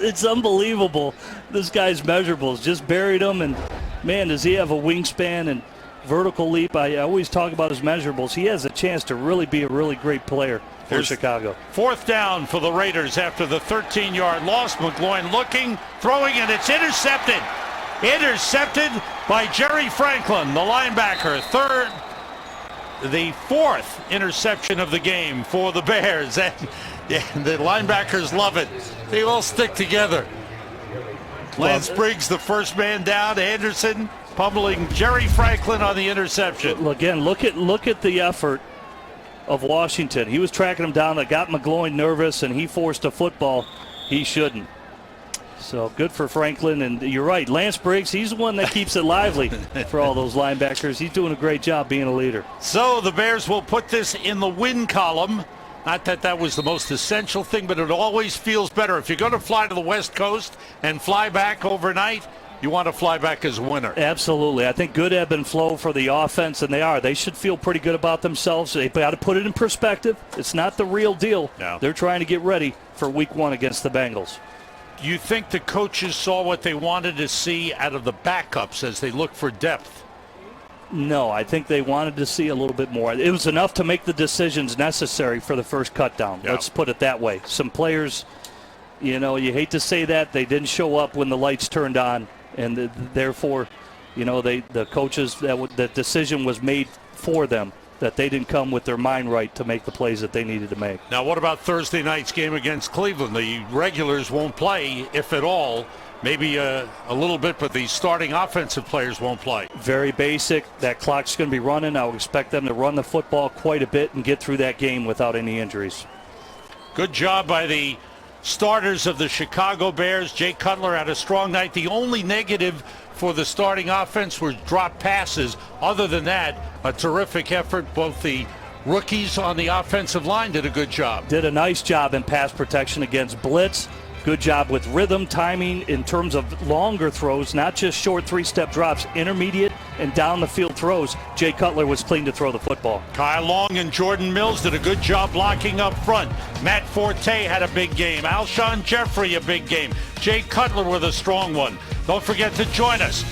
It's unbelievable. This guy's measurables just buried him, and man, does he have a wingspan and vertical leap. I always talk about his measurables. He has a chance to really be a really great player for Chicago. 4th down for the Raiders after the 13-yard loss. McGloin looking, throwing, and it's intercepted. Intercepted by Jerry Franklin, the linebacker. The 4th interception of the game for the Bears. And the linebackers love it. They all stick together. Lance Briggs, the first man down. Anderson pummeling Jerry Franklin on the interception. Again, look at the effort of Washington. He was tracking him down. That got McGloin nervous, and he forced a football he shouldn't. So good for Franklin, and you're right. Lance Briggs, he's the one that keeps it lively for all those linebackers. He's doing a great job being a leader. So the Bears will put this in the win column. Not that that was the most essential thing, but it always feels better. If you're going to fly to the West Coast and fly back overnight, you want to fly back as a winner. Absolutely. I think good ebb and flow for the offense, and they are. They should feel pretty good about themselves. They've got to put it in perspective. It's not the real deal. No. They're trying to get ready for Week 1 against the Bengals. Do you think the coaches saw what they wanted to see out of the backups as they look for depth? No, I think they wanted to see a little bit more. It was enough to make the decisions necessary for the first cut down. Yeah. Let's put it that way. Some players, you hate to say that, they didn't show up when the lights turned on, and therefore, the coaches, that decision was made for them, that they didn't come with their mind right to make the plays that they needed to make. Now, what about Thursday night's game against Cleveland? The regulars won't play, if at all. Maybe a little bit, but the starting offensive players won't play. Very basic. That clock's going to be running. I would expect them to run the football quite a bit and get through that game without any injuries. Good job by the starters of the Chicago Bears. Jay Cutler had a strong night. The only negative for the starting offense was drop passes. Other than that, a terrific effort. Both the rookies on the offensive line did a good job. Did a nice job in pass protection against blitz. Good job with rhythm, timing in terms of longer throws, not just short 3-step drops, intermediate and down the field throws. Jay Cutler was clean to throw the football. Kyle Long and Jordan Mills did a good job blocking up front. Matt Forte had a big game. Alshon Jeffrey a big game. Jay Cutler with a strong one. Don't forget to join us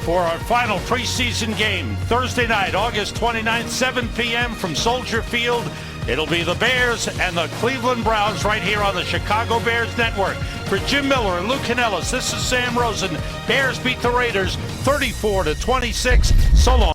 for our final preseason game Thursday night, August 29th, 7 p.m. from Soldier Field. It'll be the Bears and the Cleveland Browns right here on the Chicago Bears Network. For Jim Miller and Luke Canellis, this is Sam Rosen. Bears beat the Raiders 34-26. So long.